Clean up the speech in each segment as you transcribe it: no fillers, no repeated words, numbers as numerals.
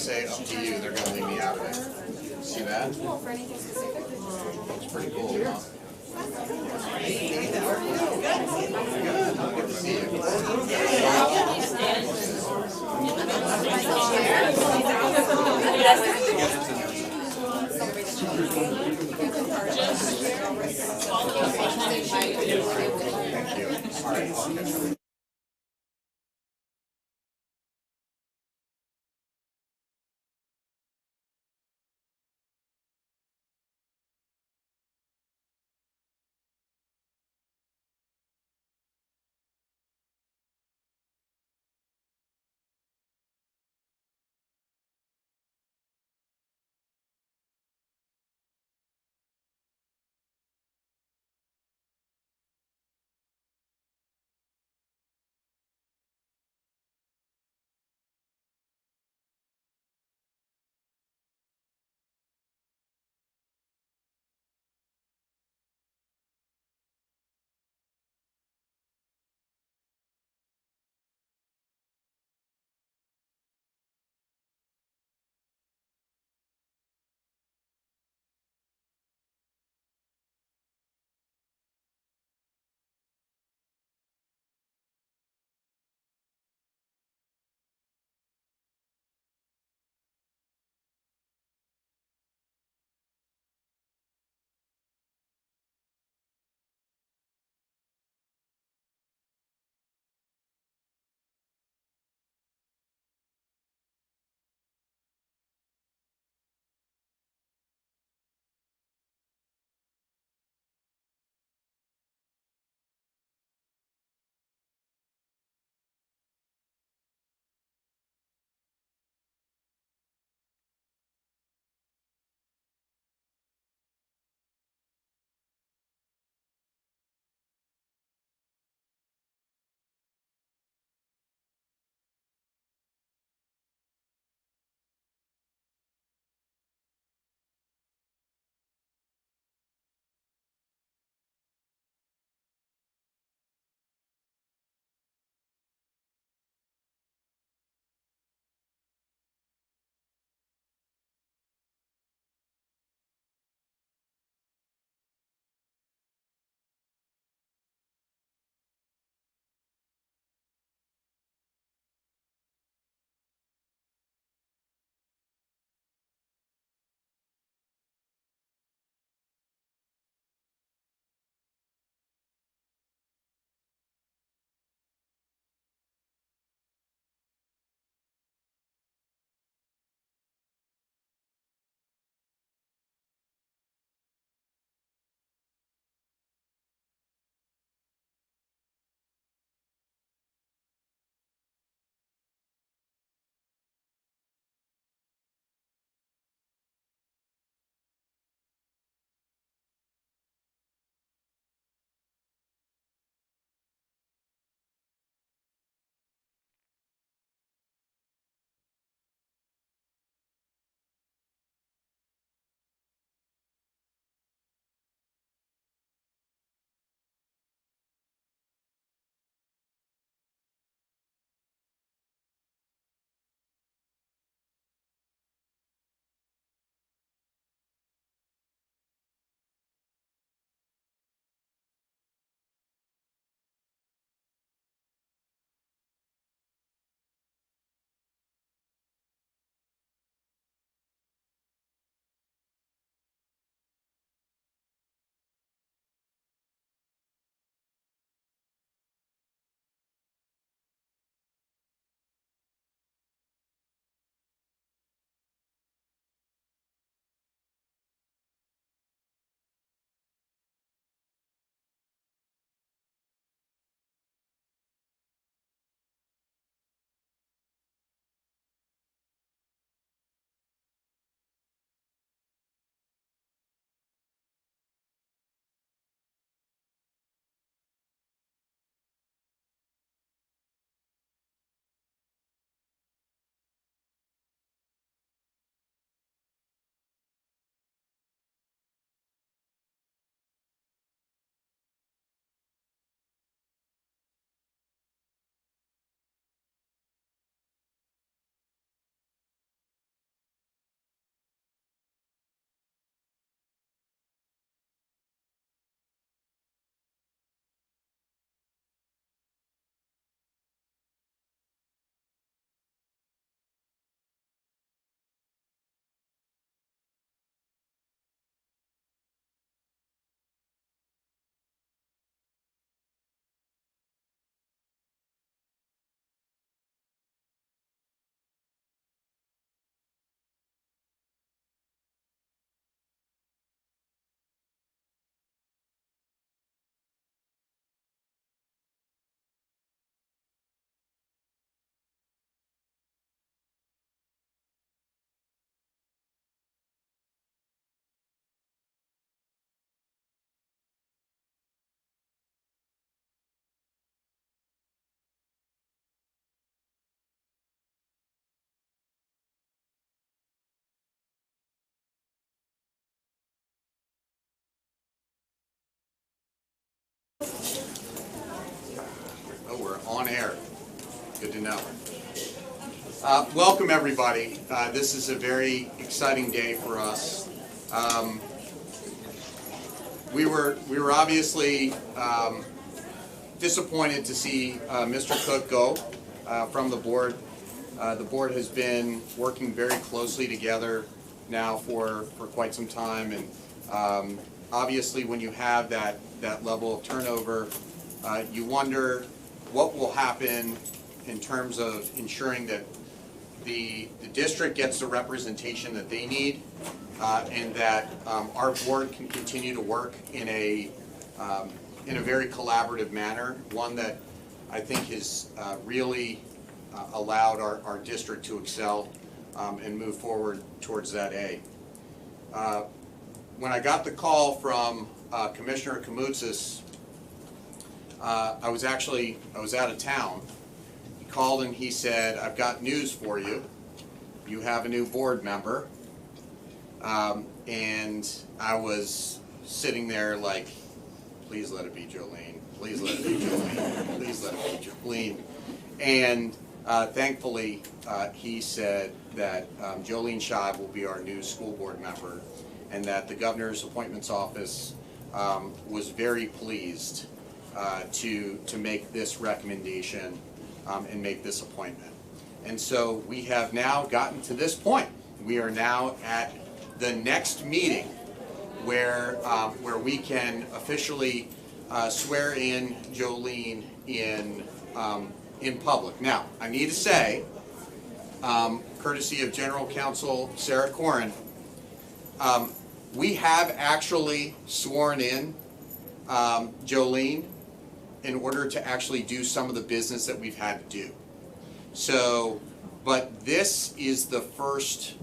say up to you, they're gonna leave me out of it. See that? Well, for anything specific. It's pretty cool, huh? Good. Good to see you. Thank you. All right. on air. Good to know. Welcome everybody. This is a very exciting day for us. We were obviously disappointed to see Mr. Cook go from the board. The board has been working very closely together now for quite some time, and obviously when you have that level of turnover, you wonder what will happen in terms of ensuring that the district gets the representation that they need, and that our board can continue to work in a very collaborative manner, one that I think has really allowed our district to excel and move forward towards that A. When I got the call from Commissioner Kamoutzis, I was out of town. He called and he said, "I've got news for you. You have a new board member." And I was sitting there like, please let it be Jolene. Please let it be Jolene. Please let it be Jolene. And thankfully, he said that Jolene Shive will be our new school board member, and that the governor's appointments office was very pleased to make this recommendation and make this appointment. And so we have now gotten to this point. We are now at the next meeting where we can officially swear in Jolene in public. Now, I need to say, courtesy of General Counsel Sarah Corrin, we have actually sworn in Jolene in order to actually do some of the business that we've had to do. So, but this is the first,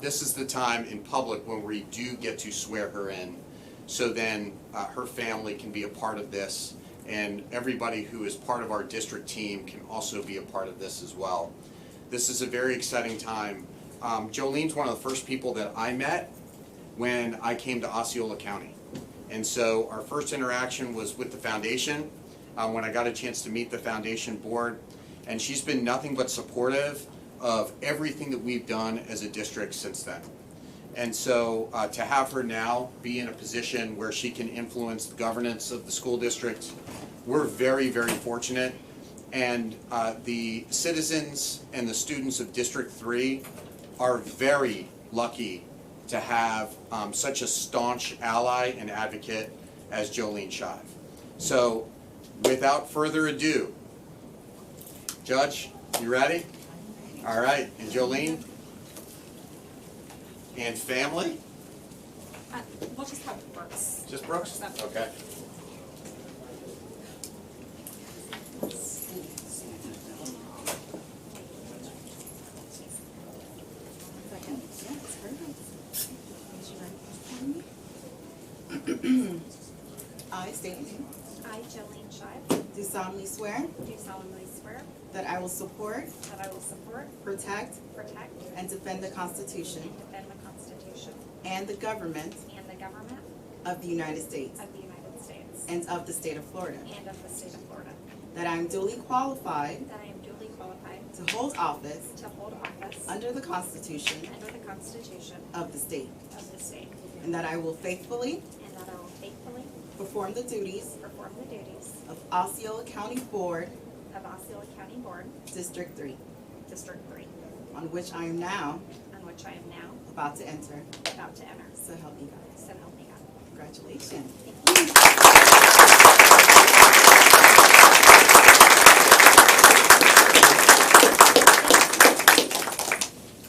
this is the time in public when we do get to swear her in, so then her family can be a part of this, and everybody who is part of our district team can also be a part of this as well. This is a very exciting time. Jolene's one of the first people that I met when I came to Osceola County. And so our first interaction was with the foundation, when I got a chance to meet the foundation board, and she's been nothing but supportive of everything that we've done as a district since then. And so to have her now be in a position where she can influence the governance of the school district, we're very, very fortunate. And the citizens and the students of District 3 are very lucky to have such a staunch ally and advocate as Jolene Shive. So without further ado, Judge, you ready? All right, and Jolene? And family? We'll just have Brooks. Just Brooks? Okay. I state your name. I, Jolene Shive, Do solemnly swear do solemnly swear that I will support, that I will support, protect, protect, and defend the Constitution and defend the Constitution and the government and the government of the United States of the United States and of the state of Florida. and of the state of Florida. That I am duly qualified That I am duly qualified to hold office to hold office under the Constitution under the Constitution of the state. of the state, And that I will faithfully and that I will faithfully perform the duties perform the duties of Osceola County Board, of Osceola County Board, District 3, District 3, on which I am now on which I am now about to enter. about to enter. So help me God. So help me God. Congratulations.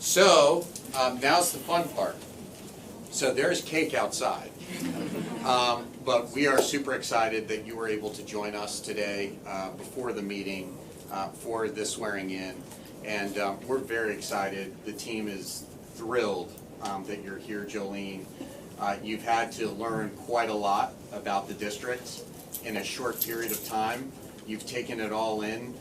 So now's the fun part. So there's cake outside. But we are super excited that you were able to join us today before the meeting for this swearing in. And we're very excited. The team is thrilled that you're here, Jolene. You've had to learn quite a lot about the district in a short period of time. You've taken it all in.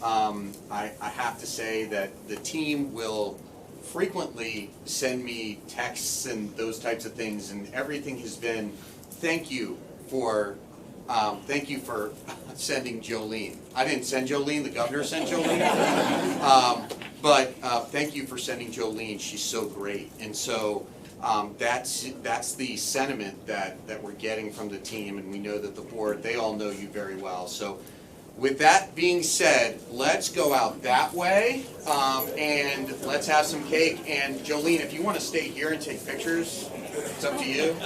I have to say that the team will frequently send me texts and those types of things, and everything has been thank you for Thank you for sending Jolene. I didn't send Jolene, the governor sent Jolene. But thank you for sending Jolene. She's so great. And so that's the sentiment that we're getting from the team, and we know that the board, they all know you very well. So with that being said, let's go out that way, and let's have some cake. And Jolene, if you want to stay here and take pictures, it's up to you.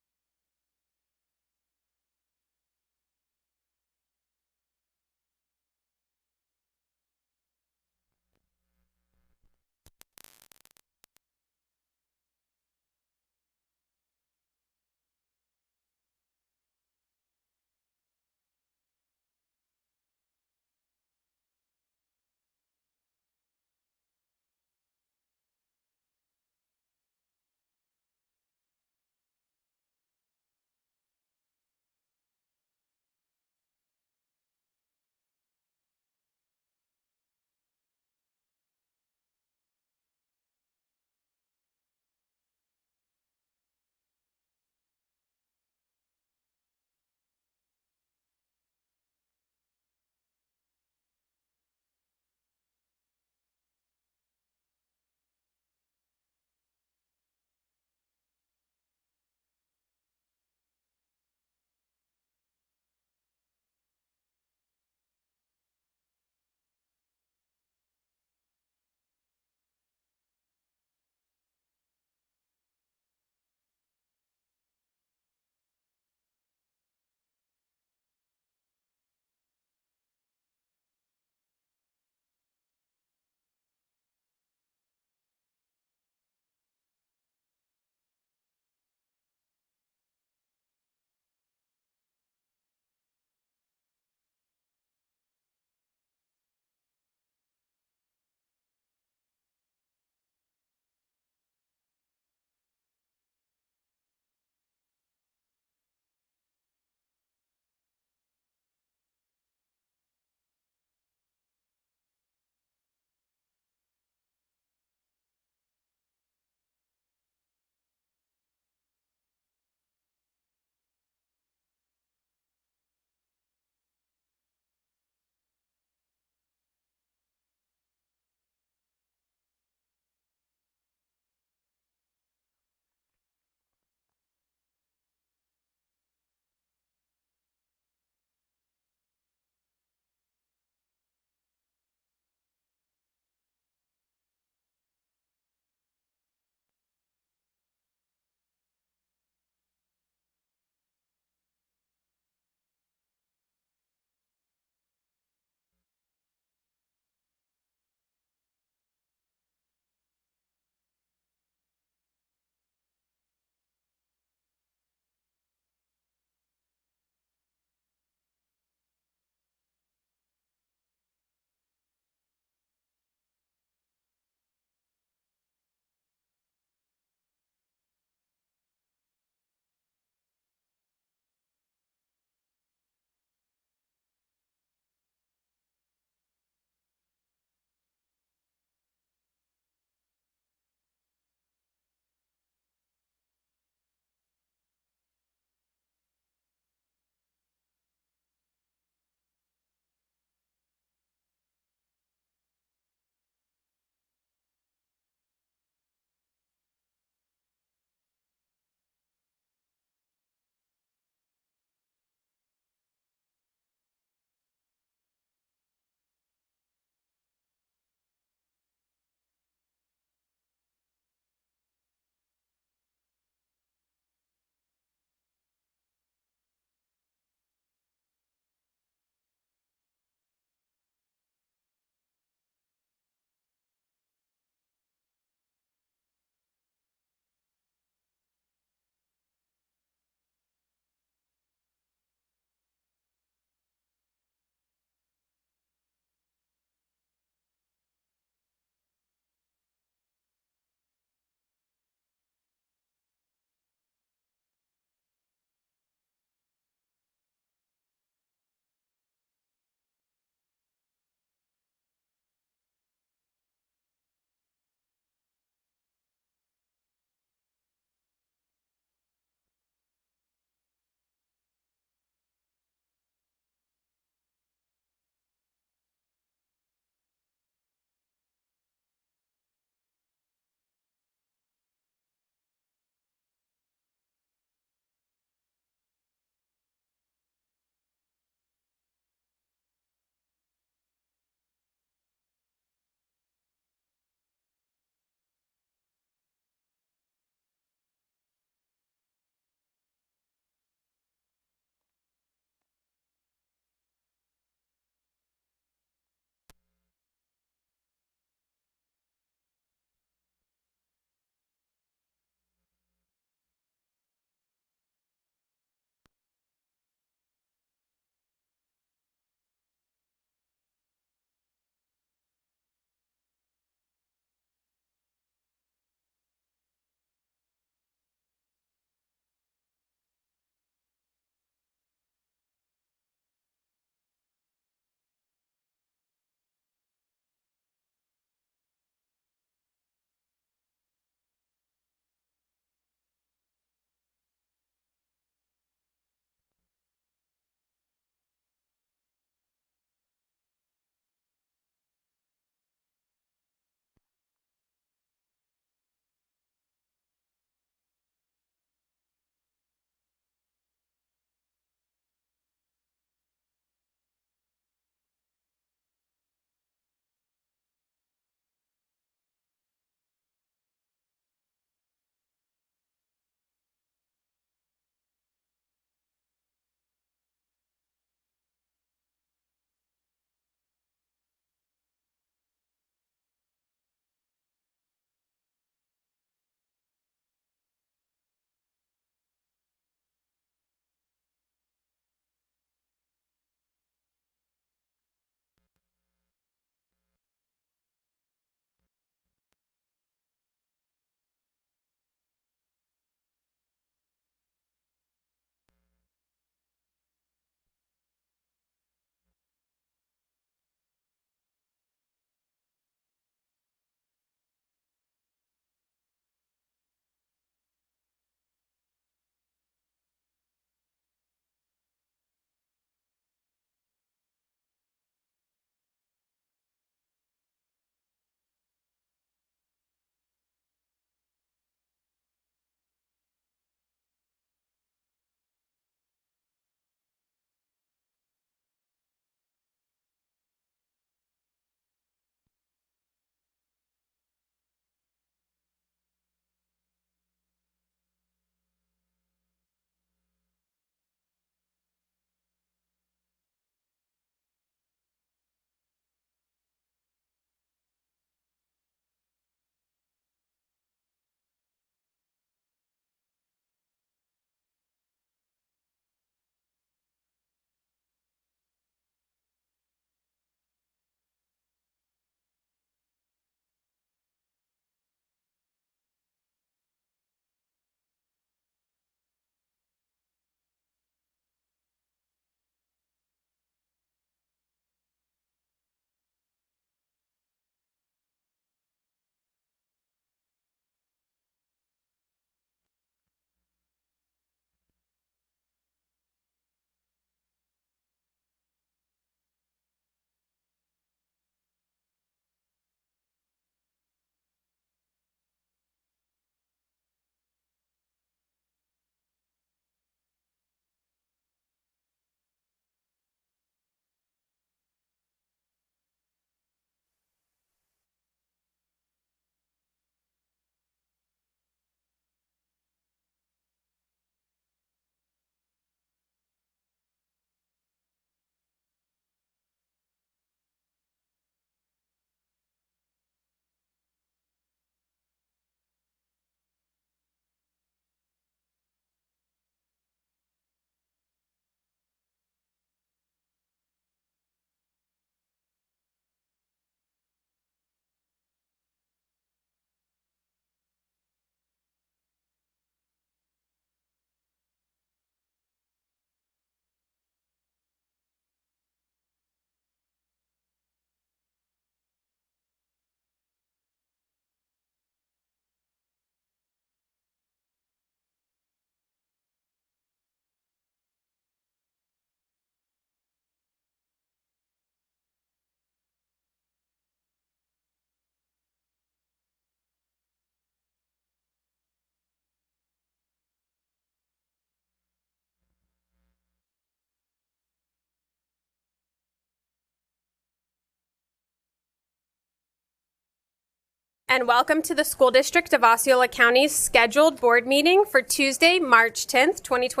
And welcome to the School District of Osceola County's scheduled board meeting for Tuesday, March 10th, 2020.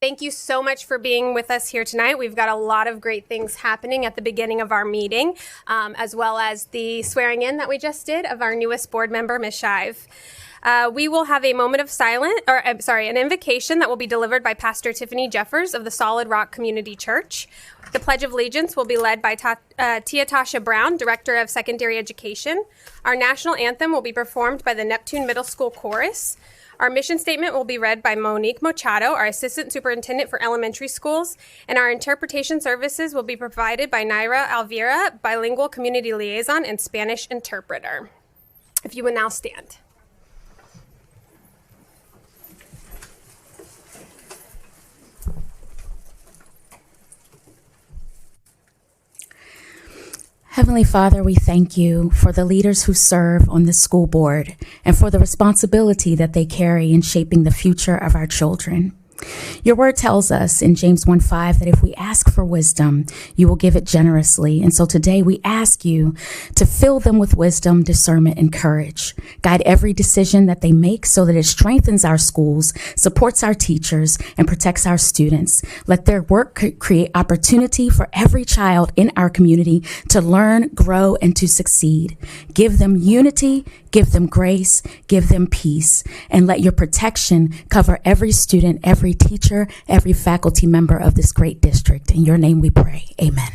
Thank you so much for being with us here tonight. We've got a lot of great things happening at the beginning of our meeting, as well as the swearing in that we just did of our newest board member, Ms. Shive. We will have a moment of silence, an invocation that will be delivered by Pastor Tiffany Jeffers of the Solid Rock Community Church. The Pledge of Allegiance will be led by Tia Tasha Brown, Director of Secondary Education. Our national anthem will be performed by the Neptune Middle School Chorus. Our mission statement will be read by Monique Machado, our Assistant Superintendent for Elementary Schools, and our interpretation services will be provided by Naira Alvira, Bilingual Community Liaison and Spanish Interpreter. If you would now stand. Heavenly Father, we thank you for the leaders who serve on this school board and for the responsibility that they carry in shaping the future of our children. Your word tells us in James 1:5 that if we ask for wisdom, you will give it generously. And so today we ask you to fill them with wisdom, discernment, and courage. Guide every decision that they make so that it strengthens our schools, supports our teachers, and protects our students. Let their work create opportunity for every child in our community to learn, grow, and to succeed. Give them unity, give them grace, give them peace, and let your protection cover every student, every teacher, every faculty member of this great district. In your name we pray. Amen.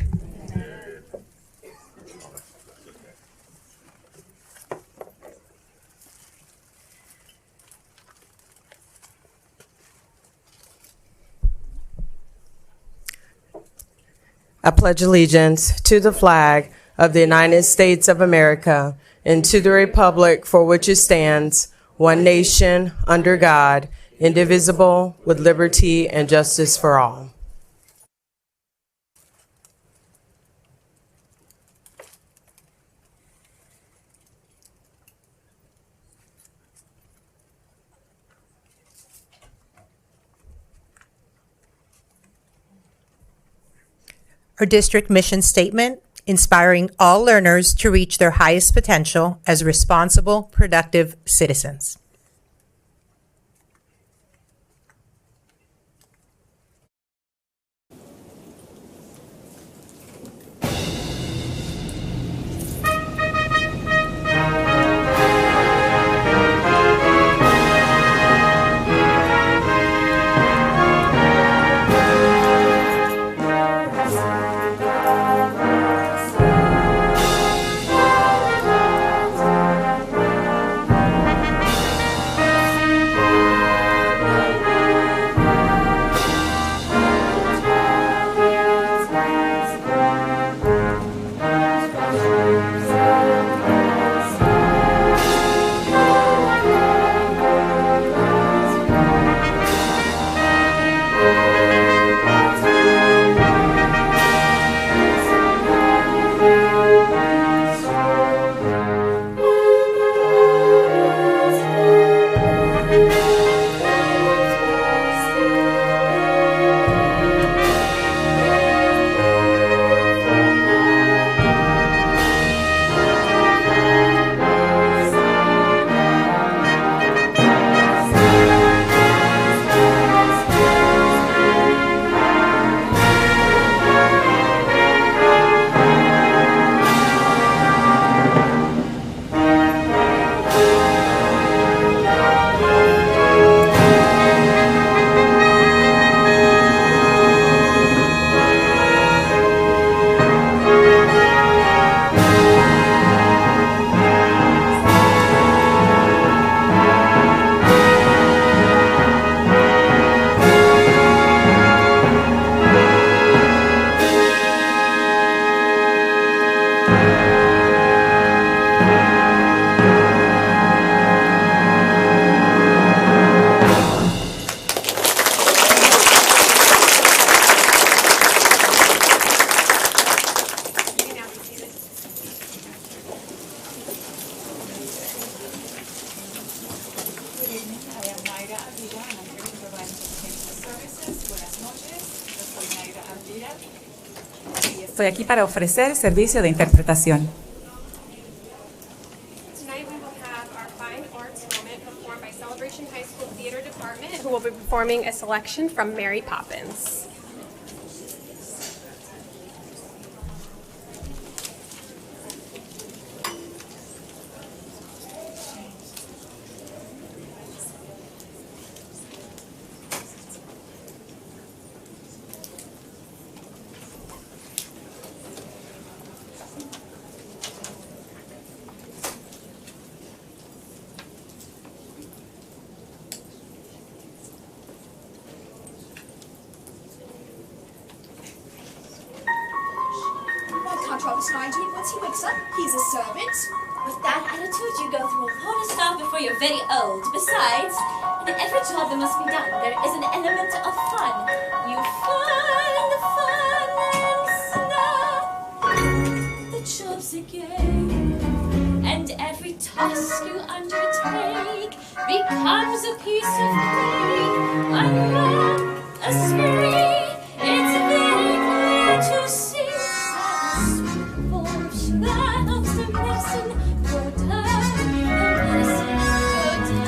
I pledge allegiance to the flag of the United States of America and to the republic for which it stands, one nation, under God, indivisible, with liberty and justice for all. Our district mission statement, inspiring all learners to reach their highest potential as responsible, productive citizens. Estoy aquí para ofrecer servicio de interpretación. performing a selection from Mary Poppins. Can't Travis 19, once he wakes up, he's a servant. With that attitude, you go through a lot of stuff before you're very old. Besides, in every job that must be done, there is an element of fun. You find the fun and snap the job's a game. And every task you undertake becomes a piece of cake. A spree, it's very clear to see. That helps the medicine go down, the medicine go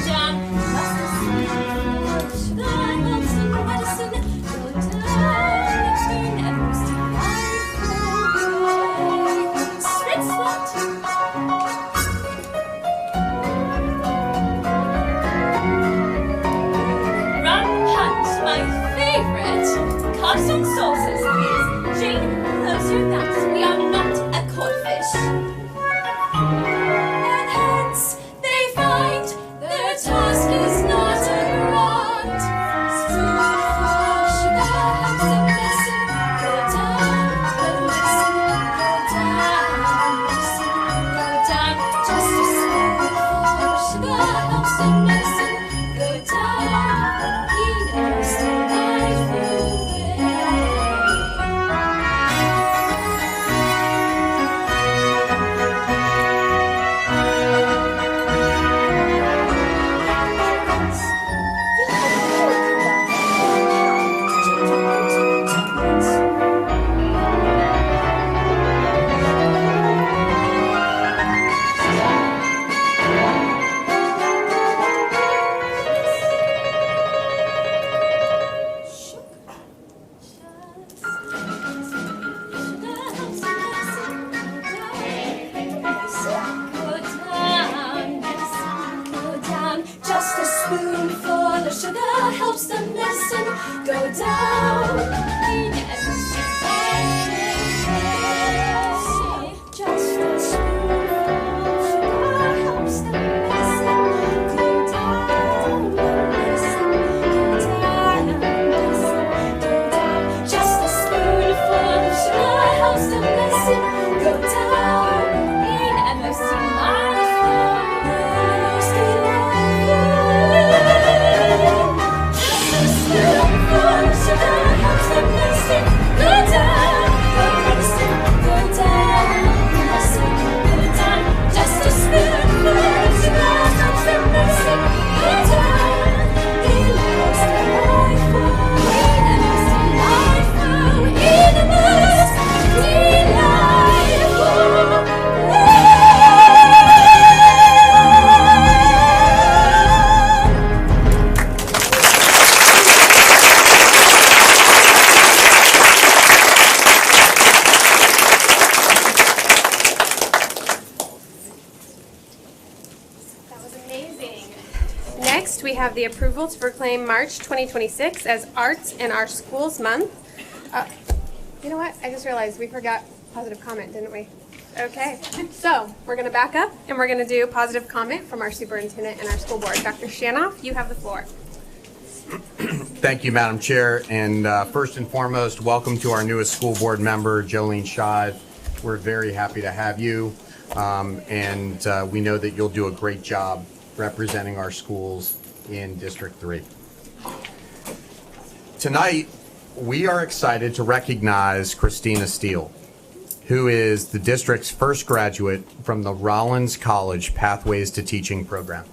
down, just the same. That helps the medicine go down in every delightful way. Spit sweat. Rum punch, my favorite. Cups and sauces, please. Jane, close your mouth. We are not a goldfish. And hence they find their task is not a grind. Spoonful sugar helps the medicine go down. The medicine go down. Medicine go down. Just a spoonful sugar helps the medicine go down. In a most delightful way. Just a spoonful of sugar helps the medicine go down. In every way. Just a spoonful of sugar helps the medicine go down. The medicine go down. Medicine go down. Just a spoonful of sugar helps the medicine go down. In a most delightful way. Most delightful way. Just a spoonful of sugar helps the medicine go down. The medicine go down. Medicine go down. Just a spoonful of sugar helps the medicine go down. In the most delightful way. In the most delightful way. In the most delightful way. That was amazing. Next, we have the approval to proclaim March 2026 as Arts in Our Schools Month. You know what? I just realized we forgot positive comment, didn't we? Okay. So we're going to back up and we're going to do positive comment from our superintendent and our school board. Dr. Shanoff, you have the floor. Thank you, Madam Chair. And first and foremost, welcome to our newest school board member, Jolene Shive. We're very happy to have you. And we know that you'll do a great job representing our schools in District 3. Tonight, we are excited to recognize Christina Steele, who is the district's first graduate from the Rollins College Pathways to Teaching program.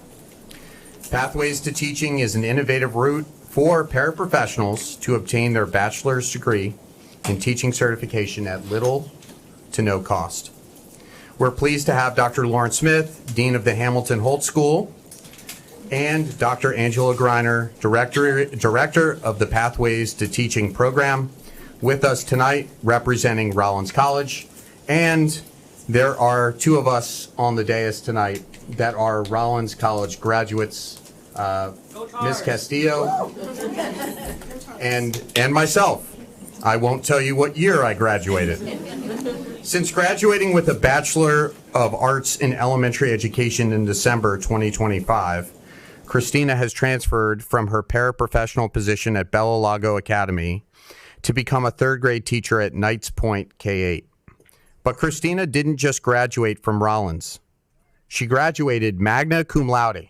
Pathways to Teaching is an innovative route for paraprofessionals to obtain their bachelor's degree in teaching certification at little to no cost. We're pleased to have Dr. Lauren Smith, Dean of the Hamilton Holt School, and Dr. Angela Greiner, Director of the Pathways to Teaching program, with us tonight representing Rollins College. And there are two of us on the dais tonight that are Rollins College graduates, Ms. Castillo and myself. I won't tell you what year I graduated. Since graduating with a Bachelor of Arts in Elementary Education in December 2025, Christina has transferred from her paraprofessional position at Bella Lago Academy to become a third grade teacher at Knights Point K-8. But Christina didn't just graduate from Rollins. She graduated magna cum laude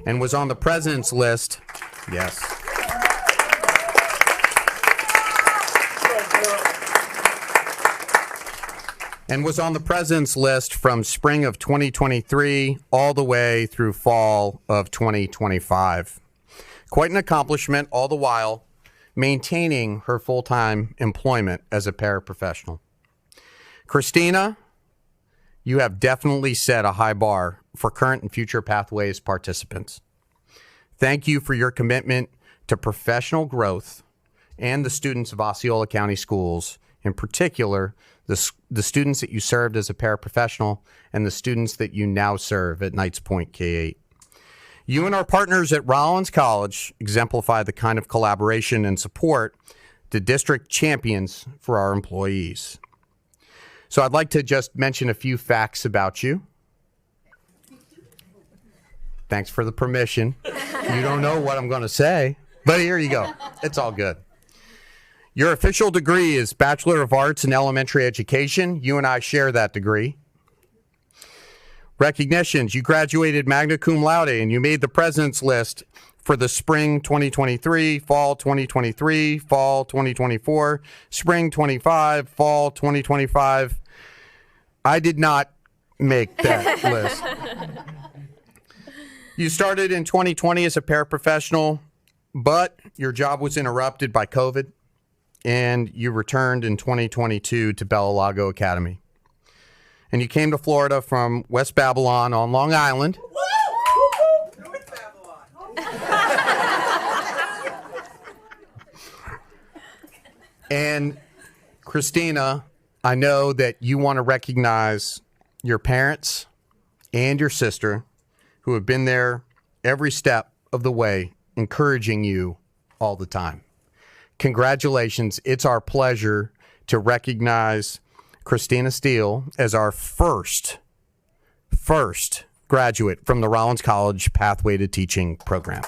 and was on the president's list. Yes. And was on the president's list from spring of 2023 all the way through fall of 2025. Quite an accomplishment, all the while maintaining her full-time employment as a paraprofessional. Christina, you have definitely set a high bar for current and future Pathways participants. Thank you for your commitment to professional growth and the students of Osceola County Schools, in particular, the students that you served as a paraprofessional and the students that you now serve at Knights Point K-8. You and our partners at Rollins College exemplify the kind of collaboration and support the district champions for our employees. So I'd like to just mention a few facts about you. Thanks for the permission. You don't know what I'm going to say, but here you go. It's all good. Your official degree is Bachelor of Arts in Elementary Education. You and I share that degree. Recognitions, you graduated magna cum laude and you made the president's list for the spring 2023, fall 2023, fall 2024, spring 25, fall 2025. I did not make that list. You started in 2020 as a paraprofessional, but your job was interrupted by COVID, and you returned in 2022 to Bella Lago Academy. And you came to Florida from West Babylon on Long Island. And Christina, I know that you want to recognize your parents and your sister who have been there every step of the way, encouraging you all the time. Congratulations. It's our pleasure to recognize Christina Steele as our first graduate from the Rollins College Pathway to Teaching program.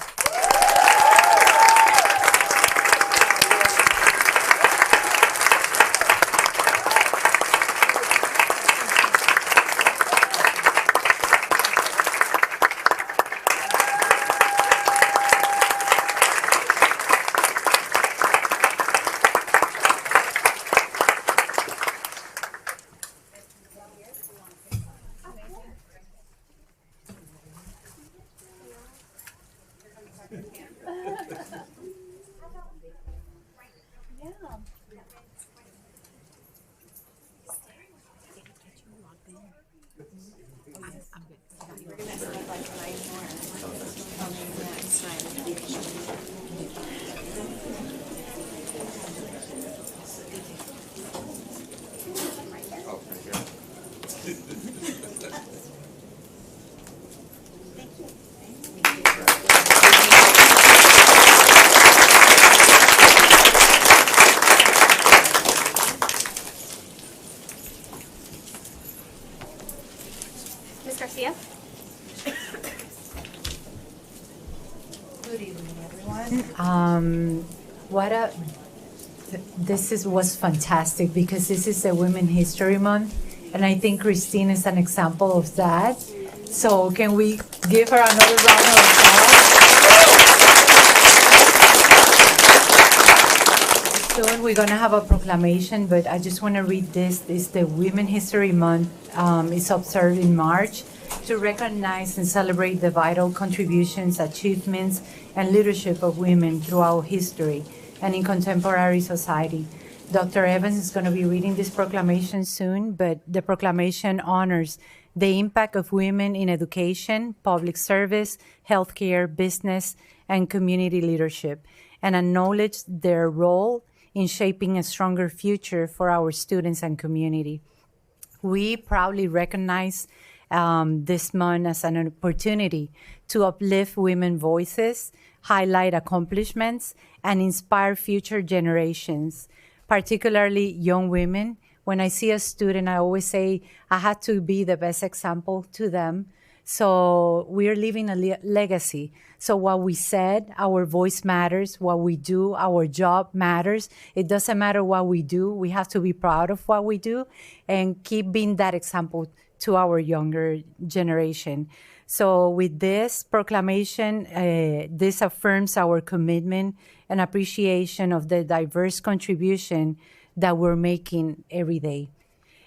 Ms. Garcia? Good evening, everyone. Was fantastic because this is the Women History Month, and I think Christine is an example of that. So can we give her another round of applause? Soon we're gonna have a proclamation, but I just want to read this. It's the Women History Month. It's observed in March to recognize and celebrate the vital contributions, achievements, and leadership of women throughout history and in contemporary society. Dr. Evans is going to be reading this proclamation soon, but the proclamation honors the impact of women in education, public service, healthcare, business, and community leadership, and acknowledge their role in shaping a stronger future for our students and community. We proudly recognize this month as an opportunity to uplift women's voices, highlight accomplishments, and inspire future generations, particularly young women. When I see a student, I always say I had to be the best example to them. So we're leaving a legacy. So what we said, our voice matters. What we do, our job matters. It doesn't matter what we do. We have to be proud of what we do and keep being that example to our younger generation. So with this proclamation, this affirms our commitment and appreciation of the diverse contribution that we're making every day.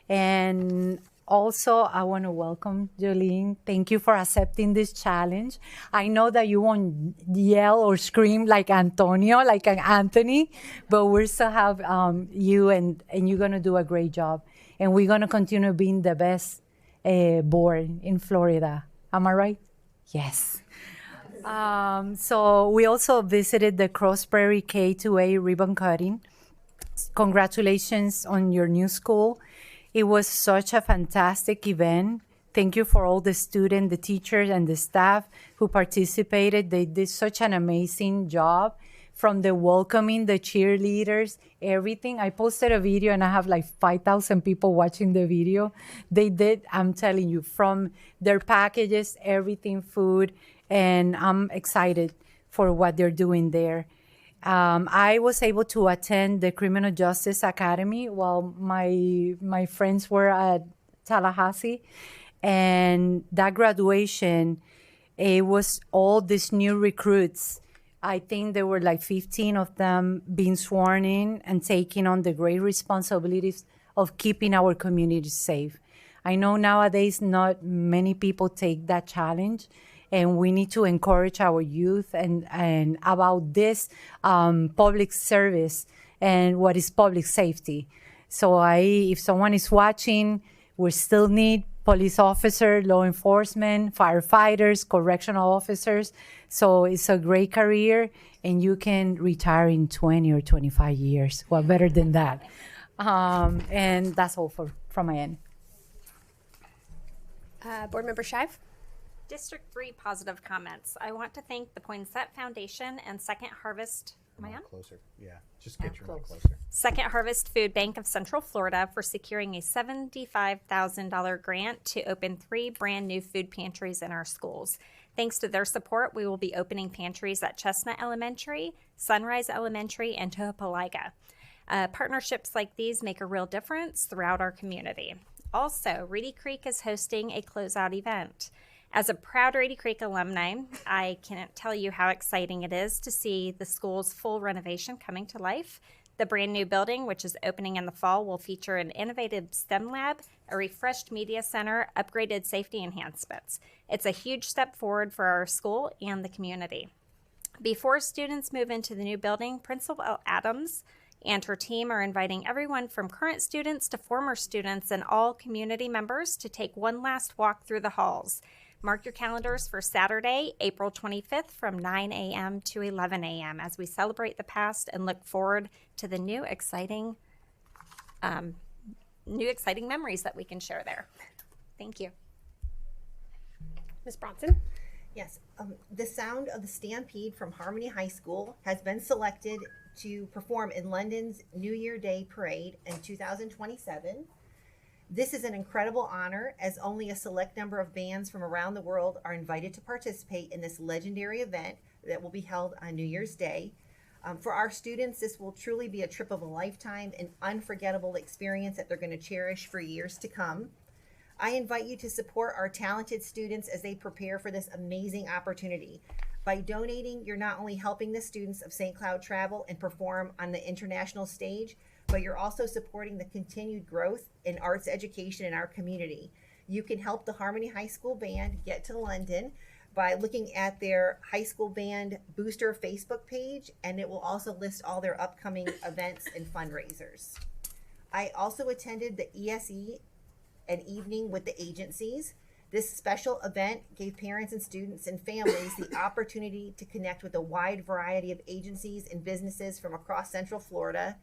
And also, I want to welcome Jolene. Thank you for accepting this challenge. I know that you won't yell or scream like Antonio, like an Anthony, but we still have you, and you're going to do a great job. And we're going to continue being the best board in Florida. Am I right? Yes. So we also visited the Cross Prairie K-2A ribbon cutting. Congratulations on your new school. It was such a fantastic event. Thank you for all the students, the teachers, and the staff who participated. They did such an amazing job, from the welcoming, the cheerleaders, everything. I posted a video and I have like 5,000 people watching the video. They did, I'm telling you, from their packages, everything, food, and I'm excited for what they're doing there. I was able to attend the Criminal Justice Academy while my friends were at Tallahassee. And that graduation, it was all these new recruits. I think there were like 15 of them being sworn in and taking on the great responsibilities of keeping our communities safe. I know nowadays not many people take that challenge, and we need to encourage our youth and about this public service and what is public safety. So if someone is watching, we still need police officers, law enforcement, firefighters, correctional officers. So it's a great career, and you can retire in 20 or 25 years. What better than that? And that's all from my end. Board Member Shive? District 3 positive comments. I want to thank the Poinsett Foundation and Second Harvest. Am I on? Closer. Yeah. Just get your mic closer. Second Harvest Food Bank of Central Florida for securing a $75,000 grant to open 3 brand new food pantries in our schools. Thanks to their support, we will be opening pantries at Chestnut Elementary, Sunrise Elementary, and Tohopaliga. Partnerships like these make a real difference throughout our community. Also, Reedy Creek is hosting a closeout event. As a proud Reedy Creek alumni, I can't tell you how exciting it is to see the school's full renovation coming to life. The brand new building, which is opening in the fall, will feature an innovative STEM lab, a refreshed media center, upgraded safety enhancements. It's a huge step forward for our school and the community. Before students move into the new building, Principal Adams and her team are inviting everyone from current students to former students and all community members to take one last walk through the halls. Mark your calendars for Saturday, April 25th from 9 a.m. to 11 a.m. as we celebrate the past and look forward to the new exciting memories that we can share there. Thank you. Ms. Bronson? Yes, the Sound of the Stampede from Harmony High School has been selected to perform in London's New Year Day Parade in 2027. This is an incredible honor, as only a select number of bands from around the world are invited to participate in this legendary event that will be held on New Year's Day. For our students, this will truly be a trip of a lifetime, an unforgettable experience that they're going to cherish for years to come. I invite you to support our talented students as they prepare for this amazing opportunity. By donating, you're not only helping the students of St. Cloud travel and perform on the international stage, but you're also supporting the continued growth in arts education in our community. You can help the Harmony High School Band get to London by looking at their high school band booster Facebook page, and it will also list all their upcoming events and fundraisers. I also attended the ESE an evening with the agencies. This special event gave parents and students and families the opportunity to connect with a wide variety of agencies and businesses from across Central Florida,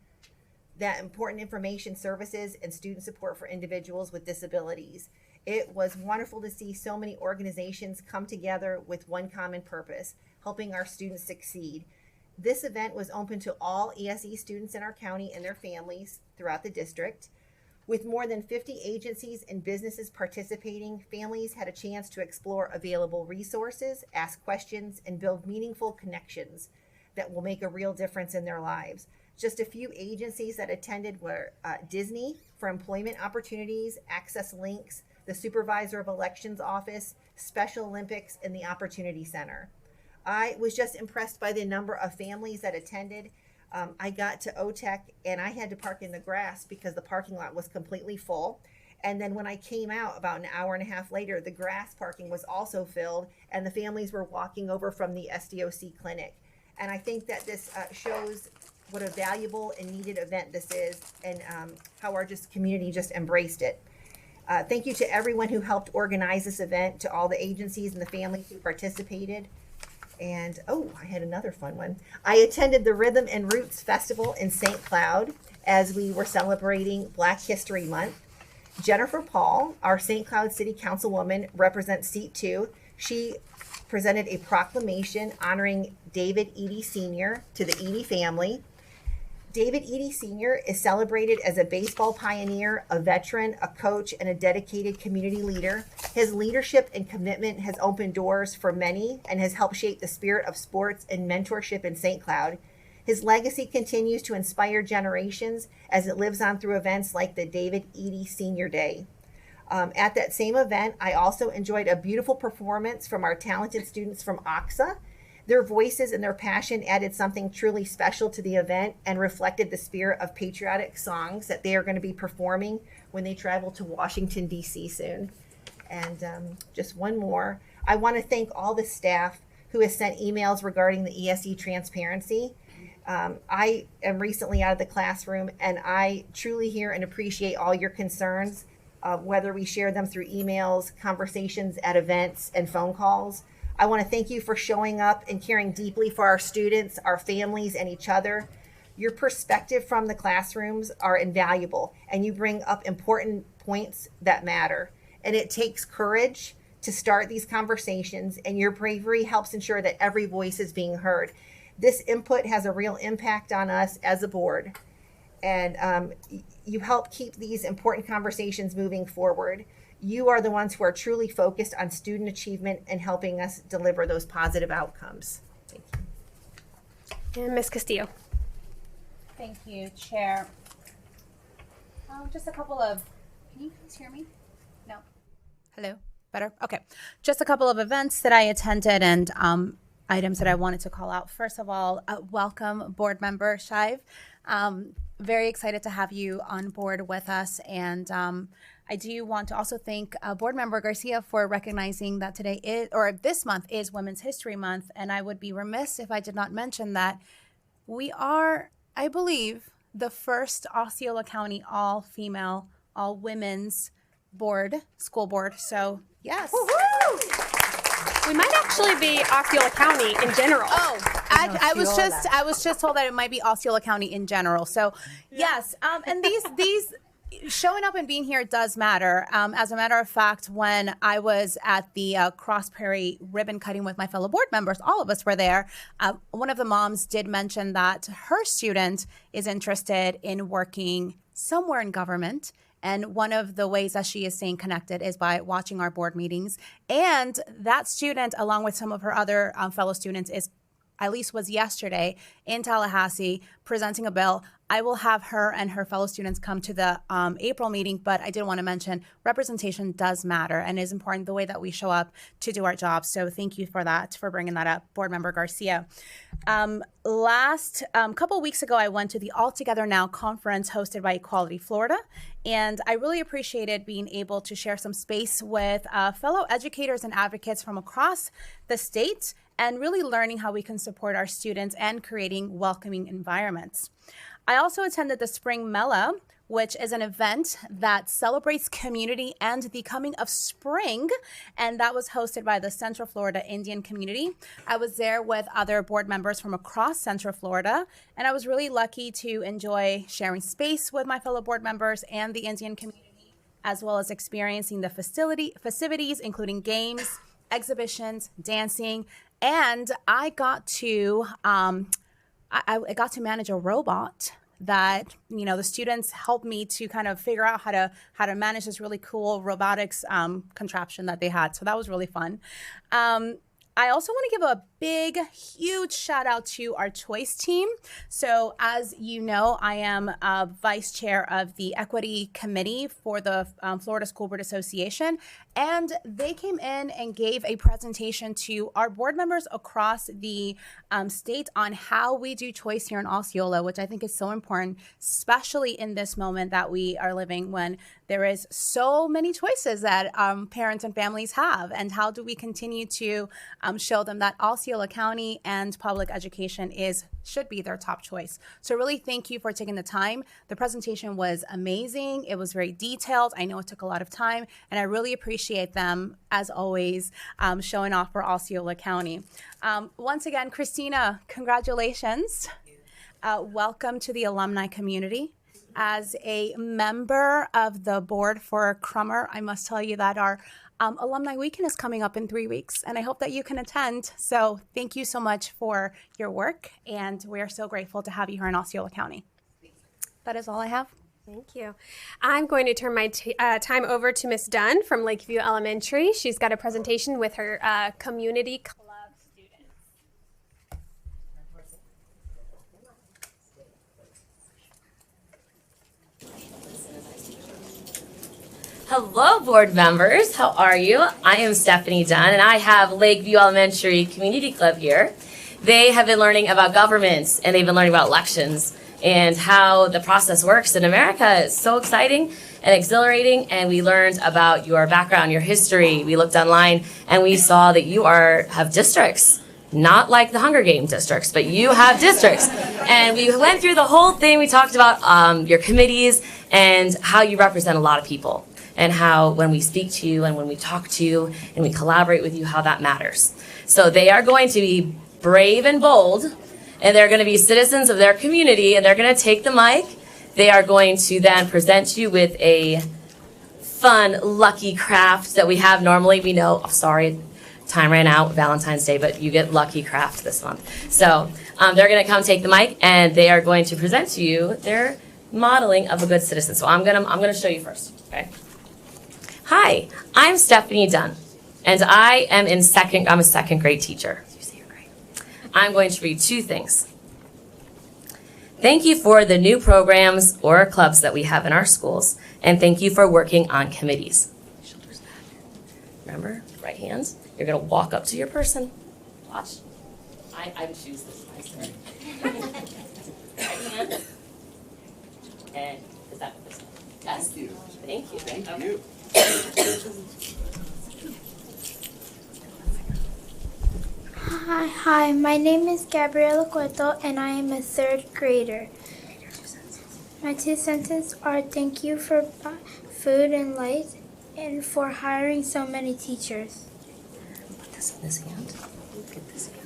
that important information services and student support for individuals with disabilities. It was wonderful to see so many organizations come together with one common purpose, helping our students succeed. This event was open to all ESE students in our county and their families throughout the district. With more than 50 agencies and businesses participating, families had a chance to explore available resources, ask questions, and build meaningful connections that will make a real difference in their lives. Just a few agencies that attended were Disney for employment opportunities, Access Links, the Supervisor of Elections Office, Special Olympics, and the Opportunity Center. I was just impressed by the number of families that attended. I got to OTEC and I had to park in the grass because the parking lot was completely full. And then when I came out about an hour and a half later, the grass parking was also filled and the families were walking over from the SDOC clinic. And I think that this shows what a valuable and needed event this is, and how our community just embraced it. Thank you to everyone who helped organize this event, to all the agencies and the families who participated. And, I had another fun one. I attended the Rhythm and Roots Festival in St. Cloud as we were celebrating Black History Month. Jennifer Paul, our St. Cloud City Councilwoman, represents Seat 2. She presented a proclamation honoring David Eady Sr. to the Eady family. David Eady Sr. is celebrated as a baseball pioneer, a veteran, a coach, and a dedicated community leader. His leadership and commitment has opened doors for many and has helped shape the spirit of sports and mentorship in St. Cloud. His legacy continues to inspire generations as it lives on through events like the David Eady Senior Day. At that same event, I also enjoyed a beautiful performance from our talented students from OXA. Their voices and their passion added something truly special to the event and reflected the spirit of patriotic songs that they are going to be performing when they travel to Washington, D.C. soon. And just one more. I want to thank all the staff who has sent emails regarding the ESE transparency. I am recently out of the classroom, and I truly hear and appreciate all your concerns, whether we share them through emails, conversations at events, and phone calls. I want to thank you for showing up and caring deeply for our students, our families, and each other. Your perspective from the classrooms are invaluable, and you bring up important points that matter. And it takes courage to start these conversations, and your bravery helps ensure that every voice is being heard. This input has a real impact on us as a board, and you help keep these important conversations moving forward. You are the ones who are truly focused on student achievement and helping us deliver those positive outcomes. Thank you. And Ms. Castillo. Thank you, Chair. Just a couple of, can you guys hear me? No. Hello? Better? Okay. Just a couple of events that I attended and items that I wanted to call out. First of all, welcome, Board Member Shive. Very excited to have you on board with us, and I do want to also thank Board Member Garcia for recognizing that this month is Women's History Month, and I would be remiss if I did not mention that we are, I believe, the first Osceola County all-female, all-women's school board. So yes. Woo-hoo! We might actually be Osceola County in general. Oh, I was just told that it might be Osceola County in general. So yes, and these showing up and being here does matter. As a matter of fact, when I was at the Cross Prairie ribbon cutting with my fellow board members, all of us were there. One of the moms did mention that her student is interested in working somewhere in government. And one of the ways that she is staying connected is by watching our board meetings. And that student, along with some of her other fellow students, was yesterday in Tallahassee presenting a bill. I will have her and her fellow students come to the April meeting, but I did want to mention representation does matter and is important, the way that we show up to do our job. So thank you for that, for bringing that up, Board Member Garcia. Last couple weeks ago, I went to the All Together Now conference hosted by Equality Florida, and I really appreciated being able to share some space with fellow educators and advocates from across the state and really learning how we can support our students and creating welcoming environments. I also attended the Spring Mela, which is an event that celebrates community and the coming of spring. And that was hosted by the Central Florida Indian community. I was there with other board members from across Central Florida, and I was really lucky to enjoy sharing space with my fellow board members and the Indian community, as well as experiencing the festivities, including games, exhibitions, dancing, and I got to I got to manage a robot that, you know, the students helped me to kind of figure out how to manage this really cool robotics contraption that they had. So that was really fun. I also want to give a big, huge shout out to our choice team. So as you know, I am vice chair of the equity committee for the Florida School Board Association. And they came in and gave a presentation to our board members across the state on how we do choice here in Osceola, which I think is so important, especially in this moment that we are living when there is so many choices that parents and families have. And how do we continue to show them that Osceola County and public education should be their top choice. So really thank you for taking the time. The presentation was amazing. It was very detailed. I know it took a lot of time, and I really appreciate them, as always, showing off for Osceola County. Once again, Christina, congratulations. Welcome to the alumni community. As a member of the board for Crummer, I must tell you that our Alumni Weekend is coming up in 3 weeks, and I hope that you can attend. So thank you so much for your work, and we are so grateful to have you here in Osceola County. That is all I have. Thank you. I'm going to turn my time over to Miss Dunn from Lakeview Elementary. She's got a presentation with her community club students. Hello, board members. How are you? I am Stephanie Dunn, and I have Lakeview Elementary Community Club here. They have been learning about government, and they've been learning about elections and how the process works in America. It's so exciting and exhilarating, and we learned about your background, your history. We looked online, and we saw that you have districts. Not like the Hunger Games districts, but you have districts. And we went through the whole thing. We talked about your committees and how you represent a lot of people, and how when we speak to you and when we talk to you and we collaborate with you, how that matters. So they are going to be brave and bold, and they're going to be citizens of their community, and they're going to take the mic. They are going to then present you with a fun, lucky craft that we have normally. We know, sorry, time ran out, Valentine's Day, but you get lucky craft this month. So they're going to come take the mic, and they are going to present to you their modeling of a good citizen. So I'm gonna show you first, okay? Hi, I'm Stephanie Dunn, and I'm a second grade teacher. You say you're great. I'm going to read 2 things. Thank you for the new programs or clubs that we have in our schools, and thank you for working on committees. Shoulders back. Remember, right hand. You're gonna walk up to your person. Watch. I choose this nicer. Right hand. And is that this one? Yes. Thank you. Thank you. Thank you. Hi, my name is Gabriela Cueto, and I am a 3rd grader. My 2 sentences are thank you for food and light and for hiring so many teachers. Put this in this hand. Get this hand.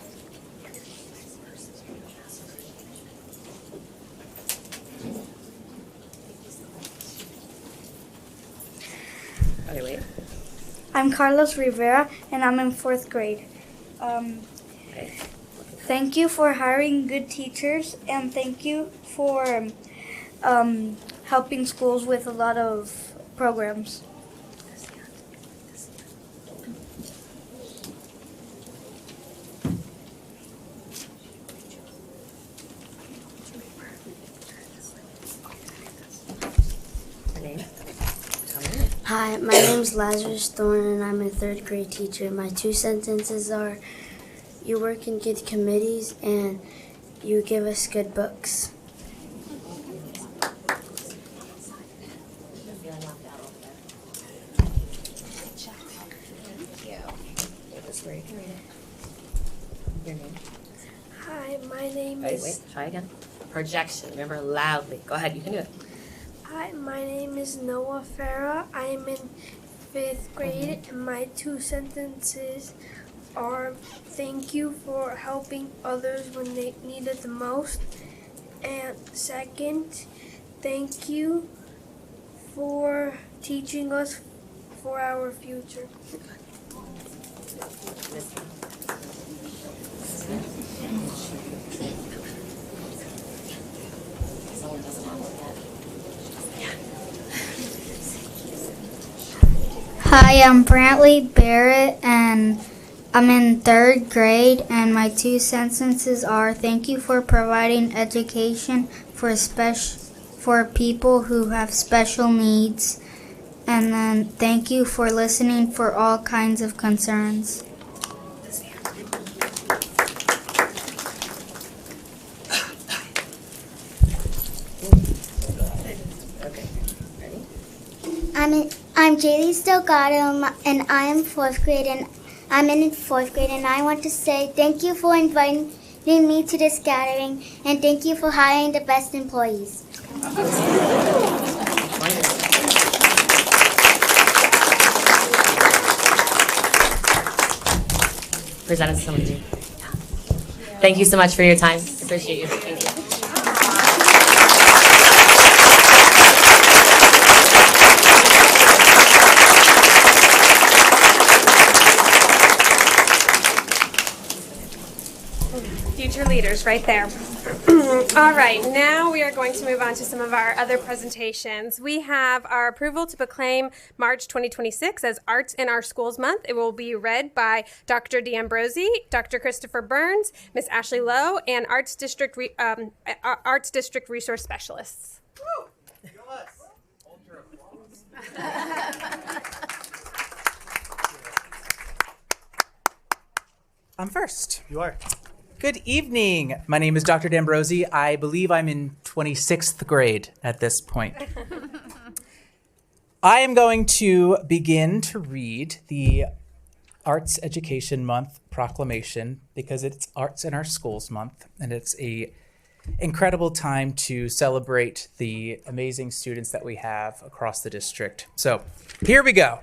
Okay, wait. I'm Carlos Rivera, and I'm in 4th grade. Thank you for hiring good teachers, and thank you for helping schools with a lot of programs. Hi, my name is Lazarus Thorne, and I'm a 3rd grade teacher. My 2 sentences are, you work in good committees, and you give us good books. Hi, my name Wait, try again. Projection. Remember, loudly. Go ahead, you can do it. Hi, my name is Noah Farah. I am in 5th grade, and my 2 sentences are thank you for helping others when they need it the most. And second, thank you for teaching us for our future. Hi, I'm Brantley Barrett, and I'm in 3rd grade, and my 2 sentences are thank you for providing education for people who have special needs, and then thank you for listening for all kinds of concerns. I'm Jaylee Delgado, and I am 4th grade, and I'm in 4th grade, and I want to say thank you for inviting me to this gathering, and thank you for hiring the best employees. Presented to someone to. Thank you so much for your time. Appreciate you. Thank you. Future leaders right there. All right, now we are going to move on to some of our other presentations. We have our approval to proclaim March 2026 as Arts in Our Schools Month. It will be read by Dr. D'Ambrosi, Dr. Christopher Burns, Miss Ashley Lowe, and Arts District Resource Specialists. I'm first. You are. Good evening. My name is Dr. D'Ambrosi. I believe I'm in 26th grade at this point. I am going to begin to read the Arts Education Month proclamation because it's Arts in Our Schools Month, and it's a incredible time to celebrate the amazing students that we have across the district. So here we go.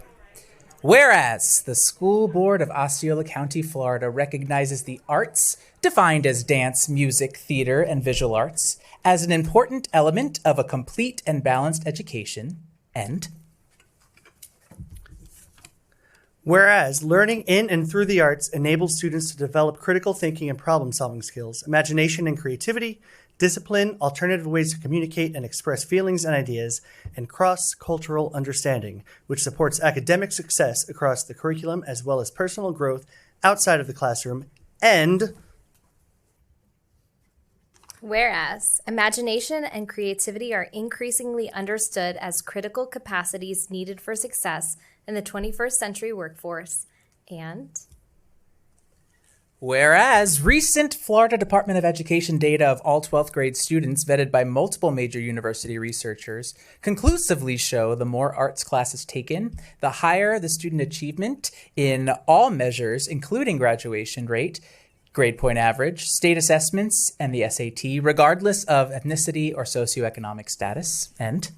Whereas the School Board of Osceola County, Florida recognizes the arts, defined as dance, music, theater, and visual arts, as an important element of a complete and balanced education, and whereas learning in and through the arts enables students to develop critical thinking and problem-solving skills, imagination and creativity, discipline, alternative ways to communicate and express feelings and ideas, and cross-cultural understanding, which supports academic success across the curriculum as well as personal growth outside of the classroom, and whereas imagination and creativity are increasingly understood as critical capacities needed for success in the 21st century workforce, and whereas recent Florida Department of Education data of all 12th grade students vetted by multiple major university researchers conclusively show the more arts classes taken, the higher the student achievement in all measures, including graduation rate, grade point average, state assessments, and the SAT, regardless of ethnicity or socioeconomic status, and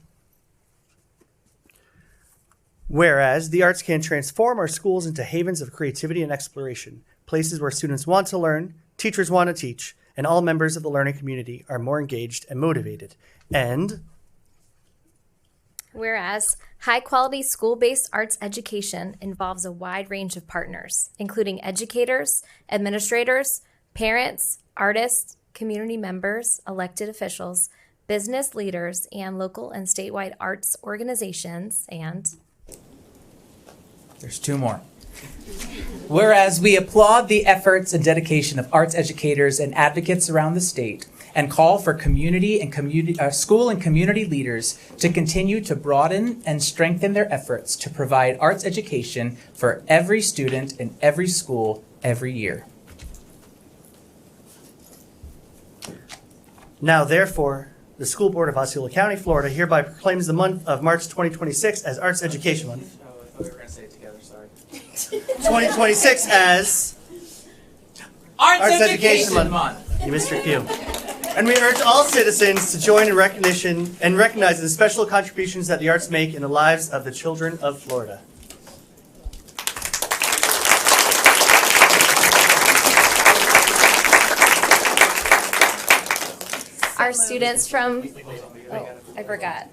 whereas the arts can transform our schools into havens of creativity and exploration, places where students want to learn, teachers want to teach, and all members of the learning community are more engaged and motivated. And whereas high-quality school-based arts education involves a wide range of partners, including educators, administrators, parents, artists, community members, elected officials, business leaders, and local and statewide arts organizations, and there's two more. Whereas we applaud the efforts and dedication of arts educators and advocates around the state and call for school and community leaders to continue to broaden and strengthen their efforts to provide arts education for every student in every school every year. now, therefore, the School Board of Osceola County, Florida hereby proclaims the month of March 2026 as Arts Education Month. Oh, I thought we were going to say it together, sorry. 2026 as Arts Education Month. You missed your cue. And we urge all citizens to join in recognition and recognize the special contributions that the arts make in the lives of the children of Florida. Our students from, oh, I forgot.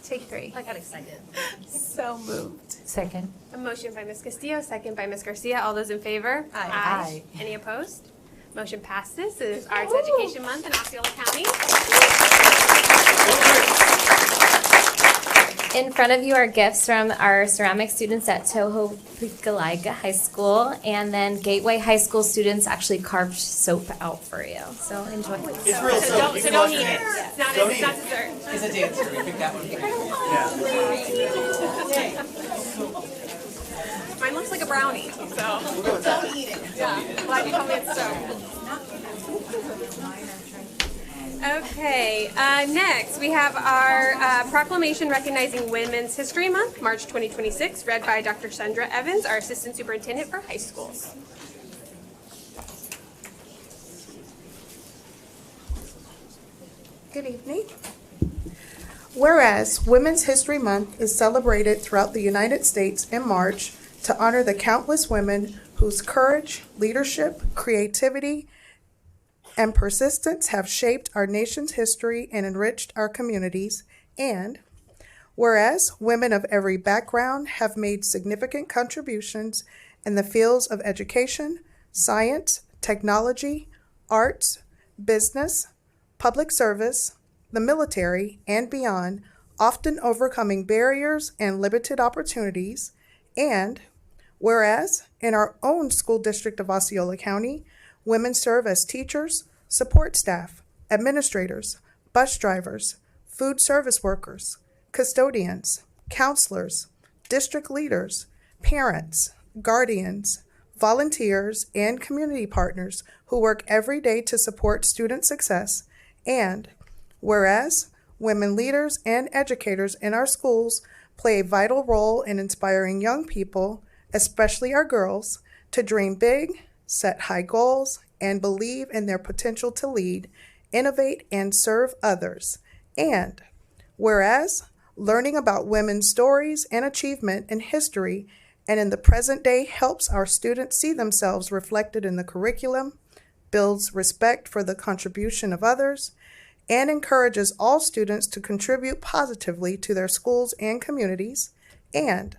Take three. I got excited. So moved. Second. A motion by Ms. Castillo, second by Ms. Garcia. All those in favor? Aye. Any opposed? Motion passes. It is Arts Education Month in Osceola County. In front of you are gifts from our ceramic students at Tohopukalaiga High School, and then Gateway High School students actually carved soap out for you. So enjoy. It's real soap. So don't eat it. It's not dessert. It's a dancer. We picked that one. Mine looks like a brownie, so don't eat it. Yeah, glad you told me it's soap. Okay, next we have our proclamation recognizing Women's History Month, March 2026, read by Dr. Sandra Evans, our Assistant Superintendent for High Schools. Good evening. Whereas Women's History Month is celebrated throughout the United States in March to honor the countless women whose courage, leadership, creativity, and persistence have shaped our nation's history and enriched our communities, and whereas women of every background have made significant contributions in the fields of education, science, technology, arts, business, public service, the military, and beyond, often overcoming barriers and limited opportunities, and whereas in our own school district of Osceola County, women serve as teachers, support staff, administrators, bus drivers, food service workers, custodians, counselors, district leaders, parents, guardians, volunteers, and community partners who work every day to support student success. And whereas women leaders and educators in our schools play a vital role in inspiring young people, especially our girls, to dream big, set high goals, and believe in their potential to lead, innovate, and serve others. And whereas learning about women's stories and achievement in history and in the present day helps our students see themselves reflected in the curriculum, builds respect for the contribution of others, and encourages all students to contribute positively to their schools and communities. And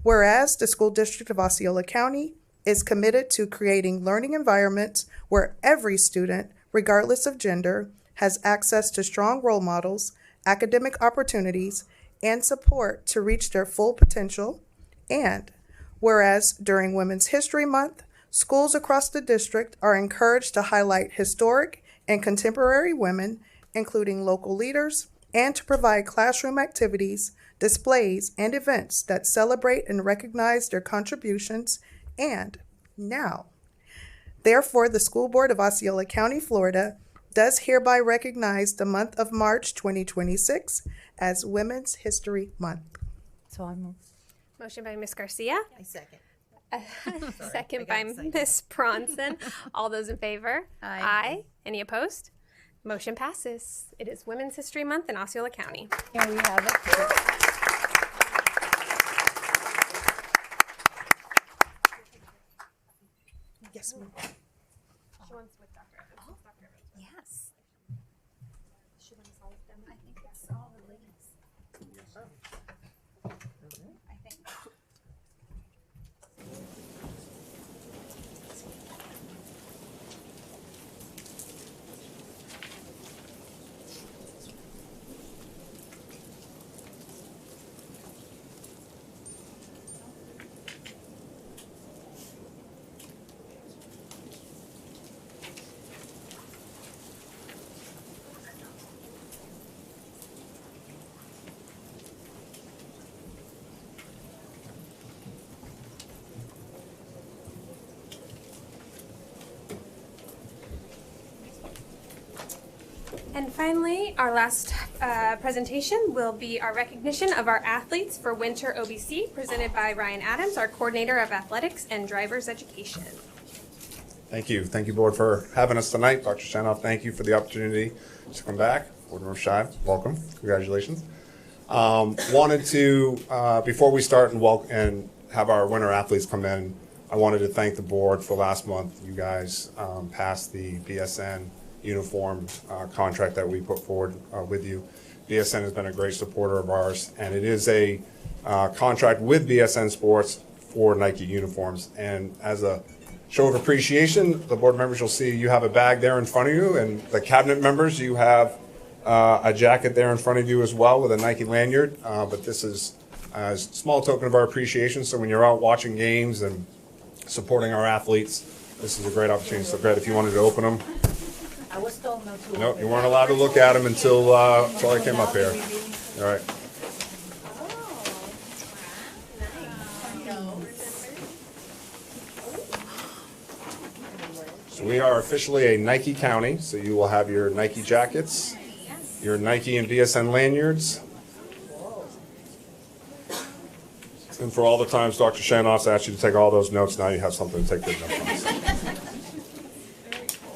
whereas the School District of Osceola County is committed to creating learning environments where every student, regardless of gender, has access to strong role models, academic opportunities, and support to reach their full potential. And whereas during Women's History Month, schools across the district are encouraged to highlight historic and contemporary women, including local leaders, and to provide classroom activities, displays, and events that celebrate and recognize their contributions. And now, therefore, the School Board of Osceola County, Florida, does hereby recognize the month of March 2026 as Women's History Month. So I move. Motion by Ms. Garcia. I second. Second by Ms. Bronson. All those in favor? Aye. Any opposed? Motion passes. It is Women's History Month in Osceola County. Here we have it. Yes, ma'am. She wants with Dr. Evans. Dr. Evans. Yes. She wants all of them. I think it's all the ladies. I think. And finally, our last presentation will be our recognition of our athletes for Winter OBC, presented by Ryan Adams, our Coordinator of Athletics and Drivers Education. Thank you. Thank you, Board, for having us tonight. Dr. Shanoff, thank you for the opportunity to come back. Board Member Shive, welcome. Congratulations. Wanted to, before we start and have our winter athletes come in, I wanted to thank the board for last month. You guys passed the BSN uniform contract that we put forward with you. BSN has been a great supporter of ours, and it is a contract with BSN Sports for Nike uniforms. And as a show of appreciation, the board members will see you have a bag there in front of you, and the cabinet members, you have a jacket there in front of you as well with a Nike lanyard. But this is a small token of our appreciation. So when you're out watching games and supporting our athletes, this is a great opportunity. So, Brett, if you wanted to open them. I was told not to. Nope, you weren't allowed to look at them until I came up here. All right. So we are officially a Nike county, so you will have your Nike jackets, your Nike and BSN lanyards. And for all the times Dr. Shanoff's asked you to take all those notes, now you have something to take good notes on.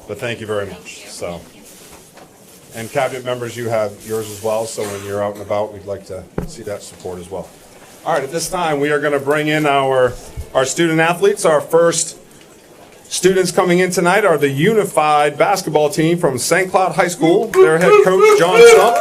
But thank you very much. So, and cabinet members, you have yours as well, so when you're out and about, we'd like to see that support as well. All right, at this time, we are going to bring in our student athletes. Our first students coming in tonight are the unified basketball team from St. Cloud High School. Their head coach, John Stump.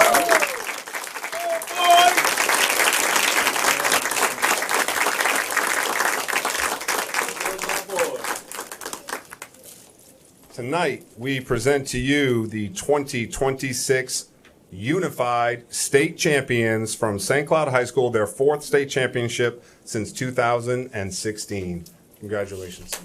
Tonight, we present to you the 2026 Unified State Champions from St. Cloud High School, their 4th state championship since 2016. Congratulations.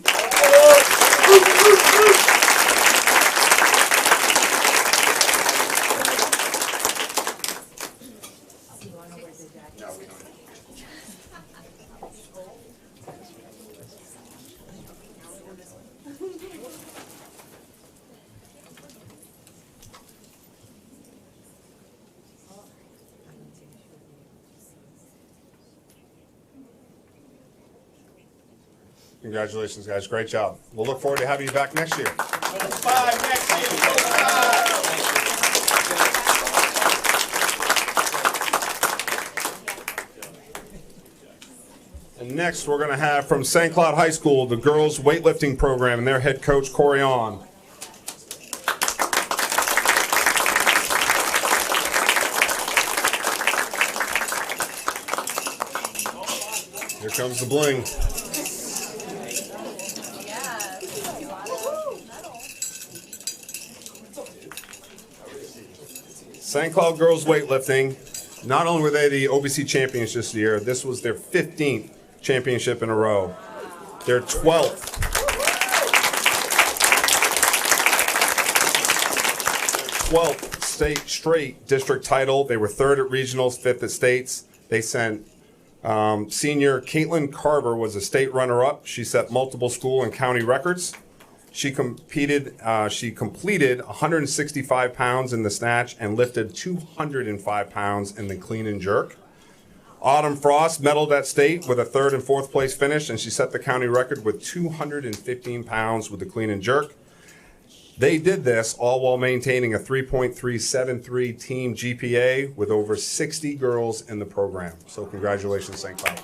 Congratulations, guys. Great job. We'll look forward to having you back next year. And next, we're going to have from St. Cloud High School, the girls weightlifting program, and their head coach, Corey On. Here comes the bling. St. Cloud girls weightlifting, not only were they the OVC champions this year, this was their 15th championship in a row. Their 12th state straight district title. They were 3rd at regionals, 5th at states. They sent senior Caitlin Carver was a state runner-up. She set multiple school and county records. She completed 165 pounds in the snatch and lifted 205 pounds in the clean and jerk. Autumn Frost medaled at state with a 3rd and 4th place finish, and she set the county record with 215 pounds with the clean and jerk. They did this all while maintaining a 3.373 team GPA with over 60 girls in the program. So congratulations, St. Cloud.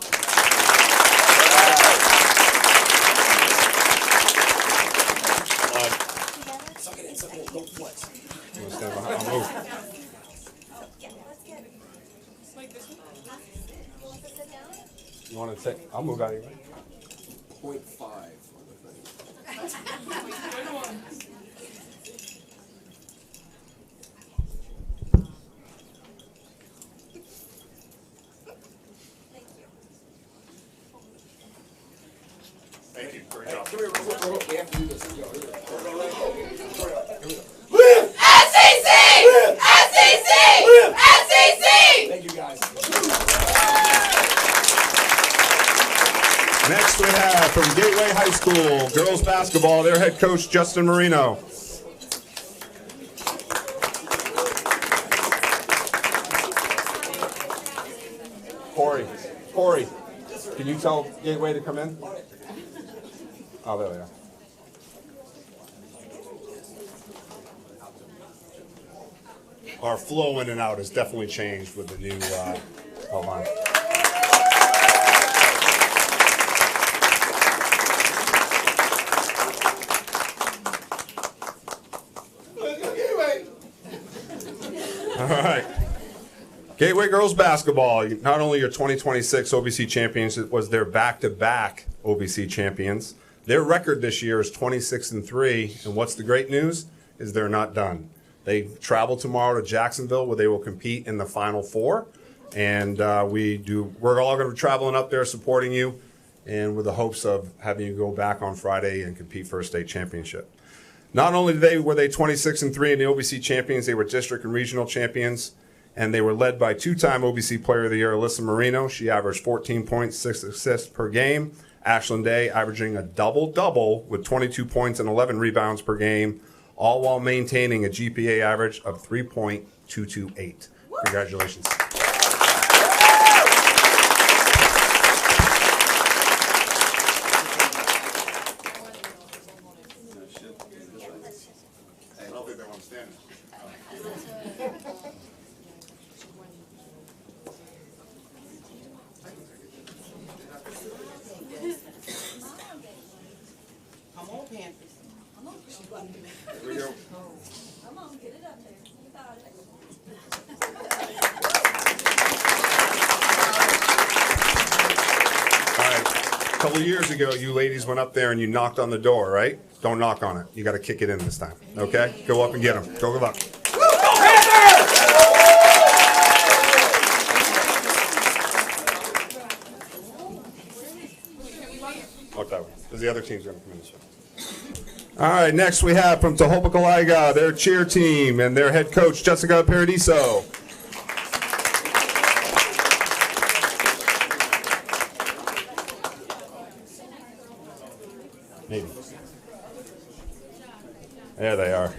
You want to take? I'll move out of your way. 0.5. Thank you. Great job. Come here, we have to do this. SEC! SEC! SEC! Thank you, guys. Next we have from Gateway High School, girls basketball, their head coach, Justin Marino. Corey, can you tell Gateway to come in? Oh, there they are. our flow in and out has definitely changed with the new outline. All right. Gateway Girls Basketball, not only your 2026 OBC champions, it was their back-to-back OBC champions. Their record this year is 26-3, and what's the great news is they're not done. They travel tomorrow to Jacksonville where they will compete in the Final Four, and we're all going to be traveling up there supporting you, and with the hopes of having you go back on Friday and compete for a state championship. Not only were they 26-3 in the OBC champions, they were district and regional champions. And they were led by two-time OBC Player of the Year, Alyssa Marino. She averaged 14 points, 6 assists per game. Ashlyn Day averaging a double-double with 22 points and 11 rebounds per game, all while maintaining a GPA average of 3.228. Congratulations. I don't think they want to stand. Come on, Panthers. Come on. Here we go. Come on, get it up there. You got it. All right. A couple of years ago, you ladies went up there and you knocked on the door, right? Don't knock on it. You got to kick it in this time. Okay? Go up and get them. Go good luck. Walk that way. Because the other team's going to come in this way. All right, next we have from Tohopa-Kalaiga, their cheer team and their head coach, Jessica Paradiso. Maybe. There they are.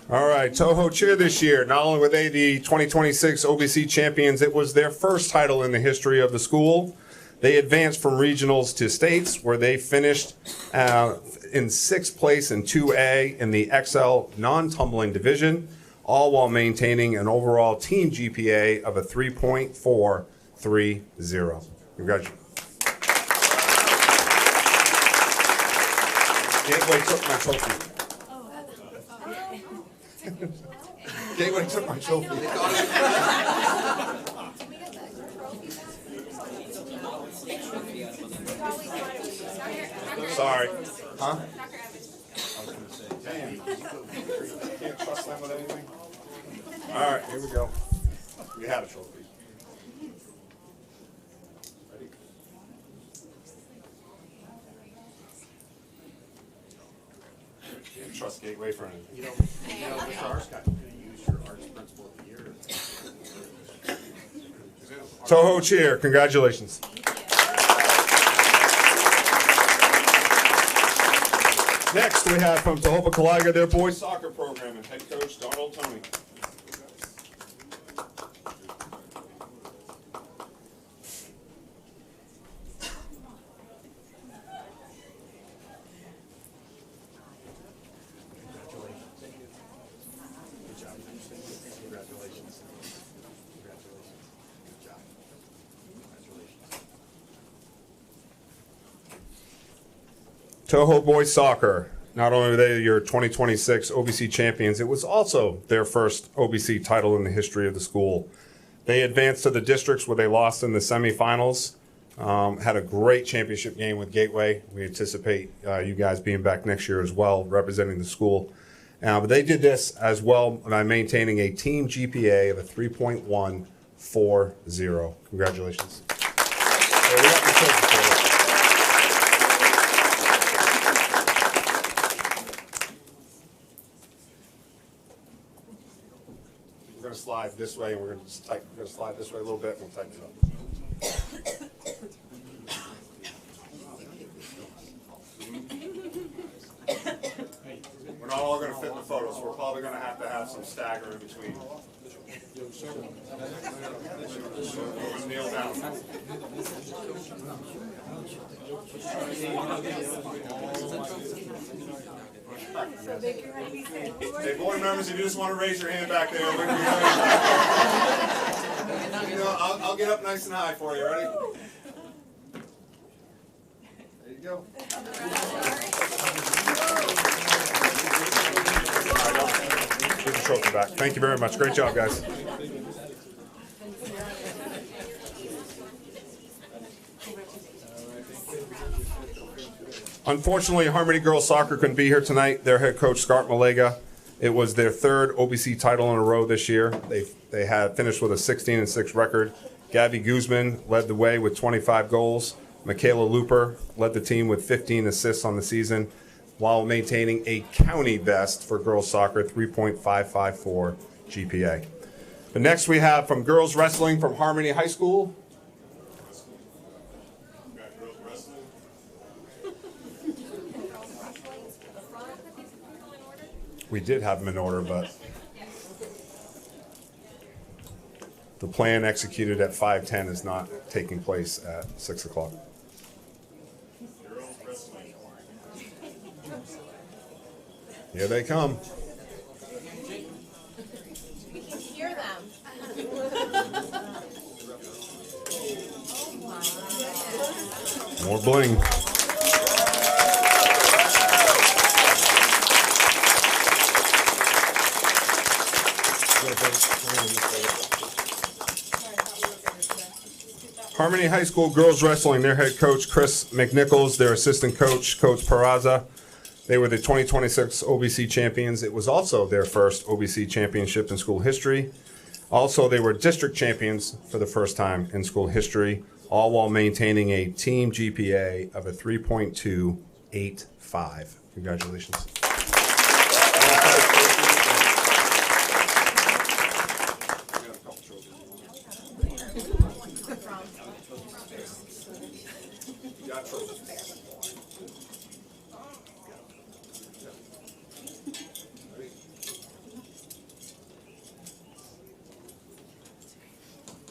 All right, Toho Cheer this year. Not only were they the 2026 OBC champions, it was their first title in the history of the school. They advanced from regionals to states, where they finished in 6th place in 2A in the XL non-tumbling division, all while maintaining an overall team GPA of a 3.430. Congratulations. Gateway took my trophy. Gateway took my trophy. Sorry. Huh? I was going to say, damn. You can't trust them with anything? All right, here we go. We have a trophy. Ready? Can't trust Gateway for anything. You know, Mr. Arscott, you could use your arts principal of the year. Toho Cheer, congratulations. Next, we have from Tohopa-Kalaiga, their boys soccer program and head coach Donald Tony. Toho Boys Soccer, not only were they your 2026 OBC champions, it was also their first OBC title in the history of the school. They advanced to the districts where they lost in the semifinals, had a great championship game with Gateway. We anticipate you guys being back next year as well, representing the school. But they did this as well by maintaining a team GPA of a 3.140. Congratulations. So we got the trophy for you. We're going to slide this way, and we're going to slide this way a little bit, and we'll tighten it up. We're not all going to fit in the photos. We're probably going to have some stagger in between. Kneel down. Hey, board members, if you just want to raise your hand back there, I'll get up nice and high for you. Ready? There you go. Here's the trophy back. Thank you very much. Great job, guys. Unfortunately, Harmony Girls Soccer couldn't be here tonight. Their head coach, Scott Malega, it was their third OBC title in a row this year. They had finished with a 16-6 record. Gabby Guzman led the way with 25 goals. Michaela Looper led the team with 15 assists on the season, while maintaining a county best for girls soccer, 3.554 GPA. The next we have from girls wrestling from Harmony High School. We did have them in order, but the plan executed at 5:10 is not taking place at 6 o'clock. Here they come. We can hear them. More bling. Harmony High School girls wrestling, their head coach, Chris McNichols, their assistant coach, Coach Peraza. They were the 2026 OBC champions. It was also their first OBC championship in school history. Also, they were district champions for the first time in school history, all while maintaining a team GPA of a 3.285. Congratulations.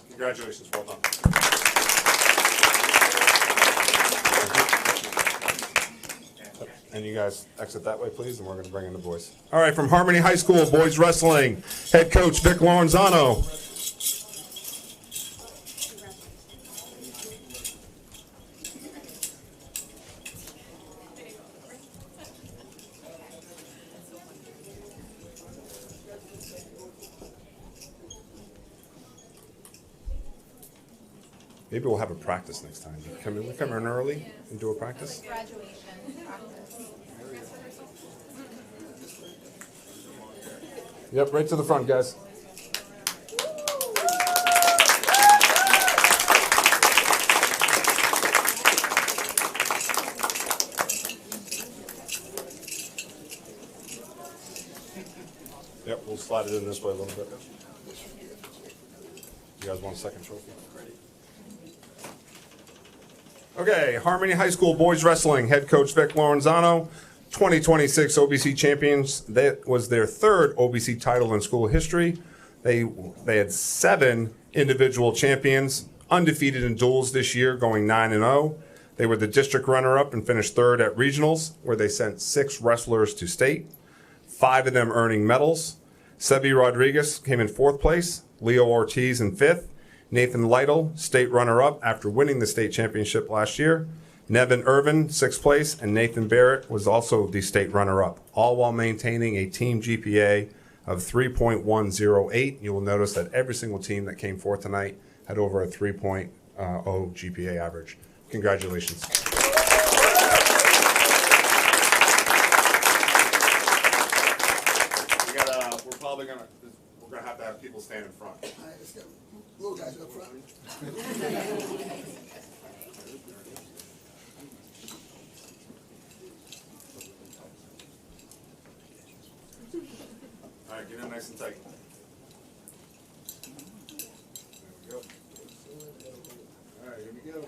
Congratulations, well done. And you guys exit that way, please, and we're going to bring in the boys. All right, from Harmony High School, boys wrestling, head coach Vic Lorenzano. Maybe we'll have a practice next time. We come in early and do a practice. Graduation practice. Yep, right to the front, guys. Yep, we'll slide it in this way a little bit. You guys want a second trophy? Okay, Harmony High School boys wrestling, head coach Vic Lorenzano, 2026 OBC champions. That was their third OBC title in school history. They had 7 individual champions, undefeated in duels this year, going 9-0. They were the district runner-up and finished third at regionals, where they sent 6 wrestlers to state, 5 of them earning medals. Sebi Rodriguez came in 4th place, Leo Ortiz in 5th, Nathan Lytle, state runner-up after winning the state championship last year. Nevin Irvin, 6th place, and Nathan Barrett was also the state runner-up, all while maintaining a team GPA of 3.108. You will notice that every single team that came forth tonight had over a 3.0 GPA average. Congratulations. We're probably gonna have to have people stand in front. Little guys up front. All right, get in nice and tight. There we go. All right, here we go.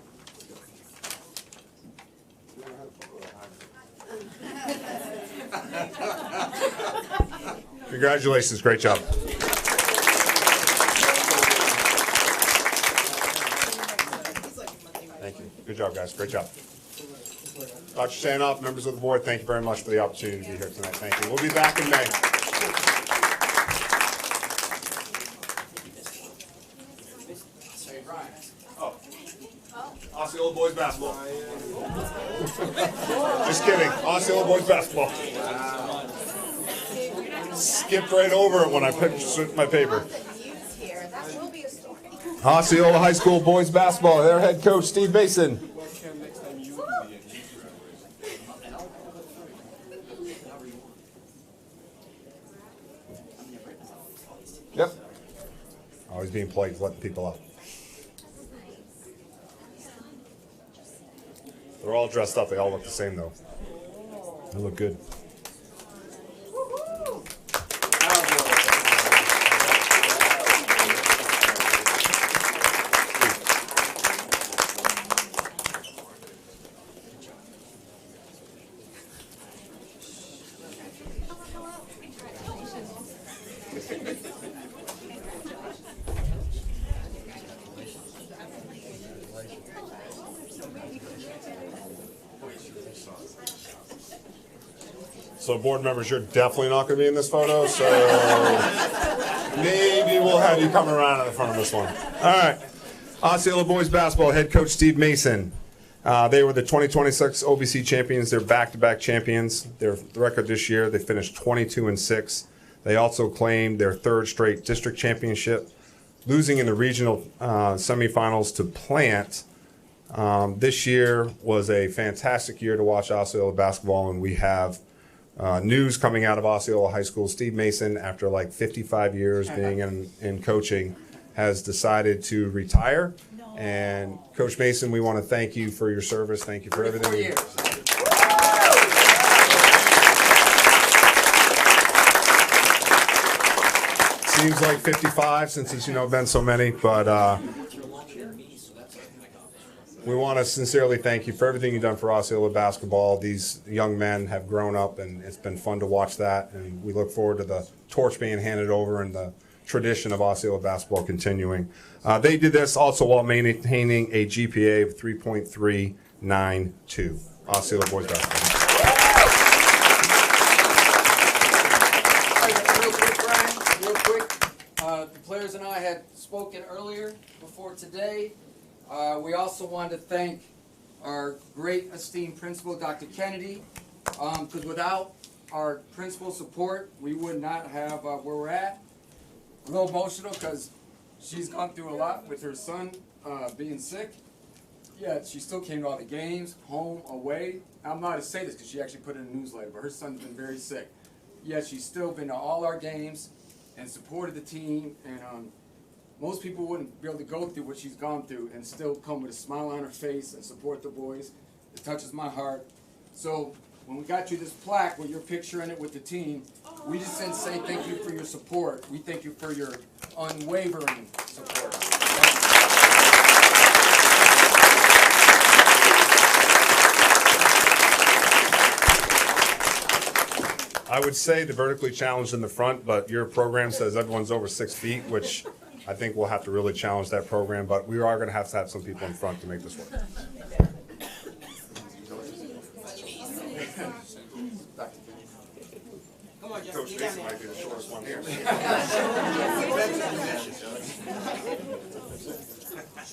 Congratulations, great job. Thank you. Good job, guys. Great job. Dr. Sanoff, members of the board, thank you very much for the opportunity to be here tonight. Thank you. We'll be back in May. Osceola boys basketball. Just kidding. Osceola boys basketball. Skipped right over it when I picked my paper. Osceola High School boys basketball. Their head coach, Steve Mason. Yep. Always being polite, letting people up. They're all dressed up. They all look the same, though. They look good. So board members, you're definitely not going to be in this photo, so maybe we'll have you come around to the front of this one. All right. Osceola boys basketball head coach Steve Mason. They were the 2026 OBC champions. They're back-to-back champions. Their record this year, they finished 22-6. They also claimed their third straight district championship, losing in the regional semifinals to Plant. This year was a fantastic year to watch Osceola basketball, and we have news coming out of Osceola High School. Steve Mason, after like 55 years being in coaching, has decided to retire. And Coach Mason, we want to thank you for your service. Thank you for everything. Seems like 55 since it's been so many, but we want to sincerely thank you for everything you've done for Osceola basketball. These young men have grown up, and it's been fun to watch that. And we look forward to the torch being handed over and the tradition of Osceola basketball continuing. They did this also while maintaining a GPA of 3.392. Osceola boys basketball. Real quick, the players and I had spoken earlier before today. We also wanted to thank our great esteemed principal, Dr. Kennedy, because without our principal support, we would not have where we're at. A little emotional because she's gone through a lot with her son being sick. Yeah, she still came to all the games, home, away. I'm not to say this because she actually put it in a newsletter, but her son's been very sick. Yeah, she's still been to all our games and supported the team, and most people wouldn't be able to go through what she's gone through and still come with a smile on her face and support the boys. It touches my heart. So when we got you this plaque with your picture in it with the team, we just didn't say thank you for your support. We thank you for your unwavering support. I would say the vertically challenged in the front, but your program says everyone's over 6 feet, which I think we'll have to really challenge that program, but we are going to have some people in front to make this work. Come on, Coach Mason might be the shortest one here.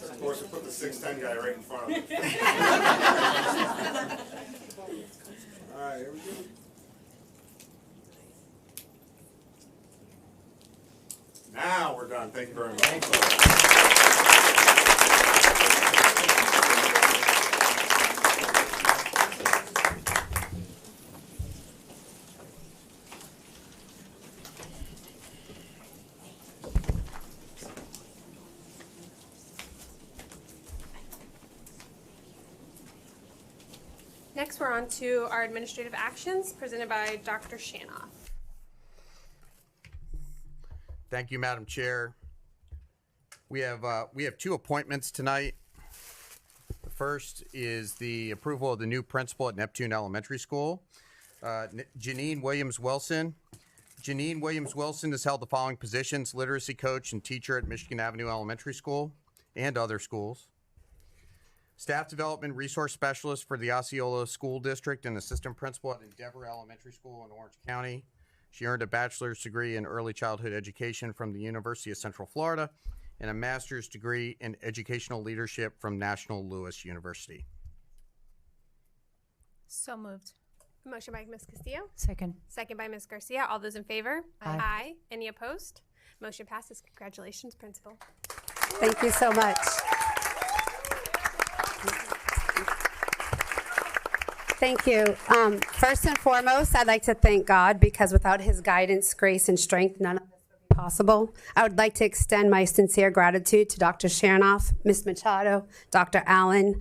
Of course, we put the 6'10" guy right in front of him. All right, here we go. Now we're done. Thank you very much. Next, we're on to our administrative actions presented by Dr. Shanoff. Thank you, Madam Chair. We have two appointments tonight. The first is the approval of the new principal at Neptune Elementary School, Janine Williams-Wilson. Janine Williams-Wilson has held the following positions: literacy coach and teacher at Michigan Avenue Elementary School and other schools. Staff Development Resource Specialist for the Osceola School District and Assistant Principal at Endeavor Elementary School in Orange County. She earned a bachelor's degree in early childhood education from the University of Central Florida and a master's degree in educational leadership from National Louis University. So moved. Motion by Ms. Castillo. Second. Second by Ms. Garcia. All those in favor? Aye. Any opposed? Motion passes. Congratulations, Principal. Thank you so much. Thank you. First and foremost, I'd like to thank God because without his guidance, grace, and strength, none of this would be possible. I would like to extend my sincere gratitude to Dr. Chernoff, Ms. Machado, Dr. Allen,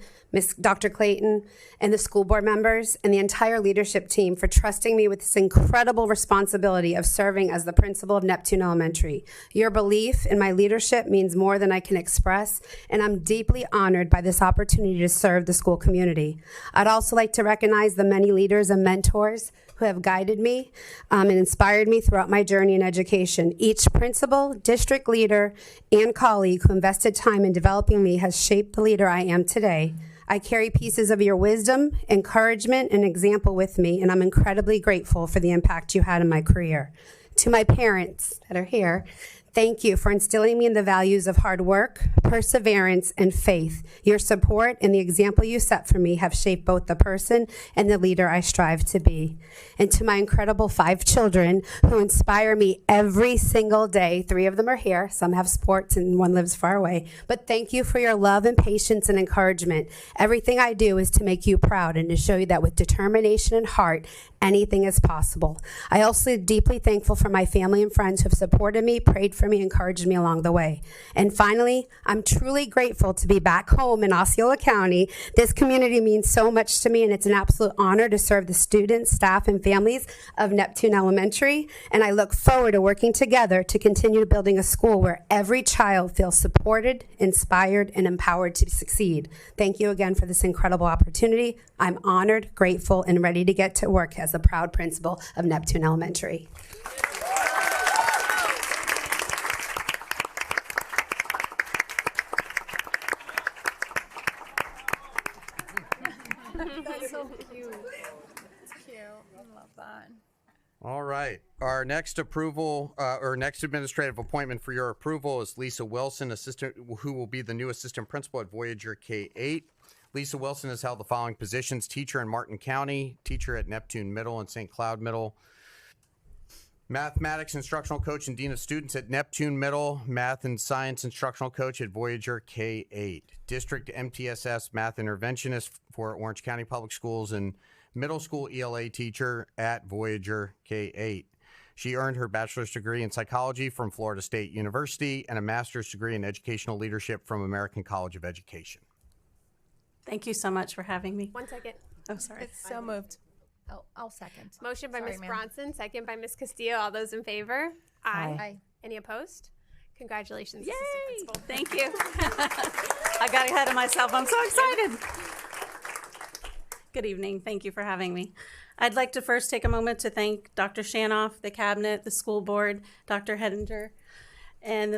Dr. Clayton, and the school board members and the entire leadership team for trusting me with this incredible responsibility of serving as the principal of Neptune Elementary. Your belief in my leadership means more than I can express, and I'm deeply honored by this opportunity to serve the school community. I'd also like to recognize the many leaders and mentors who have guided me and inspired me throughout my journey in education. Each principal, district leader, and colleague who invested time in developing me has shaped the leader I am today. I carry pieces of your wisdom, encouragement, and example with me, and I'm incredibly grateful for the impact you had in my career. To my parents that are here, thank you for instilling me in the values of hard work, perseverance, and faith. Your support and the example you set for me have shaped both the person and the leader I strive to be. And to my incredible 5 children who inspire me every single day, 3 of them are here, some have sports and 1 lives far away, but thank you for your love and patience and encouragement. Everything I do is to make you proud and to show you that with determination and heart, anything is possible. I also deeply thankful for my family and friends who have supported me, prayed for me, encouraged me along the way. And finally, I'm truly grateful to be back home in Osceola County. This community means so much to me, and it's an absolute honor to serve the students, staff, and families of Neptune Elementary. And I look forward to working together to continue building a school where every child feels supported, inspired, and empowered to succeed. Thank you again for this incredible opportunity. I'm honored, grateful, and ready to get to work as the proud principal of Neptune Elementary. That's so cute. It's cute. I love that. All right. Our next next administrative appointment for your approval is Lisa Wilson, who will be the new assistant principal at Voyager K-8. Lisa Wilson has held the following positions: teacher in Martin County, teacher at Neptune Middle and St. Cloud Middle, mathematics instructional coach and dean of students at Neptune Middle, math and science instructional coach at Voyager K-8, district MTSS math interventionist for Orange County Public Schools, and middle school ELA teacher at Voyager K-8. She earned her bachelor's degree in psychology from Florida State University and a master's degree in educational leadership from American College of Education. Thank you so much for having me. 1 second. Oh, sorry. It's so moved. Oh, I'll second. Motion by Sorry, Ms. ma'am. Bronson, second by Ms. Castillo. All those in favor? Aye. Aye. Any opposed? Congratulations, Yay! Assistant Principal. Thank you. I got ahead of myself. I'm so excited. Good evening. Thank you for having me. I'd like to first take a moment to thank Dr. Shanoff, the cabinet, the school board, Dr. Hedinger, and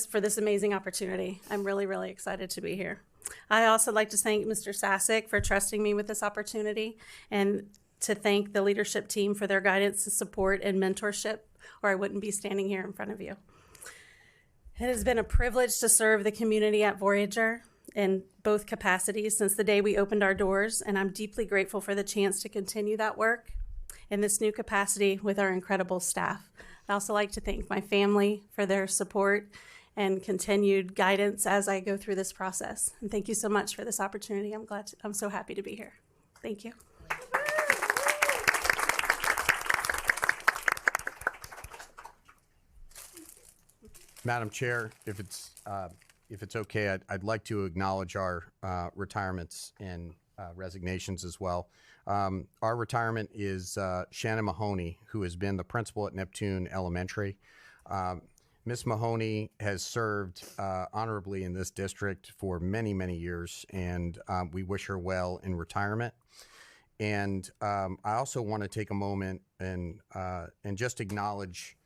for this amazing opportunity. I'm really, really excited to be here. I also like to thank Mr. Sasick for trusting me with this opportunity, and to thank the leadership team for their guidance, support, and mentorship, or I wouldn't be standing here in front of you. It has been a privilege to serve the community at Voyager in both capacities since the day we opened our doors, and I'm deeply grateful for the chance to continue that work in this new capacity with our incredible staff. I'd also like to thank my family for their support and continued guidance as I go through this process. And thank you so much for this opportunity. I'm so happy to be here. Thank you. Madam Chair, if it's okay, I'd like to acknowledge our retirements and resignations as well. Our retirement is Shannon Mahoney, who has been the principal at Neptune Elementary. Ms. Mahoney has served honorably in this district for many, many years, and we wish her well in retirement. And I also want to take a moment and just acknowledge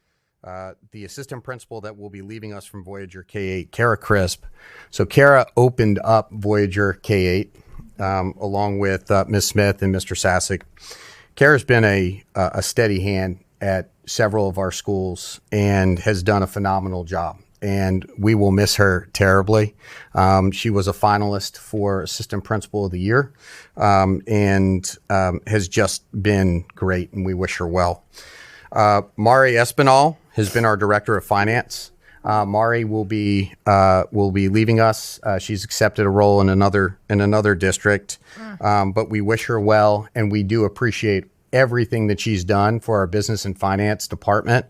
the assistant principal that will be leaving us from Voyager K-8, Kara Crisp. So Kara opened up Voyager K-8 along with Ms. Smith and Mr. Sasick. Kara's been a steady hand at several of our schools and has done a phenomenal job. And we will miss her terribly. She was a finalist for Assistant Principal of the Year and has just been great, and we wish her well. Mari Espinal has been our Director of Finance. Mari will be leaving us. She's accepted a role in another district, but we wish her well, and we do appreciate everything that she's done for our business and finance department.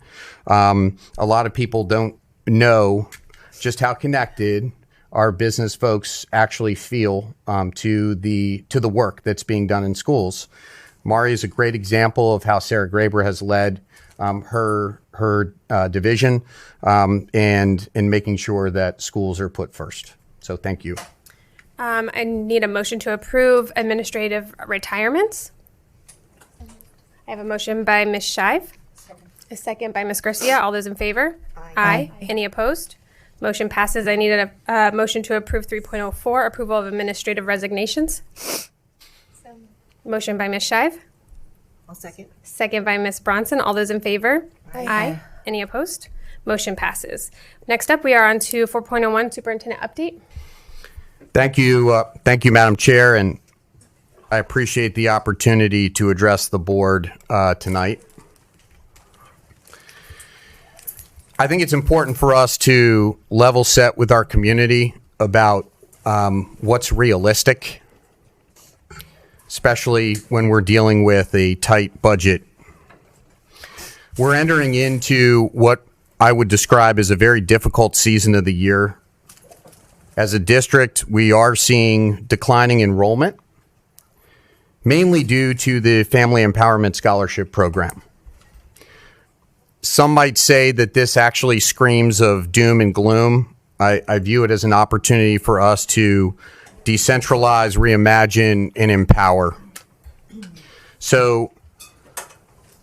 A lot of people don't know just how connected our business folks actually feel to the work that's being done in schools. Mari is a great example of how Sarah Graber has led her division and in making sure that schools are put first. So thank you. I need a motion to approve administrative retirements. I have a motion by Ms. Shive. A second by Ms. Garcia. All those in favor? Aye. Any opposed? Motion passes. I need a motion to approve 3.04, approval of administrative resignations. Motion by Ms. Shive. I'll second. Second by Ms. Bronson. All those in favor? Aye. Any opposed? Motion passes. Next up, we are on to 4.01, Superintendent Update. Thank you, Madam Chair, and I appreciate the opportunity to address the board tonight. I think it's important for us to level set with our community about what's realistic, especially when we're dealing with a tight budget. We're entering into what I would describe as a very difficult season of the year. As a district, we are seeing declining enrollment, mainly due to the Family Empowerment Scholarship Program. Some might say that this actually screams of doom and gloom. I view it as an opportunity for us to decentralize, reimagine, and empower. So,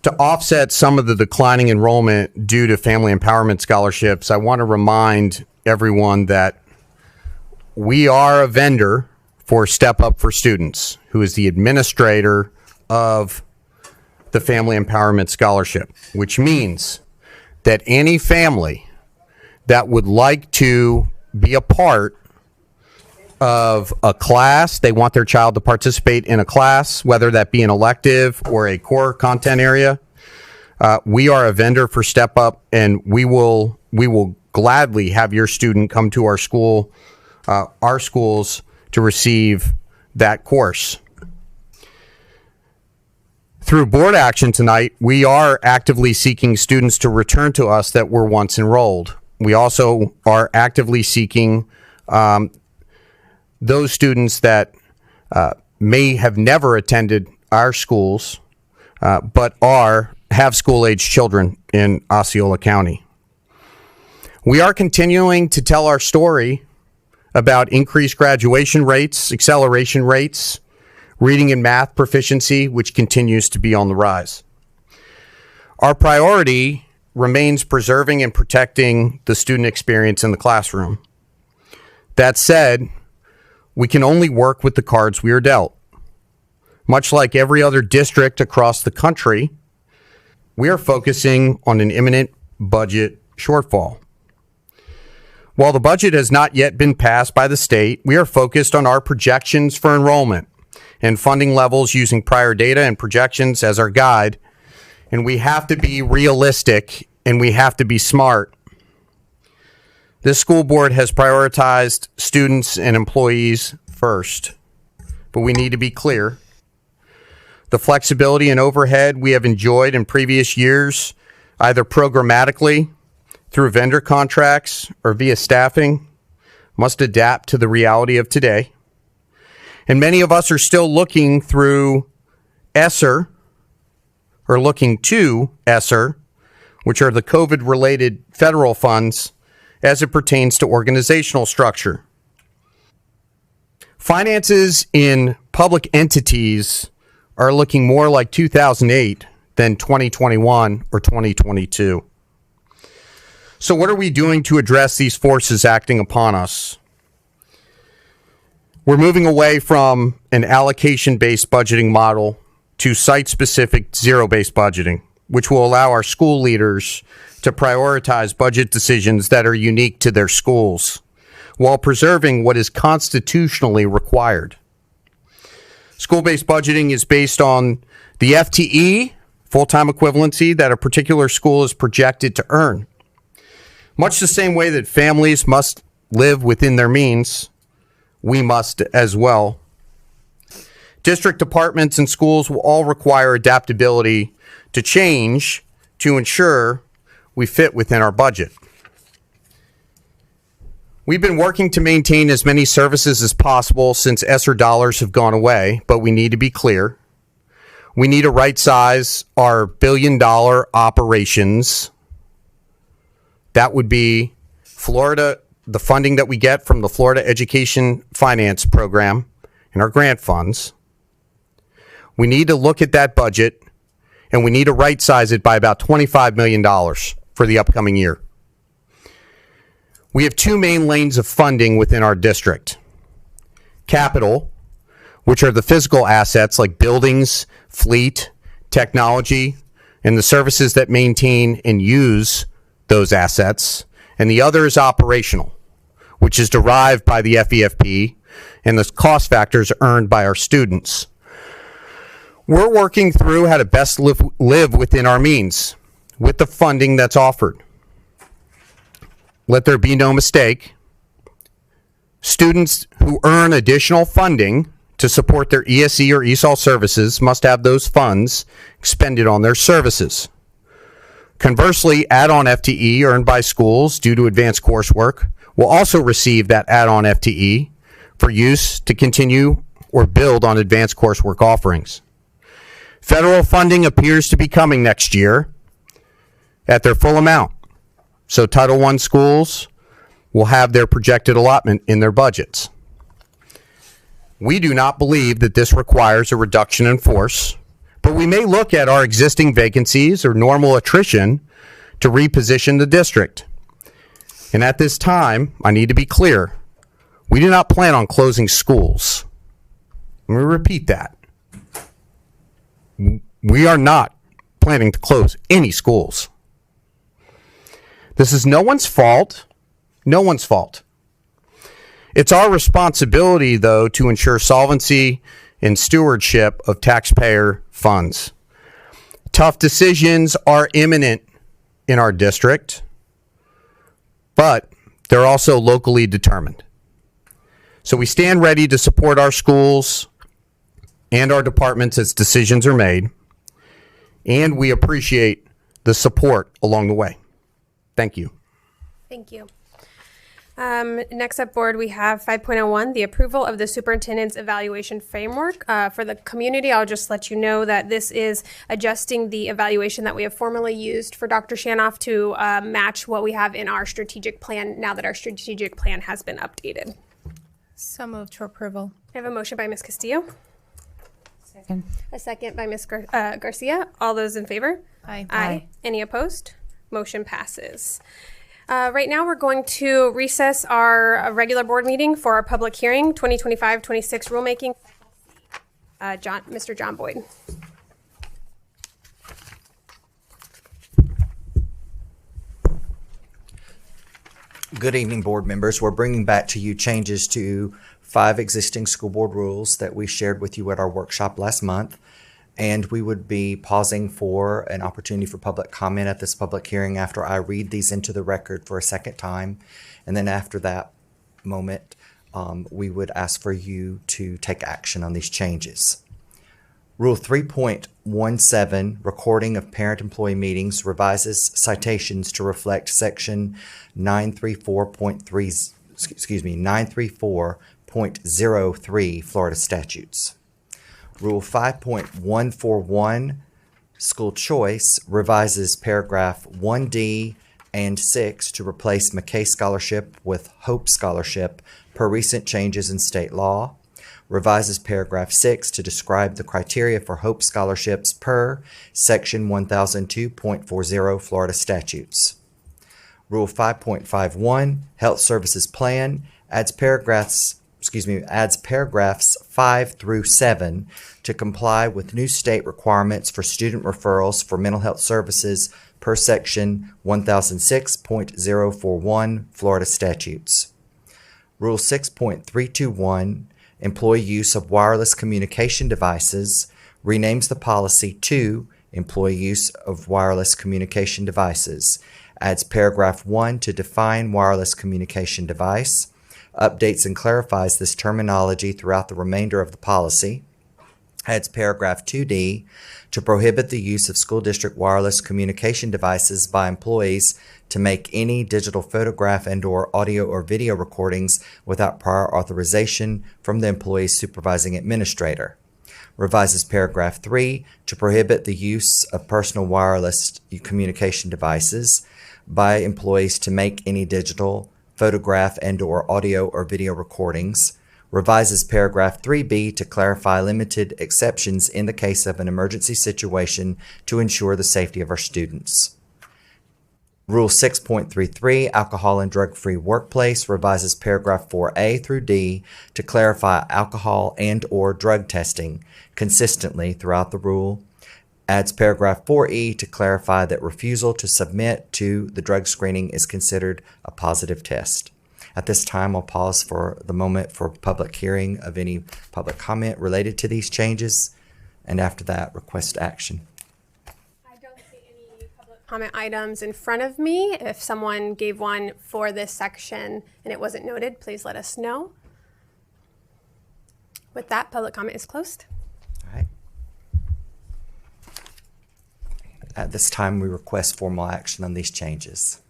to offset some of the declining enrollment due to Family Empowerment Scholarships, I want to remind everyone that we are a vendor for Step Up for Students, who is the administrator of the Family Empowerment Scholarship, which means that any family that would like to be a part of a class, they want their child to participate in a class, whether that be an elective or a core content area, we are a vendor for Step Up, and we will gladly have your student come to our schools to receive that course. Through board action tonight, we are actively seeking students to return to us that were once enrolled. We also are actively seeking those students that may have never attended our schools, but have school-age children in Osceola County. We are continuing to tell our story about increased graduation rates, acceleration rates, reading and math proficiency, which continues to be on the rise. Our priority remains preserving and protecting the student experience in the classroom. That said, we can only work with the cards we are dealt. Much like every other district across the country, we are focusing on an imminent budget shortfall. While the budget has not yet been passed by the state, we are focused on our projections for enrollment and funding levels using prior data and projections as our guide. And we have to be realistic and we have to be smart. This school board has prioritized students and employees first, but we need to be clear. The flexibility and overhead we have enjoyed in previous years, either programmatically, through vendor contracts, or via staffing, must adapt to the reality of today. And many of us are still looking through ESSER, or looking to ESSER, which are the COVID-related federal funds, as it pertains to organizational structure. Finances in public entities are looking more like 2008 than 2021 or 2022. So what are we doing to address these forces acting upon us? We're moving away from an allocation-based budgeting model to site-specific zero-based budgeting, which will allow our school leaders to prioritize budget decisions that are unique to their schools, while preserving what is constitutionally required. School-based budgeting is based on the FTE, full-time equivalency, that a particular school is projected to earn. Much the same way that families must live within their means, we must as well. District departments and schools will all require adaptability to change to ensure we fit within our budget. We've been working to maintain as many services as possible since ESSER dollars have gone away, but we need to be clear. We need to right size our billion-dollar operations. That would be Florida, the funding that we get from the Florida Education Finance Program and our grant funds. We need to look at that budget, and we need to right size it by about $25 million for the upcoming year. We have two main lanes of funding within our district. Capital, which are the physical assets like buildings, fleet, technology, and the services that maintain and use those assets. And the other is operational, which is derived by the FEFP and the cost factors earned by our students. We're working through how to best live within our means with the funding that's offered. Let there be no mistake. Students who earn additional funding to support their ESE or ESOL services must have those funds expended on their services. Conversely, add-on FTE earned by schools due to advanced coursework will also receive that add-on FTE for use to continue or build on advanced coursework offerings. Federal funding appears to be coming next year at their full amount. So Title I schools will have their projected allotment in their budgets. We do not believe that this requires a reduction in force, but we may look at our existing vacancies or normal attrition to reposition the district. And at this time, I need to be clear, we do not plan on closing schools. Let me repeat that. We are not planning to close any schools. This is no one's fault. No one's fault. It's our responsibility, though, to ensure solvency and stewardship of taxpayer funds. Tough decisions are imminent in our district, but they're also locally determined. So we stand ready to support our schools and our departments as decisions are made, and we appreciate the support along the way. Thank you. Thank you. Next up, board, we have 5.01, the approval of the superintendent's evaluation framework. For the community, I'll just let you know that this is adjusting the evaluation that we have formerly used for Dr. Shanoff to match what we have in our strategic plan now that our strategic plan has been updated. So moved to approval. I have a motion by Ms. Castillo. Second. A second by Ms. Garcia. All those in favor? Aye. Aye. Any opposed? Motion passes. Right now, we're going to recess our regular board meeting for our public hearing, 2025-26 rulemaking. Mr. John Boyd. Good evening, board members. We're bringing back to you changes to 5 existing school board rules that we shared with you at our workshop last month. And we would be pausing for an opportunity for public comment at this public hearing after I read these into the record for a second time. And then after that moment, we would ask for you to take action on these changes. Rule 3.17, recording of parent-employee meetings, revises citations to reflect section 934.03 Florida statutes. Rule 5.141, school choice, revises paragraph 1D and 6 to replace McKay Scholarship with Hope Scholarship per recent changes in state law. Revises paragraph 6 to describe the criteria for Hope Scholarships per section 1002.40 Florida statutes. Rule 5.51, Health Services Plan, adds paragraphs 5 through 7 to comply with new state requirements for student referrals for mental health services per section 1006.041 Florida statutes. Rule 6.321, Employee use of wireless communication devices, renames the policy to Employee use of wireless communication devices, adds paragraph 1 to define wireless communication device, updates and clarifies this terminology throughout the remainder of the policy, adds paragraph 2D to prohibit the use of school district wireless communication devices by employees to make any digital photograph and/or audio or video recordings without prior authorization from the employee's supervising administrator. Revises paragraph 3 to prohibit the use of personal wireless communication devices by employees to make any digital photograph and/or audio or video recordings. Revises paragraph 3B to clarify limited exceptions in the case of an emergency situation to ensure the safety of our students. Rule 6.33, Alcohol and Drug-Free Workplace, revises paragraph 4A through D to clarify alcohol and/or drug testing consistently throughout the rule. Adds paragraph 4E to clarify that refusal to submit to the drug screening is considered a positive test. At this time, I'll pause for the moment for public hearing of any public comment related to these changes, and after that, request action. Comment items in front of me. If someone gave one for this section and it wasn't noted, please let us know. With that, public comment is closed. All right. At this time, we request formal action on these changes.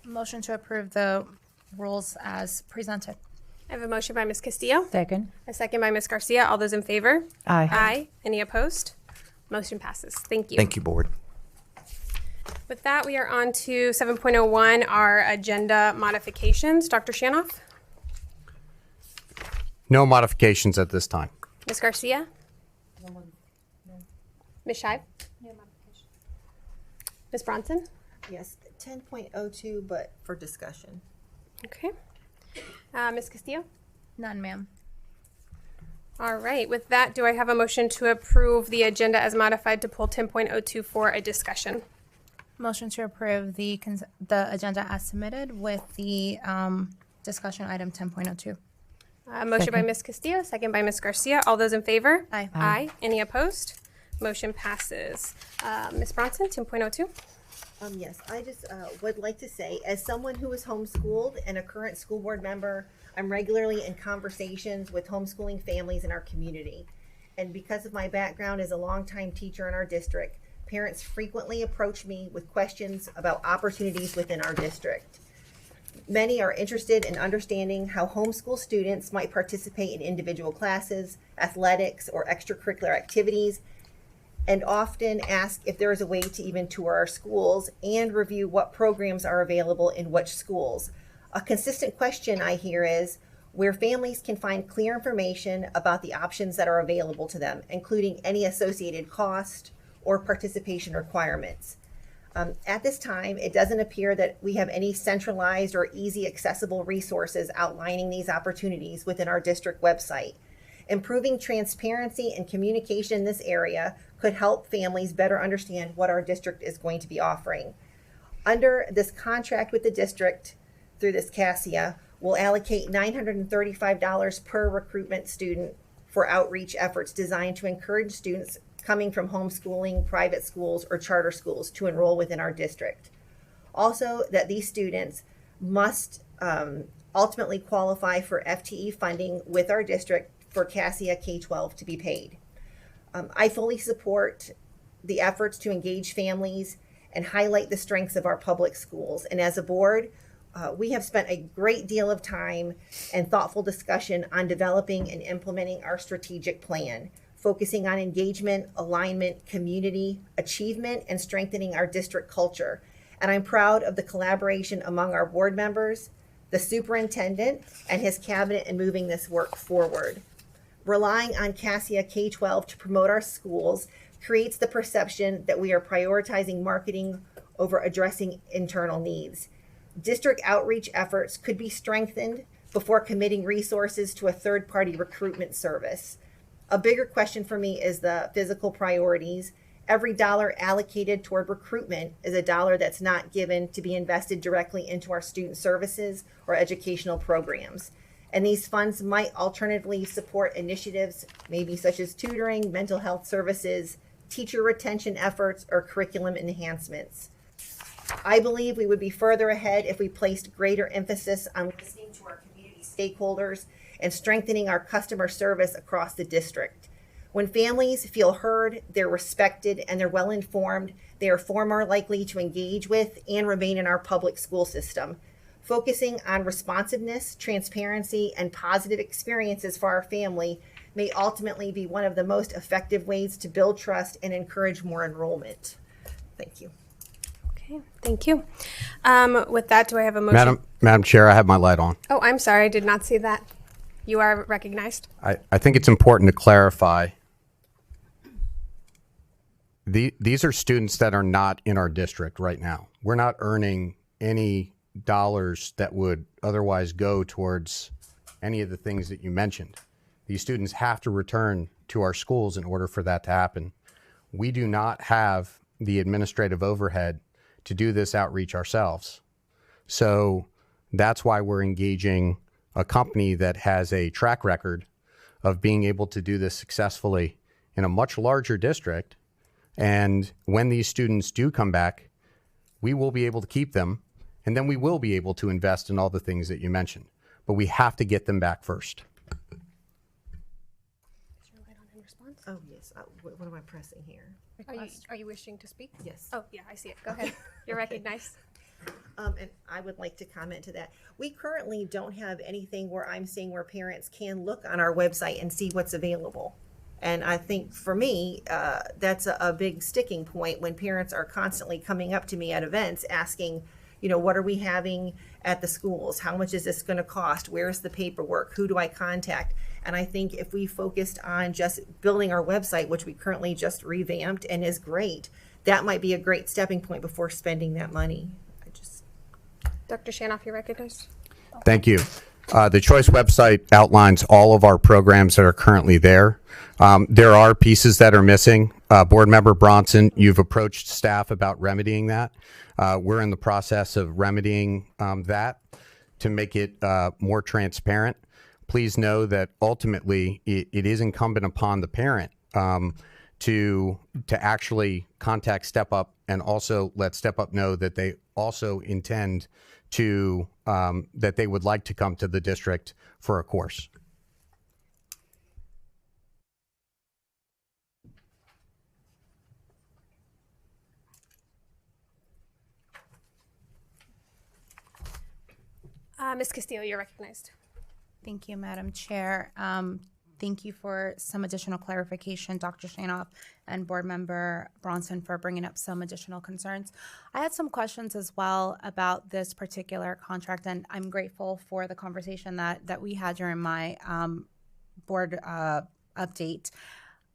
Motion to approve the rules as presented. I have a motion by Ms. Castillo. Second. A second by Ms. Garcia. All those in favor? Aye. Aye. Any opposed? Motion passes. Thank you. Thank you, Board. With that, we are on to 7.01, our agenda modifications. Dr. Shanoff? No modifications at this time. Ms. Garcia? Ms. Shive? No modification. Ms. Bronson? Yes, 10.02, but for discussion. Okay. Ms. Castillo? None, ma'am. All right. With that, do I have a motion to approve the agenda as modified to pull 10.02 for a discussion? Motion to approve the agenda as submitted with the discussion item 10.02. Motion by Ms. Castillo, second by Ms. Garcia. All those in favor? Aye. Aye. Any opposed? Motion passes. Ms. Bronson, 10.02. Yes, I just would like to say, as someone who is homeschooled and a current school board member, I'm regularly in conversations with homeschooling families in our community. And because of my background as a longtime teacher in our district, parents frequently approach me with questions about opportunities within our district. Many are interested in understanding how homeschool students might participate in individual classes, athletics, or extracurricular activities, and often ask if there is a way to even tour our schools and review what programs are available in which schools. A consistent question I hear is where families can find clear information about the options that are available to them, including any associated cost or participation requirements. At this time, it doesn't appear that we have any centralized or easy accessible resources outlining these opportunities within our district website. Improving transparency and communication in this area could help families better understand what our district is going to be offering. Under this contract with the district, through this CASIA, we'll allocate $935 per recruitment student for outreach efforts designed to encourage students coming from homeschooling, private schools, or charter schools to enroll within our district. Also, that these students must ultimately qualify for FTE funding with our district for CASIA K-12 to be paid. I fully support the efforts to engage families and highlight the strengths of our public schools. And as a board, we have spent a great deal of time and thoughtful discussion on developing and implementing our strategic plan, focusing on engagement, alignment, community, achievement, and strengthening our district culture. And I'm proud of the collaboration among our board members, the superintendent, and his cabinet in moving this work forward. Relying on CASIA K-12 to promote our schools creates the perception that we are prioritizing marketing over addressing internal needs. District outreach efforts could be strengthened before committing resources to a third-party recruitment service. A bigger question for me is the physical priorities. Every dollar allocated toward recruitment is a dollar that's not given to be invested directly into our student services or educational programs. And these funds might alternatively support initiatives, maybe such as tutoring, mental health services, teacher retention efforts, or curriculum enhancements. I believe we would be further ahead if we placed greater emphasis on listening to our community stakeholders and strengthening our customer service across the district. When families feel heard, they're respected, and they're well informed, they are far more likely to engage with and remain in our public school system. Focusing on responsiveness, transparency, and positive experiences for our family may ultimately be one of the most effective ways to build trust and encourage more enrollment. Thank you. Okay, thank you. With that, do I have a motion? Madam Chair, I have my light on. Oh, I'm sorry, I did not see that. You are recognized. I think it's important to clarify. These are students that are not in our district right now. We're not earning any dollars that would otherwise go towards any of the things that you mentioned. These students have to return to our schools in order for that to happen. We do not have the administrative overhead to do this outreach ourselves. So that's why we're engaging a company that has a track record of being able to do this successfully in a much larger district. And when these students do come back, we will be able to keep them, and then we will be able to invest in all the things that you mentioned. But we have to get them back first. Oh, yes. What am I pressing here? Are you wishing to speak? Yes. Oh, yeah, I see it. Go ahead. You're recognized. And I would like to comment to that. We currently don't have anything where I'm seeing where parents can look on our website and see what's available. And I think for me, that's a big sticking point when parents are constantly coming up to me at events asking, you know, what are we having at the schools? How much is this going to cost? Where's the paperwork? Who do I contact? And I think if we focused on just building our website, which we currently just revamped and is great, that might be a great stepping point before spending that money. Dr. Shanoff, you're recognized. Thank you. The Choice website outlines all of our programs that are currently there. There are pieces that are missing. Board Member Bronson, you've approached staff about remedying that. We're in the process of remedying that to make it more transparent. Please know that ultimately it is incumbent upon the parent to actually contact Step Up and also let Step Up know that they also intend to, that they would like to come to the district for a course. Ms. Castillo, you're recognized. Thank you, Madam Chair. Thank you for some additional clarification, Dr. Shanoff and Board Member Bronson, for bringing up some additional concerns. I had some questions as well about this particular contract, and I'm grateful for the conversation that we had during my board update.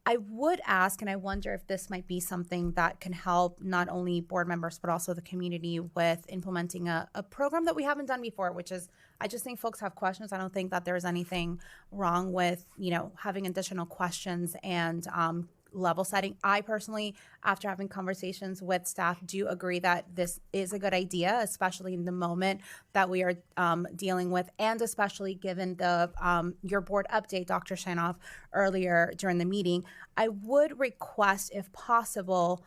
I would ask, and I wonder if this might be something that can help not only board members, but also the community with implementing a program that we haven't done before, which is, I just think folks have questions. I don't think that there's anything wrong with, you know, having additional questions and level setting. I personally, after having conversations with staff, do agree that this is a good idea, especially in the moment that we are dealing with, and especially given the your board update, Dr. Shanoff, earlier during the meeting. I would request, if possible,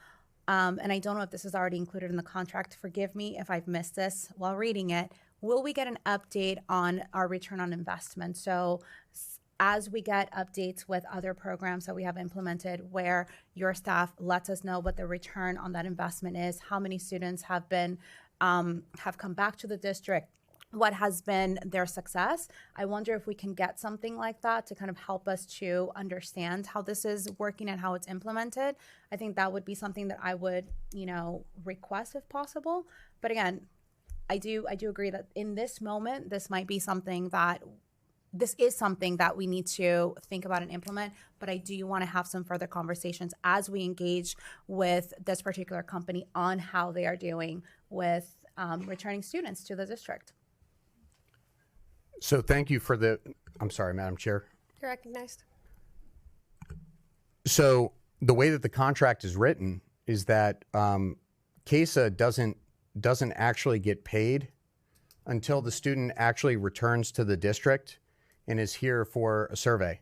and I don't know if this is already included in the contract, forgive me if I've missed this while reading it, will we get an update on our return on investment? So as we get updates with other programs that we have implemented where your staff lets us know what the return on that investment is, how many students have been have come back to the district, what has been their success. I wonder if we can get something like that to kind of help us to understand how this is working and how it's implemented. I think that would be something that I would, you know, request if possible. But again, I do agree that in this moment, this might be something that this is something that we need to think about and implement, but I do want to have some further conversations as we engage with this particular company on how they are doing with returning students to the district. So thank you for I'm sorry, Madam Chair. You're recognized. So the way that the contract is written is that CASA doesn't actually get paid until the student actually returns to the district and is here for a survey.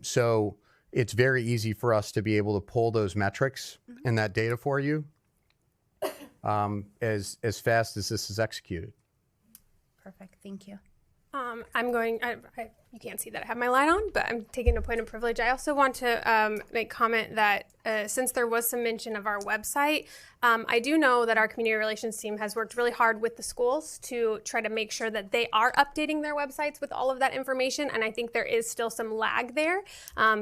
So it's very easy for us to be able to pull those metrics and that data for you as fast as this is executed. Perfect. Thank you. You can't see that I have my light on, but I'm taking a point of privilege. I also want to make comment that since there was some mention of our website, I do know that our community relations team has worked really hard with the schools to try to make sure that they are updating their websites with all of that information. And I think there is still some lag there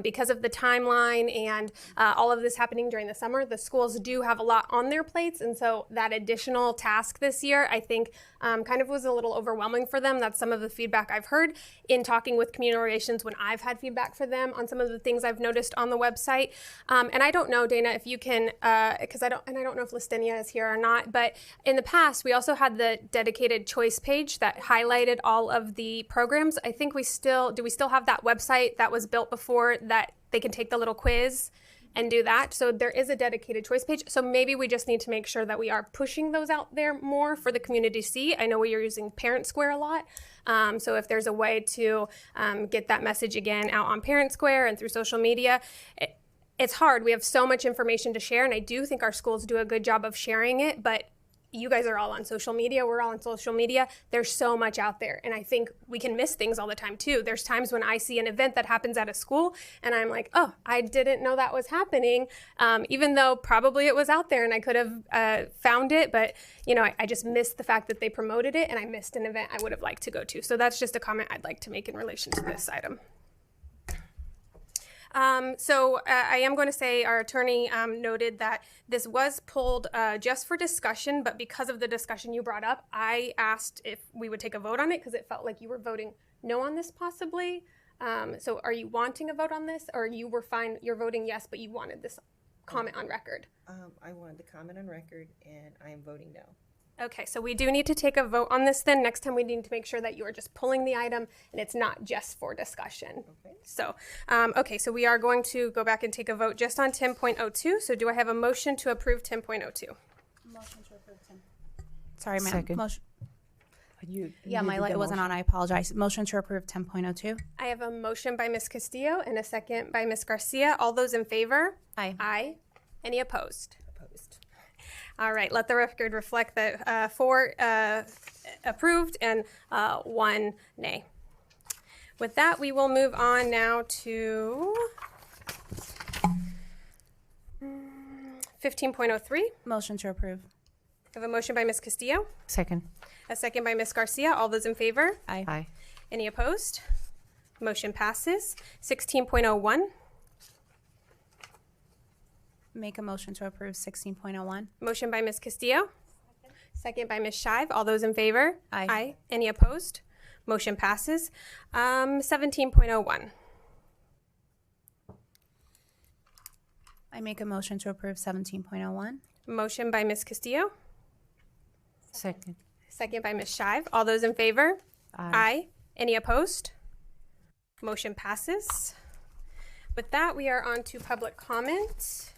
because of the timeline and all of this happening during the summer. The schools do have a lot on their plates. And so that additional task this year, I think, kind of was a little overwhelming for them. That's some of the feedback I've heard in talking with community relations when I've had feedback for them on some of the things I've noticed on the website. And I don't know, Dana, if you can, because I don't know if Listinia is here or not, but in the past, we also had the dedicated choice page that highlighted all of the programs. I think do we still have that website that was built before that they can take the little quiz and do that? So there is a dedicated choice page. So maybe we just need to make sure that we are pushing those out there more for the community to see. I know we are using Parent Square a lot. So if there's a way to get that message again out on Parent Square and through social media, it's hard. We have so much information to share, and I do think our schools do a good job of sharing it, but you guys are all on social media. We're all on social media. There's so much out there, and I think we can miss things all the time, too. There's times when I see an event that happens at a school, and I'm like, oh, I didn't know that was happening, even though probably it was out there, and I could have found it, but I just missed the fact that they promoted it, and I missed an event I would have liked to go to. So that's just a comment I'd like to make in relation to this item. I am going to say our attorney noted that this was pulled just for discussion, but because of the discussion you brought up, I asked if we would take a vote on it because it felt like you were voting no on this possibly. So are you wanting a vote on this, or you were fine, you're voting yes, but you wanted this comment on record? I wanted the comment on record, and I am voting no. Okay, so we do need to take a vote on this then. Next time we need to make sure that you are just pulling the item and it's not just for discussion. Okay. So, so we are going to go back and take a vote just on 10.02. So do I have a motion to approve 10.02? Motion to approve 10. Sorry, ma'am. Second. Motion. You My light wasn't on. I apologize. Motion to approve 10.02. I have a motion by Ms. Castillo and a second by Ms. Garcia. All those in favor? Aye. Aye. Any opposed? Opposed. All right, let the record reflect that 4 approved and 1 nay. With that, we will move on now to 15.03. Motion to approve. I have a motion by Ms. Castillo, Second. a second by Ms. Garcia. All those in favor? Aye. Aye. Any opposed? Motion passes. 16.01. Make a motion to approve 16.01. Motion by Ms. Castillo. Second by Ms. Shive. All those in favor? Aye. Aye. Any opposed? Motion passes. 17.01. I make a motion to approve 17.01. Motion by Ms. Castillo. Second. Second by Ms. Shive. All those in favor? Aye. Any opposed? Motion passes. With that, we are on to public comment.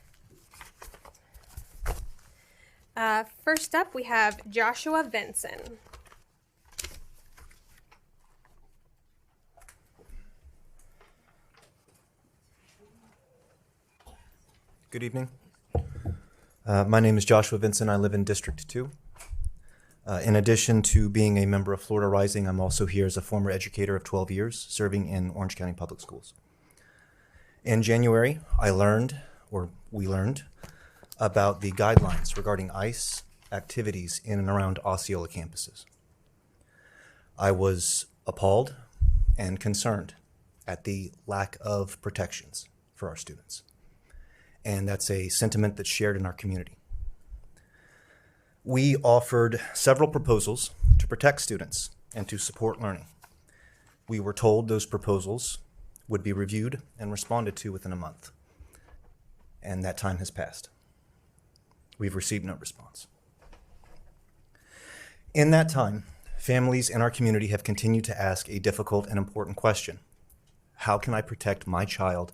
First up, we have Joshua Vinson. Good evening. My name is Joshua Vinson. I live in District 2. In addition to being a member of Florida Rising, I'm also here as a former educator of 12 years, serving in Orange County Public Schools. In January, we learned about the guidelines regarding ICE activities in and around Osceola campuses. I was appalled and concerned at the lack of protections for our students. And that's a sentiment that's shared in our community. We offered several proposals to protect students and to support learning. We were told those proposals would be reviewed and responded to within a month, and that time has passed. We've received no response. In that time, families in our community have continued to ask a difficult and important question. How can I protect my child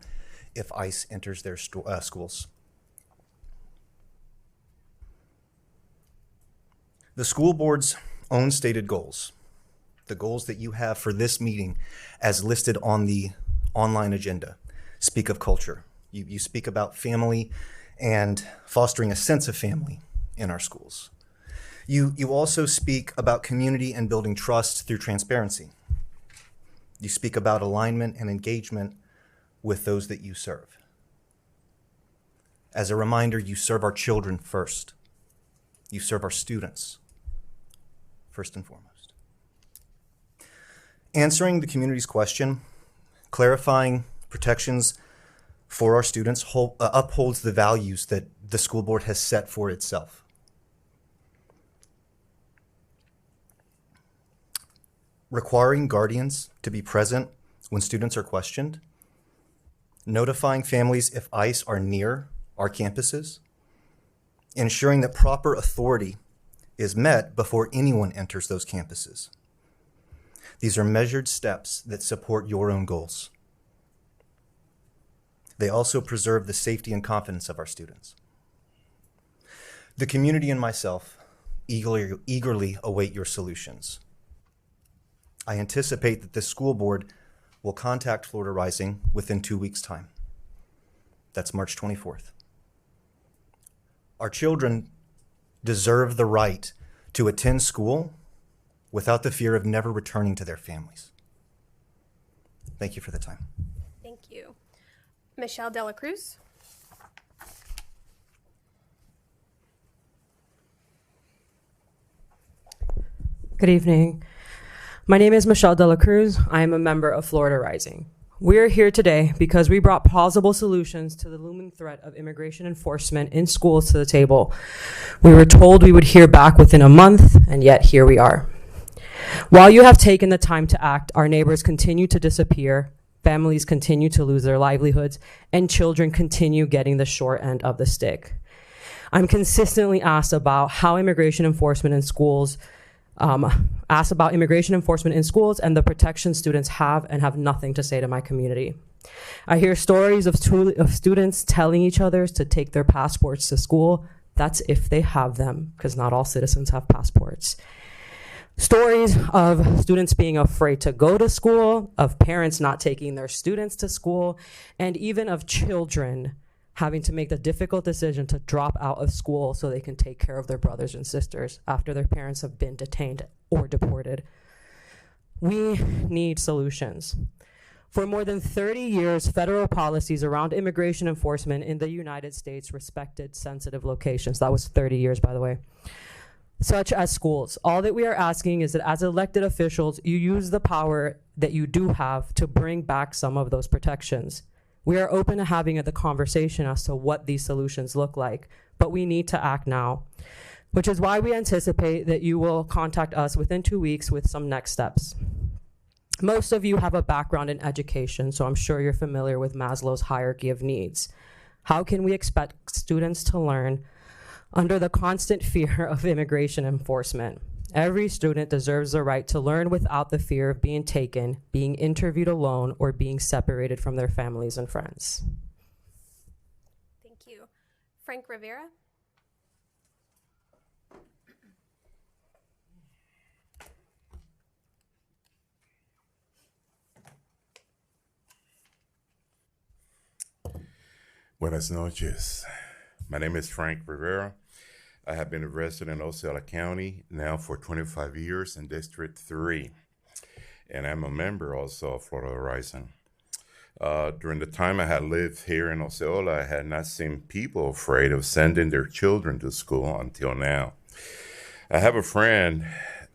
if ICE enters their schools? The school board's own stated goals, the goals that you have for this meeting as listed on the online agenda, speak of culture. You speak about family and fostering a sense of family in our schools. You also speak about community and building trust through transparency. You speak about alignment and engagement with those that you serve. As a reminder, you serve our children first. You serve our students first and foremost. Answering the community's question, clarifying protections for our students upholds the values that the school board has set for itself. Requiring guardians to be present when students are questioned, notifying families if ICE are near our campuses, ensuring that proper authority is met before anyone enters those campuses. These are measured steps that support your own goals. They also preserve the safety and confidence of our students. The community and myself eagerly await your solutions. I anticipate that the school board will contact Florida Rising within 2 weeks' time. That's March 24th. Our children deserve the right to attend school without the fear of never returning to their families. Thank you for the time. Thank you. Michelle Dela Cruz. Good evening. My name is Michelle Dela Cruz. I am a member of Florida Rising. We are here today because we brought plausible solutions to the looming threat of immigration enforcement in schools to the table. We were told we would hear back within a month, and yet here we are. While you have taken the time to act, our neighbors continue to disappear, families continue to lose their livelihoods, and children continue getting the short end of the stick. I'm consistently asked about how immigration enforcement in schools and the protection students have and have nothing to say to my community. I hear stories of students telling each other to take their passports to school. That's if they have them, because not all citizens have passports. Stories of students being afraid to go to school, of parents not taking their students to school, and even of children having to make the difficult decision to drop out of school so they can take care of their brothers and sisters after their parents have been detained or deported. We need solutions. For more than 30 years, federal policies around immigration enforcement in the United States respected sensitive locations. That was 30 years, by the way. Such as schools. All that we are asking is that as elected officials, you use the power that you do have to bring back some of those protections. We are open to having the conversation as to what these solutions look like, but we need to act now, which is why we anticipate that you will contact us within 2 weeks with some next steps. Most of you have a background in education, so I'm sure you're familiar with Maslow's hierarchy of needs. How can we expect students to learn under the constant fear of immigration enforcement? Every student deserves the right to learn without the fear of being taken, being interviewed alone, or being separated from their families and friends. Thank you. Frank Rivera. Buenas noches. My name is Frank Rivera. I have been a resident in Osceola County now for 25 years in District 3. And I'm a member also of Florida Rising. During the time I had lived here in Osceola, I had not seen people afraid of sending their children to school until now. I have a friend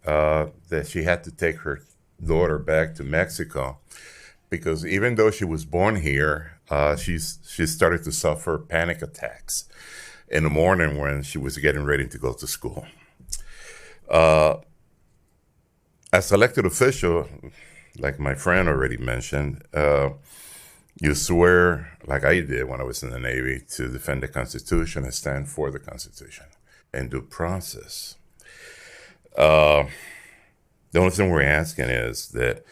that she had to take her daughter back to Mexico because even though she was born here, she started to suffer panic attacks in the morning when she was getting ready to go to school. As elected official, like my friend already mentioned, you swear, like I did when I was in the Navy, to defend the Constitution and stand for the Constitution and due process. The only thing we're asking is that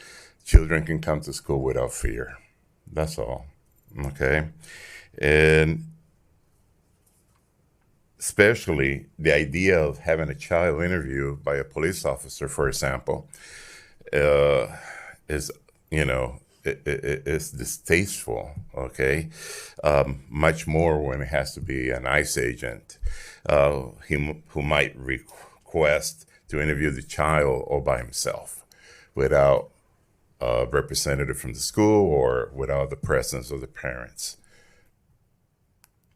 children can come to school without fear. That's all. Okay? And especially the idea of having a child interviewed by a police officer, for example, is, it's distasteful, okay? Much more when it has to be an ICE agent who might request to interview the child all by himself without a representative from the school or without the presence of the parents.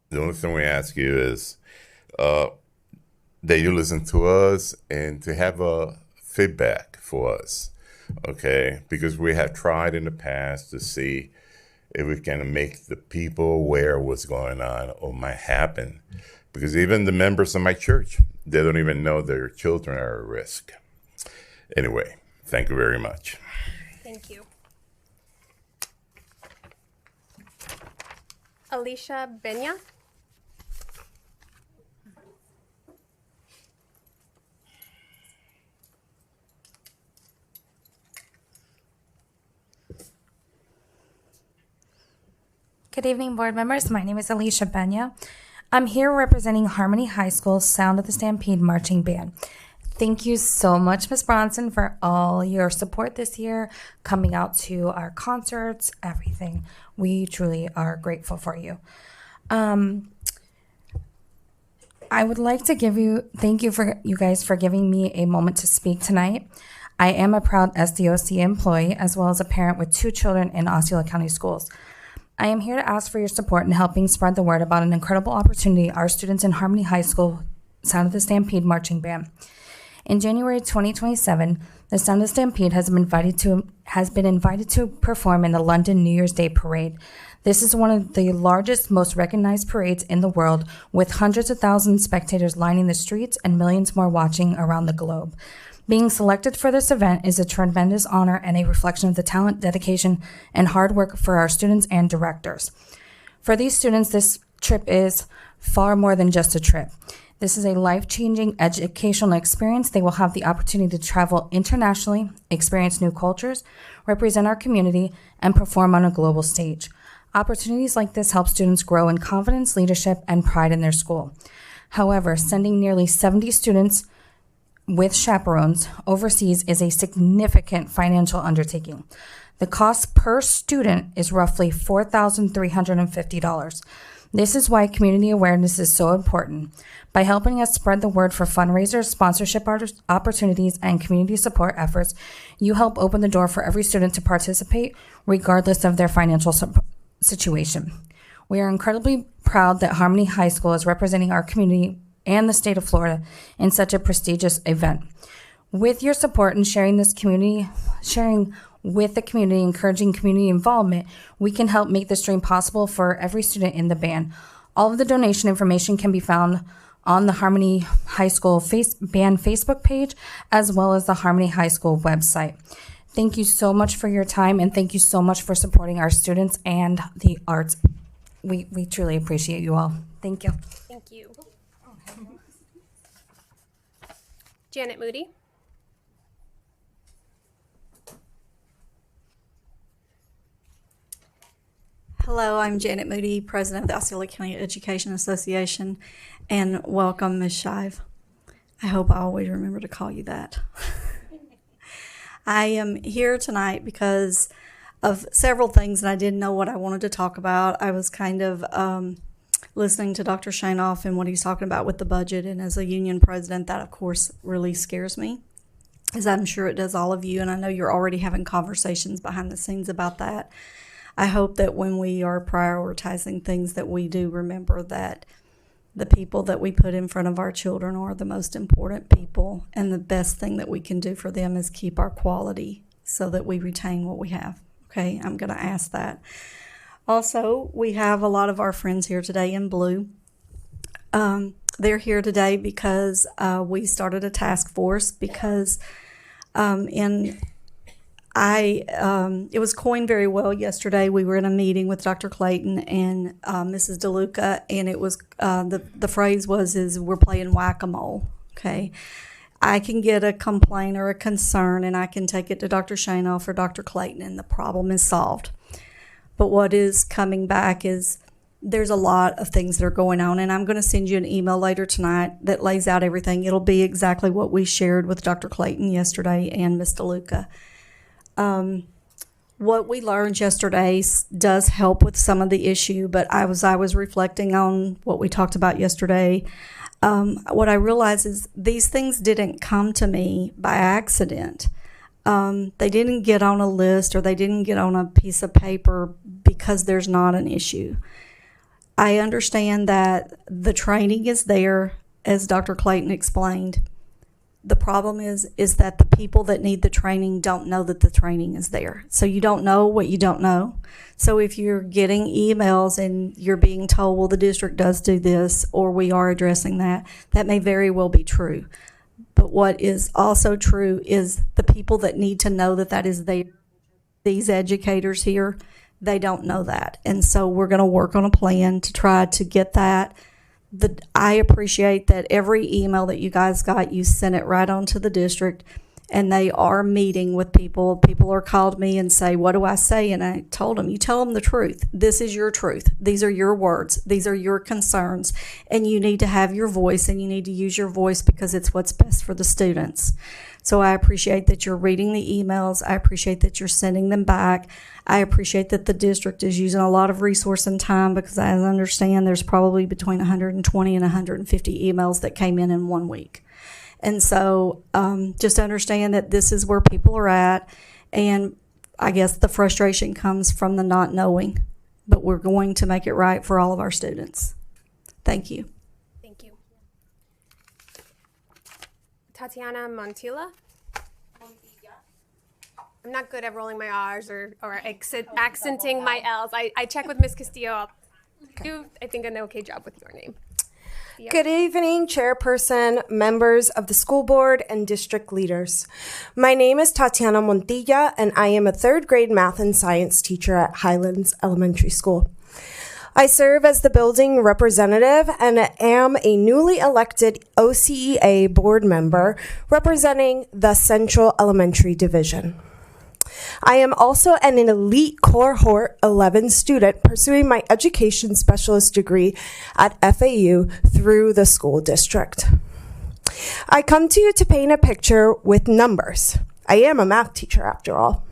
The only thing we ask you is that you listen to us and to have a feedback for us, okay? Because we have tried in the past to see if we can make the people aware of what's going on or might happen. Because even the members of my church, they don't even know their children are at risk. Anyway, thank you very much. Thank you. Alicia Benya. Good evening, board members. My name is Alicia Benya. I'm here representing Harmony High School's Sound of the Stampede Marching Band. Thank you so much, Ms. Bronson, for all your support this year, coming out to our concerts, everything. We truly are grateful for you. I would like to thank you for you guys for giving me a moment to speak tonight. I am a proud SDOC employee as well as a parent with 2 children in Osceola County schools. I am here to ask for your support in helping spread the word about an incredible opportunity our students in Harmony High School Sound of the Stampede Marching Band. In January 2027, the Sound of the Stampede has been invited to perform in the London New Year's Day Parade. This is one of the largest, most recognized parades in the world, with hundreds of thousands of spectators lining the streets and millions more watching around the globe. Being selected for this event is a tremendous honor and a reflection of the talent, dedication, and hard work for our students and directors. For these students, this trip is far more than just a trip. This is a life-changing educational experience. They will have the opportunity to travel internationally, experience new cultures, represent our community, and perform on a global stage. Opportunities like this help students grow in confidence, leadership, and pride in their school. However, sending nearly 70 students with chaperones overseas is a significant financial undertaking. The cost per student is roughly $4,350. This is why community awareness is so important. By helping us spread the word for fundraisers, sponsorship opportunities, and community support efforts, you help open the door for every student to participate, regardless of their financial situation. We are incredibly proud that Harmony High School is representing our community and the state of Florida in such a prestigious event. With your support and sharing with the community, encouraging community involvement, we can help make this dream possible for every student in the band. All of the donation information can be found on the Harmony High School band Facebook page, as well as the Harmony High School website. Thank you so much for your time, and thank you so much for supporting our students and the arts. We truly appreciate you all. Thank you. Thank you. Janet Moody. Hello, I'm Janet Moody, President of the Osceola County Education Association, and welcome, Ms. Shive. I hope I always remember to call you that. I am here tonight because of several things, and I didn't know what I wanted to talk about. I was kind of listening to Dr. Shainoff and what he's talking about with the budget, and as a union president, that of course really scares me, as I'm sure it does all of you, and I know you're already having conversations behind the scenes about that. I hope that when we are prioritizing things that we do remember that the people that we put in front of our children are the most important people, and the best thing that we can do for them is keep our quality so that we retain what we have. Okay, I'm going to ask that. Also, we have a lot of our friends here today in blue. They're here today because we started a task force because It was coined very well yesterday. We were in a meeting with Dr. Clayton and Mrs. DeLuca, and it was the phrase was we're playing whack-a-mole. Okay, I can get a complaint or a concern, and I can take it to Dr. Shanoff or Dr. Clayton, and the problem is solved. But what is coming back is there's a lot of things that are going on, and I'm going to send you an email later tonight that lays out everything. It'll be exactly what we shared with Dr. Clayton yesterday and Ms. DeLuca. What we learned yesterday does help with some of the issue, but I was reflecting on what we talked about yesterday. What I realized is these things didn't come to me by accident. They didn't get on a list or they didn't get on a piece of paper because there's not an issue. I understand that the training is there, as Dr. Clayton explained. The problem is that the people that need the training don't know that the training is there. So you don't know what you don't know. So if you're getting emails and you're being told, well, the district does do this, or we are addressing that, that may very well be true. But what is also true is the people that need to know that that is there, these educators here, they don't know that. And so we're going to work on a plan to try to get that. I appreciate that every email that you guys got, you sent it right on to the district, and they are meeting with people. People are called me and say, what do I say? And I told them, you tell them the truth. This is your truth. These are your words. These are your concerns. And you need to have your voice, and you need to use your voice because it's what's best for the students. So I appreciate that you're reading the emails. I appreciate that you're sending them back. I appreciate that the district is using a lot of resource and time, because I understand there's probably between 120 and 150 emails that came in 1 week. And so just understand that this is where people are at. And I guess the frustration comes from the not knowing, but we're going to make it right for all of our students. Thank you. Thank you. Tatiana Montilla. I'm not good at rolling my R's or accenting my L's. I check with Ms. Castillo. I think an okay job with your name. Yep. Good evening, Chairperson, members of the school board, and district leaders. My name is Tatiana Montilla, and I am a third grade math and science teacher at Highlands Elementary School. I serve as the building representative and am a newly elected OCEA board member representing the Central Elementary Division. I am also an elite cohort 11 student pursuing my education specialist degree at FAU through the school district. I come to you to paint a picture with numbers. I am a math teacher after all.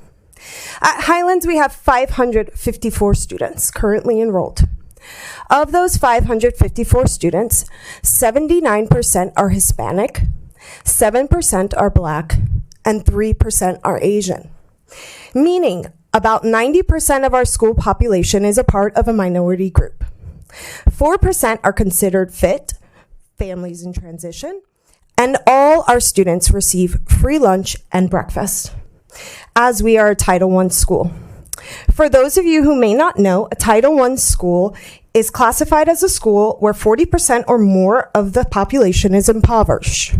At Highlands, we have 554 students currently enrolled. Of those 554 students, 79% are Hispanic, 7% are Black, and 3% are Asian. Meaning about 90% of our school population is a part of a minority group. 4% are considered fit, families in transition, and all our students receive free lunch and breakfast, as we are a Title I school. For those of you who may not know, a Title I school is classified as a school where 40% or more of the population is impoverished.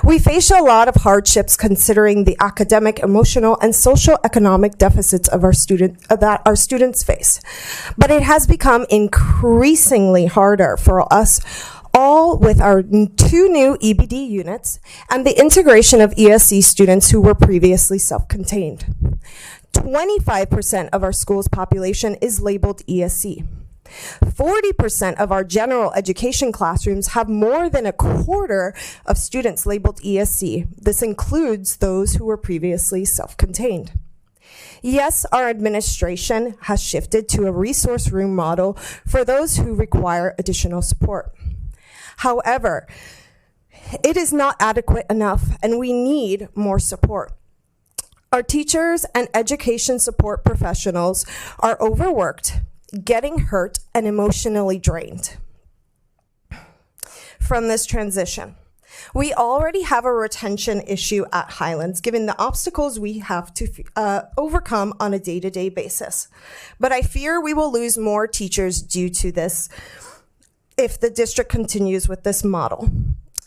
We face a lot of hardships considering the academic, emotional, and social economic deficits of that our students face. But it has become increasingly harder for us all with our 2 new EBD units and the integration of ESC students who were previously self-contained. 25% of our school's population is labeled ESC. 40% of our general education classrooms have more than a quarter of students labeled ESC. This includes those who were previously self-contained. Yes, our administration has shifted to a resource room model for those who require additional support. However, it is not adequate enough, and we need more support. Our teachers and education support professionals are overworked, getting hurt, and emotionally drained from this transition. We already have a retention issue at Highlands, given the obstacles we have to overcome on a day-to-day basis. But I fear we will lose more teachers due to this if the district continues with this model.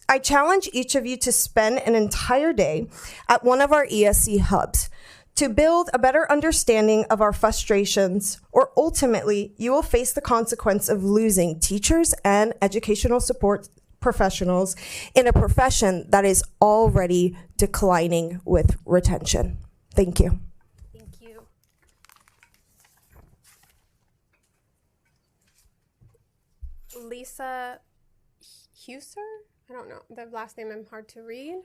I challenge each of you to spend an entire day at one of our ESC hubs to build a better understanding of our frustrations, or ultimately, you will face the consequence of losing teachers and educational support professionals in a profession that is already declining with retention. Thank you. Thank you. Lisa Huser? I don't know. The last name I'm hard to read.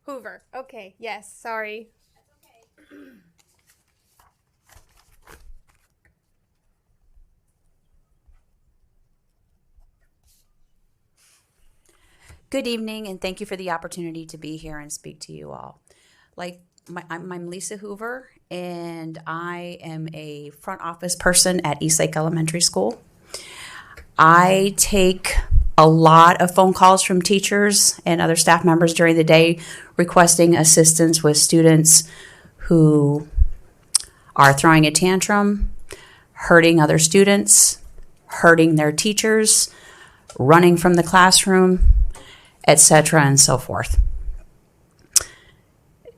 Hoover. Okay. Yes. Sorry. That's okay. Good evening, and thank you for the opportunity to be here and speak to you all. I'm Lisa Hoover, and I am a front office person at Eastlake Elementary School. I take a lot of phone calls from teachers and other staff members during the day requesting assistance with students who are throwing a tantrum, hurting other students, hurting their teachers, running from the classroom, etc., and so forth.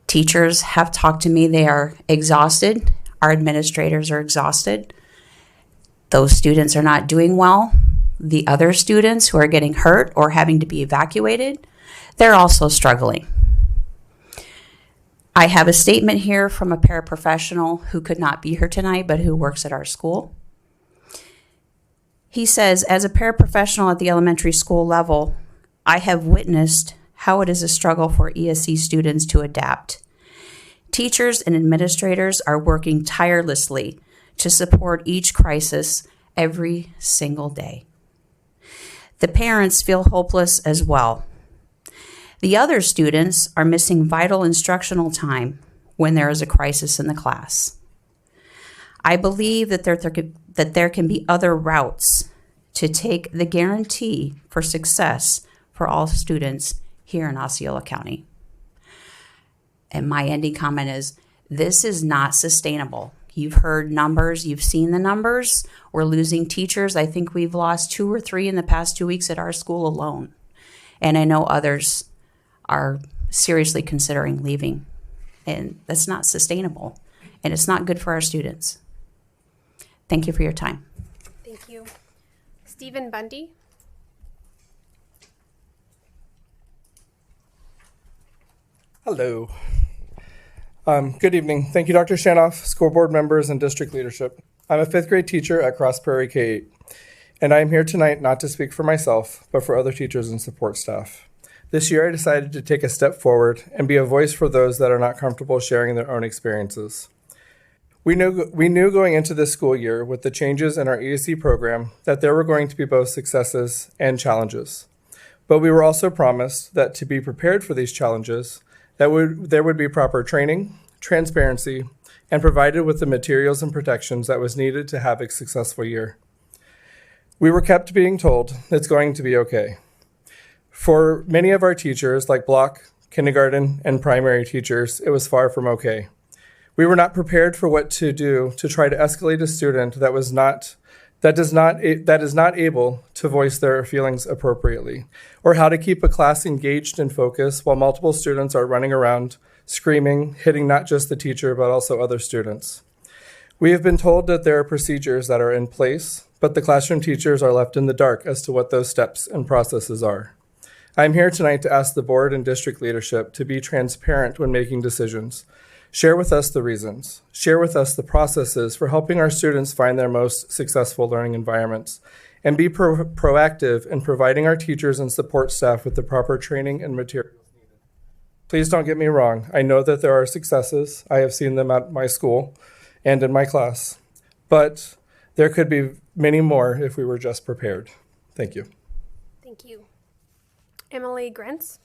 Teachers have talked to me. They are exhausted. Our administrators are exhausted. Those students are not doing well. The other students who are getting hurt or having to be evacuated, they're also struggling. I have a statement here from a paraprofessional who could not be here tonight, but who works at our school. He says, as a paraprofessional at the elementary school level, I have witnessed how it is a struggle for ESC students to adapt. Teachers and administrators are working tirelessly to support each crisis every single day. The parents feel hopeless as well. The other students are missing vital instructional time when there is a crisis in the class. I believe that there can be other routes to take the guarantee for success for all students here in Osceola County. And my ending comment is, this is not sustainable. You've heard numbers, you've seen the numbers. We're losing teachers. I think we've lost 2 or 3 in the past 2 weeks at our school alone. And I know others are seriously considering leaving. And that's not sustainable. And it's not good for our students. Thank you for your time. Thank you. Stephen Bundy. Hello. Good evening. Thank you, Dr. Shanoff, school board members, and district leadership. I'm a 5th grade teacher at Cross Prairie K-8, and I am here tonight not to speak for myself, but for other teachers and support staff. This year, I decided to take a step forward and be a voice for those that are not comfortable sharing their own experiences. We knew going into this school year with the changes in our ESC program that there were going to be both successes and challenges. But we were also promised that to be prepared for these challenges, there would be proper training, transparency, and provided with the materials and protections that was needed to have a successful year. We were kept being told it's going to be okay. For many of our teachers, like block, kindergarten, and primary teachers, it was far from okay. We were not prepared for what to do to try to escalate a student that is not able to voice their feelings appropriately, or how to keep a class engaged and focused while multiple students are running around, screaming, hitting not just the teacher, but also other students. We have been told that there are procedures that are in place, but the classroom teachers are left in the dark as to what those steps and processes are. I am here tonight to ask the board and district leadership to be transparent when making decisions. Share with us the reasons. Share with us the processes for helping our students find their most successful learning environments, and be proactive in providing our teachers and support staff with the proper training and materials needed. Please don't get me wrong. I know that there are successes. I have seen them at my school and in my class, but there could be many more if we were just prepared. Thank you. Thank you. Emily Grentz.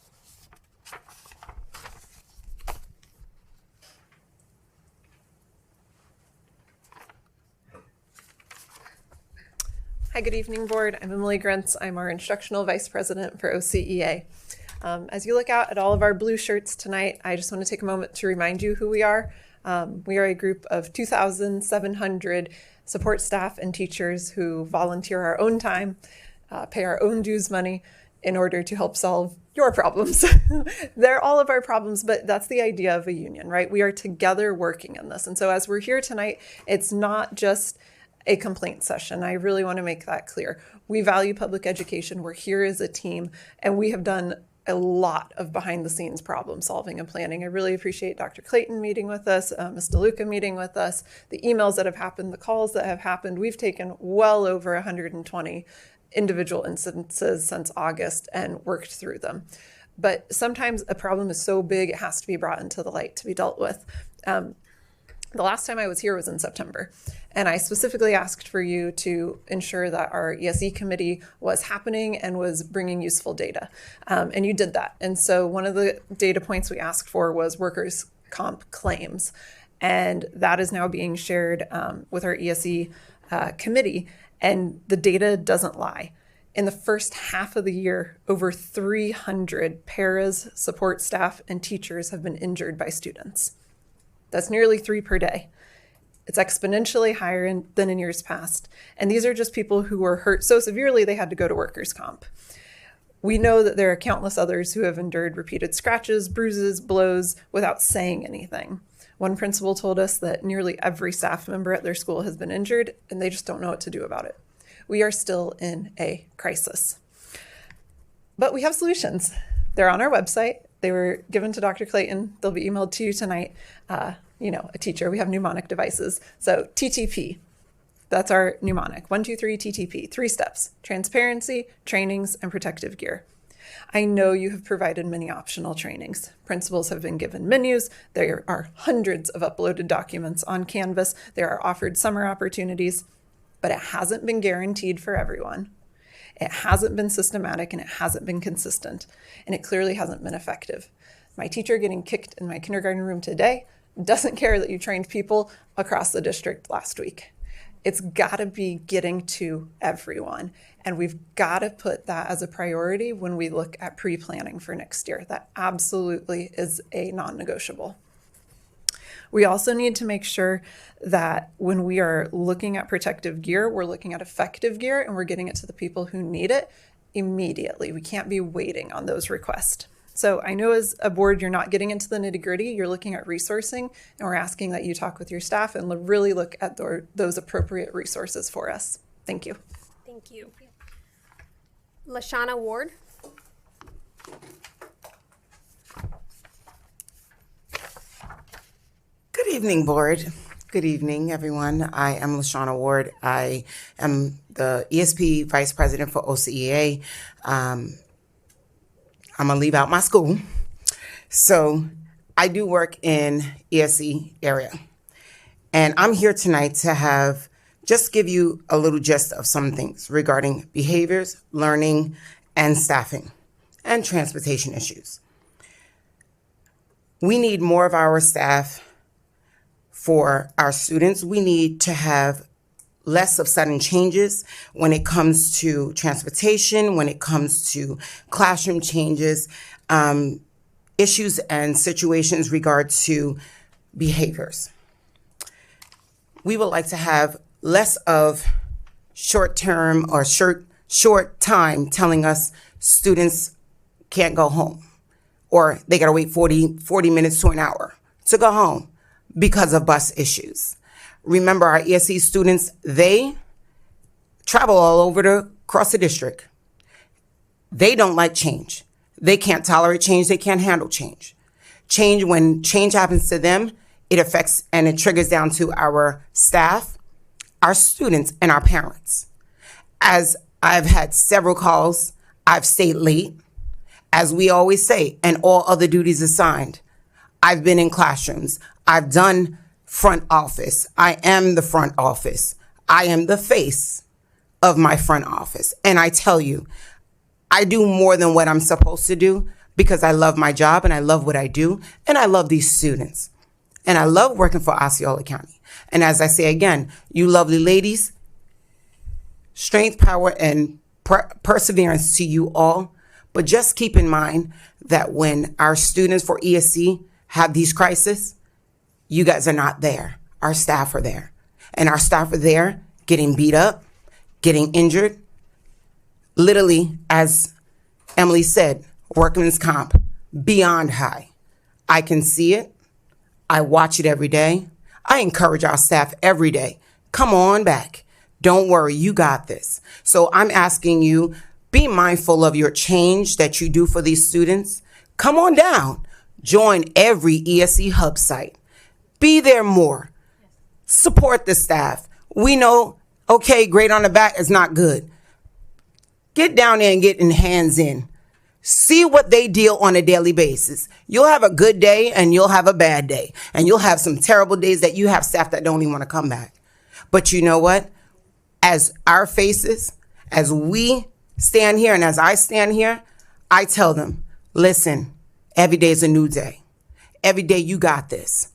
Hi, good evening, board. I'm Emily Grentz. I'm our instructional vice president for OCEA. As you look out at all of our blue shirts tonight, I just want to take a moment to remind you who we are. We are a group of 2,700 support staff and teachers who volunteer our own time, pay our own dues money in order to help solve your problems. They're all of our problems, but that's the idea of a union, right? We are together working in this. And so as we're here tonight, it's not just a complaint session. I really want to make that clear. We value public education. We're here as a team, and we have done a lot of behind the scenes problem solving and planning. I really appreciate Dr. Clayton meeting with us, Ms. DeLuca meeting with us, the emails that have happened, the calls that have happened. We've taken well over 120 individual instances since August and worked through them. But sometimes a problem is so big, it has to be brought into the light to be dealt with. The last time I was here was in September, and I specifically asked for you to ensure that our ESE committee was happening and was bringing useful data, and you did that. And so one of the data points we asked for was workers' comp claims, and that is now being shared with our ESE committee, and the data doesn't lie. In the first half of the year, over 300 paras, support staff, and teachers have been injured by students. That's nearly 3 per day. It's exponentially higher than in years past. And these are just people who were hurt so severely they had to go to workers' comp. We know that there are countless others who have endured repeated scratches, bruises, blows without saying anything. One principal told us that nearly every staff member at their school has been injured, and they just don't know what to do about it. We are still in a crisis. But we have solutions. They're on our website. They were given to Dr. Clayton. They'll be emailed to you tonight. A teacher, we have mnemonic devices. So TTP, that's our mnemonic. 1, 2, 3, TTP, 3 steps: transparency, trainings, and protective gear. I know you have provided many optional trainings. Principals have been given menus. There are hundreds of uploaded documents on Canvas. There are offered summer opportunities, but it hasn't been guaranteed for everyone. It hasn't been systematic, and it hasn't been consistent, and it clearly hasn't been effective. My teacher getting kicked in my kindergarten room today doesn't care that you trained people across the district last week. It's got to be getting to everyone, and we've got to put that as a priority when we look at pre-planning for next year. That absolutely is a non-negotiable. We also need to make sure that when we are looking at protective gear, we're looking at effective gear, and we're getting it to the people who need it immediately. We can't be waiting on those requests. So I know as a board, you're not getting into the nitty-gritty. You're looking at resourcing, and we're asking that you talk with your staff and really look at those appropriate resources for us. Thank you. Thank you. Lashana Ward. Good evening, board. Good evening, everyone. I am Lashana Ward. I am the ESP Vice President for OCEA. I'm gonna leave out my school. So I do work in ESE area. And I'm here tonight to just give you a little gist of some things regarding behaviors, learning, and staffing, and transportation issues. We need more of our staff for our students. We need to have less of sudden changes when it comes to transportation, when it comes to classroom changes, issues and situations regard to behaviors. We would like to have less of short-term or short time telling us students can't go home, or they gotta wait 40 minutes to an hour to go home because of bus issues. Remember, our ESE students, they travel all over across the district. They don't like change. They can't tolerate change. They can't handle change. When change happens to them, it affects and it triggers down to our staff, our students, and our parents. As I've had several calls, I've stayed late. As we always say, and all other duties assigned. I've been in classrooms. I've done front office. I am the front office. I am the face of my front office. And I tell you, I do more than what I'm supposed to do because I love my job and I love what I do and I love these students. And I love working for Osceola County. And as I say again, you lovely ladies, strength, power, and perseverance to you all. But just keep in mind that when our students for ESE have these crises, you guys are not there. Our staff are there. And our staff are there getting beat up, getting injured. Literally, as Emily said, workman's comp, beyond high. I can see it. I watch it every day. I encourage our staff every day. Come on back. Don't worry, you got this. So I'm asking you, be mindful of your change that you do for these students. Come on down. Join every ESE Hub site. Be there more. Support the staff. We know, okay, great on the back is not good. Get down there and get in hands in. See what they deal on a daily basis. You'll have a good day and you'll have a bad day. And you'll have some terrible days that you have staff that don't even want to come back. But you know what? As our faces, as we stand here and as I stand here, I tell them, listen, every day is a new day. Every day you got this.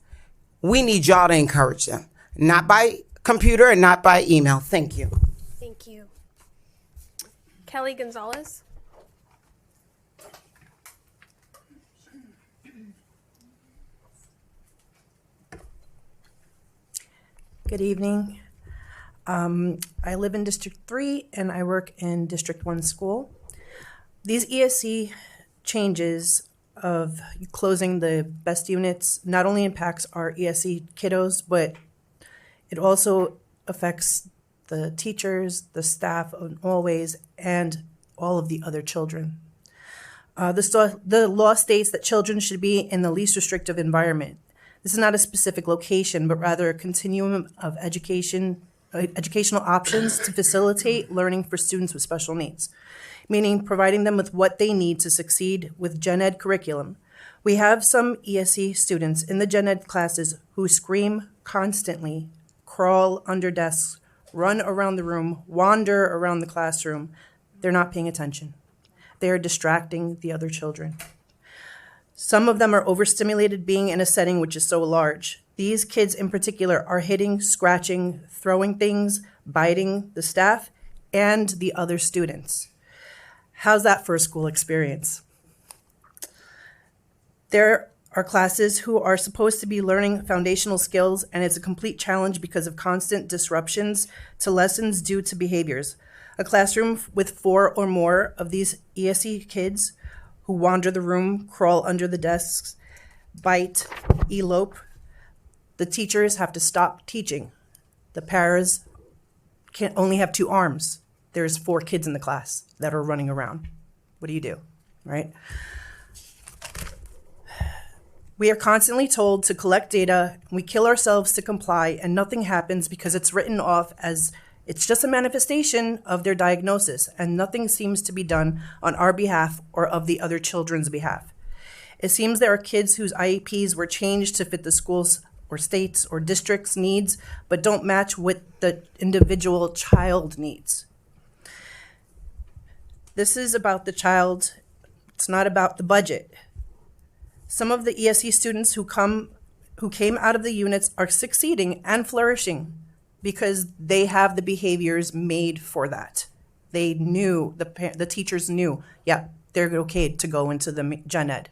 We need y'all to encourage them, not by computer and not by email. Thank you. Thank you. Kelly Gonzalez. Good evening. I live in District 3 and I work in District 1 school. These ESE changes of closing the best units not only impacts our ESE kiddos, but it also affects the teachers, the staff in all ways, and all of the other children. The law states that children should be in the least restrictive environment. This is not a specific location, but rather a continuum of educational options to facilitate learning for students with special needs, meaning providing them with what they need to succeed with Gen Ed curriculum. We have some ESE students in the Gen Ed classes who scream constantly, crawl under desks, run around the room, wander around the classroom. They're not paying attention. They are distracting the other children. Some of them are overstimulated being in a setting which is so large. These kids in particular are hitting, scratching, throwing things, biting the staff and the other students. How's that for a school experience? There are classes who are supposed to be learning foundational skills, and it's a complete challenge because of constant disruptions to lessons due to behaviors. A classroom with 4 or more of these ESE kids who wander the room, crawl under the desks, bite, elope. The teachers have to stop teaching. The paras can only have 2 arms. There's 4 kids in the class that are running around. What do you do, right? We are constantly told to collect data, we kill ourselves to comply, and nothing happens because it's written off as it's just a manifestation of their diagnosis, and nothing seems to be done on our behalf or of the other children's behalf. It seems there are kids whose IEPs were changed to fit the schools or states or districts' needs, but don't match what the individual child needs. This is about the child. It's not about the budget. Some of the ESE students who came out of the units are succeeding and flourishing because they have the behaviors made for that. They knew, the teachers knew, yeah, they're okay to go into the Gen Ed.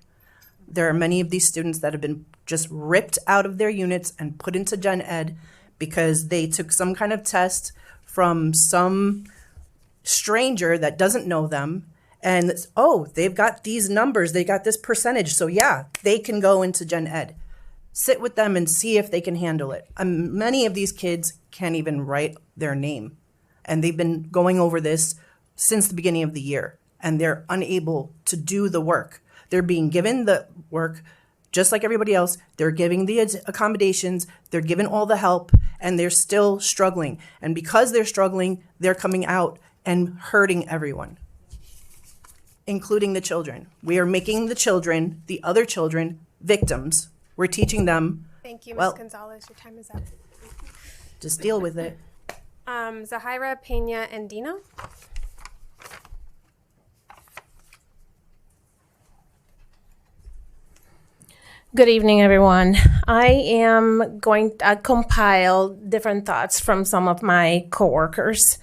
There are many of these students that have been just ripped out of their units and put into Gen Ed because they took some kind of test from some stranger that doesn't know them, and oh, they've got these numbers, they got this percentage, so yeah, they can go into Gen Ed. Sit with them and see if they can handle it. Many of these kids can't even write their name, and they've been going over this since the beginning of the year, and they're unable to do the work. They're being given the work just like everybody else. They're giving the accommodations, they're given all the help, and they're still struggling. And because they're struggling, they're coming out and hurting everyone, including the children. We are making the children, the other children, victims. We're teaching them. Thank you, Ms. Gonzalez. Your time is up. Just deal with it. Zahira Pena Andino. Good evening, everyone. I am going to compile different thoughts from some of my coworkers.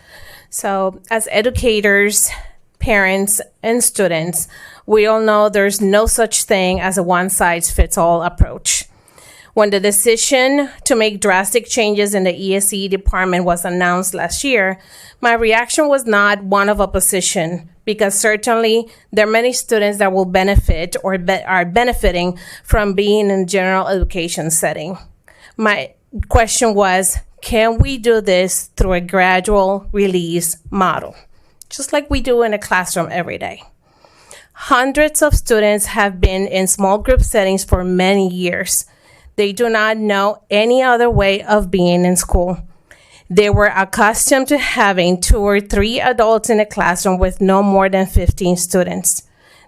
So as educators, parents, and students, we all know there's no such thing as a one-size-fits-all approach. When the decision to make drastic changes in the ESE department was announced last year, my reaction was not one of opposition, because certainly there are many students that will benefit or are benefiting from being in general education setting. My question was, can we do this through a gradual release model, just like we do in a classroom every day? Hundreds of students have been in small group settings for many years. They do not know any other way of being in school. They were accustomed to having 2 or 3 adults in a classroom with no more than 15 students.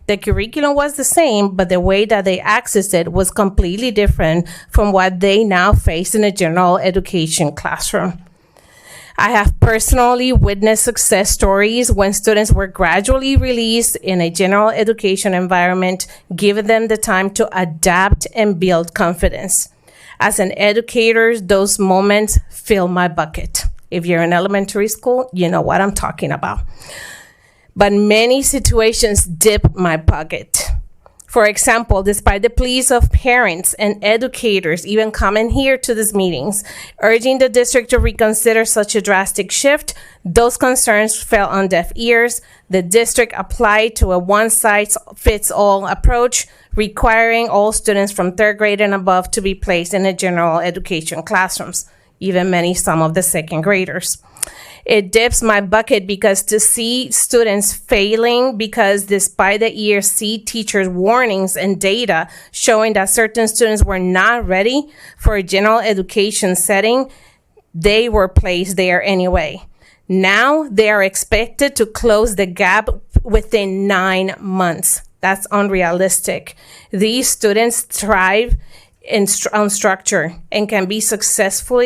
The curriculum was the same, but the way that they accessed it was completely different from what they now face in a general education classroom. I have personally witnessed success stories when students were gradually released in a general education environment, giving them the time to adapt and build confidence. As an educator, those moments fill my bucket. If you're in elementary school, you know what I'm talking about. But many situations dip my bucket. For example, despite the pleas of parents and educators even coming here to these meetings, urging the district to reconsider such a drastic shift, those concerns fell on deaf ears. The district applied to a one-size-fits-all approach, requiring all students from 3rd grade and above to be placed in the general education classrooms, even some of the 2nd graders. It dips my bucket because to see students failing because despite the ERC teachers' warnings and data showing that certain students were not ready for a general education setting, they were placed there anyway. Now they are expected to close the gap within 9 months. That's unrealistic. These students thrive on structure and can be successful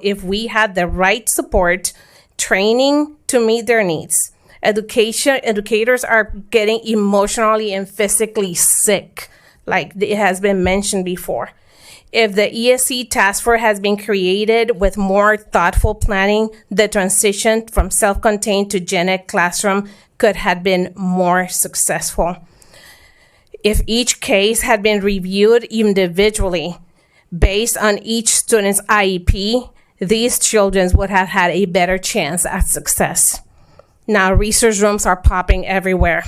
if we had the right support, training to meet their needs. Educators are getting emotionally and physically sick, like it has been mentioned before. If the ESE task force has been created with more thoughtful planning, the transition from self-contained to gen ed classroom could have been more successful. If each case had been reviewed individually based on each student's IEP, these children would have had a better chance at success. Now, resource rooms are popping everywhere,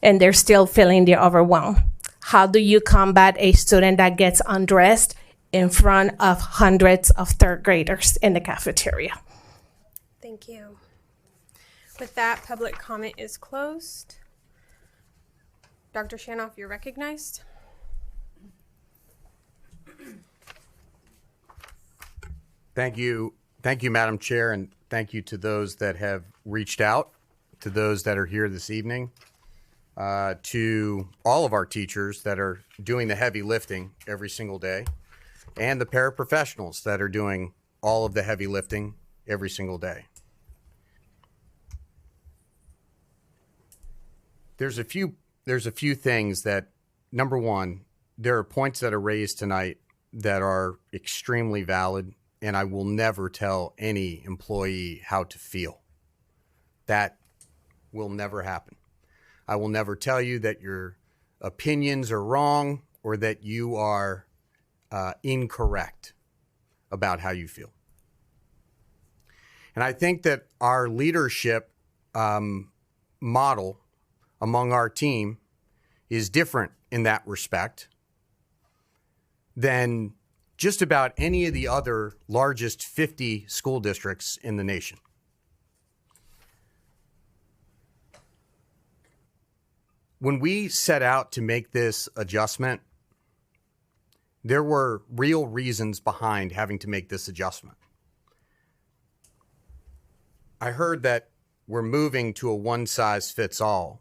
and they're still feeling the overwhelm. How do you combat a student that gets undressed in front of hundreds of 3rd graders in the cafeteria? Thank you. With that, public comment is closed. Dr. Shanoff, you're recognized. Thank you, Madam Chair, and thank you to those that have reached out, to those that are here this evening, to all of our teachers that are doing the heavy lifting every single day, and the paraprofessionals that are doing all of the heavy lifting every single day. There's a few things that, number one, there are points that are raised tonight that are extremely valid, and I will never tell any employee how to feel. That will never happen. I will never tell you that your opinions are wrong or that you are incorrect about how you feel. And I think that our leadership model among our team is different in that respect than just about any of the other largest 50 school districts in the nation. When we set out to make this adjustment, there were real reasons behind having to make this adjustment. I heard that we're moving to a one-size-fits-all,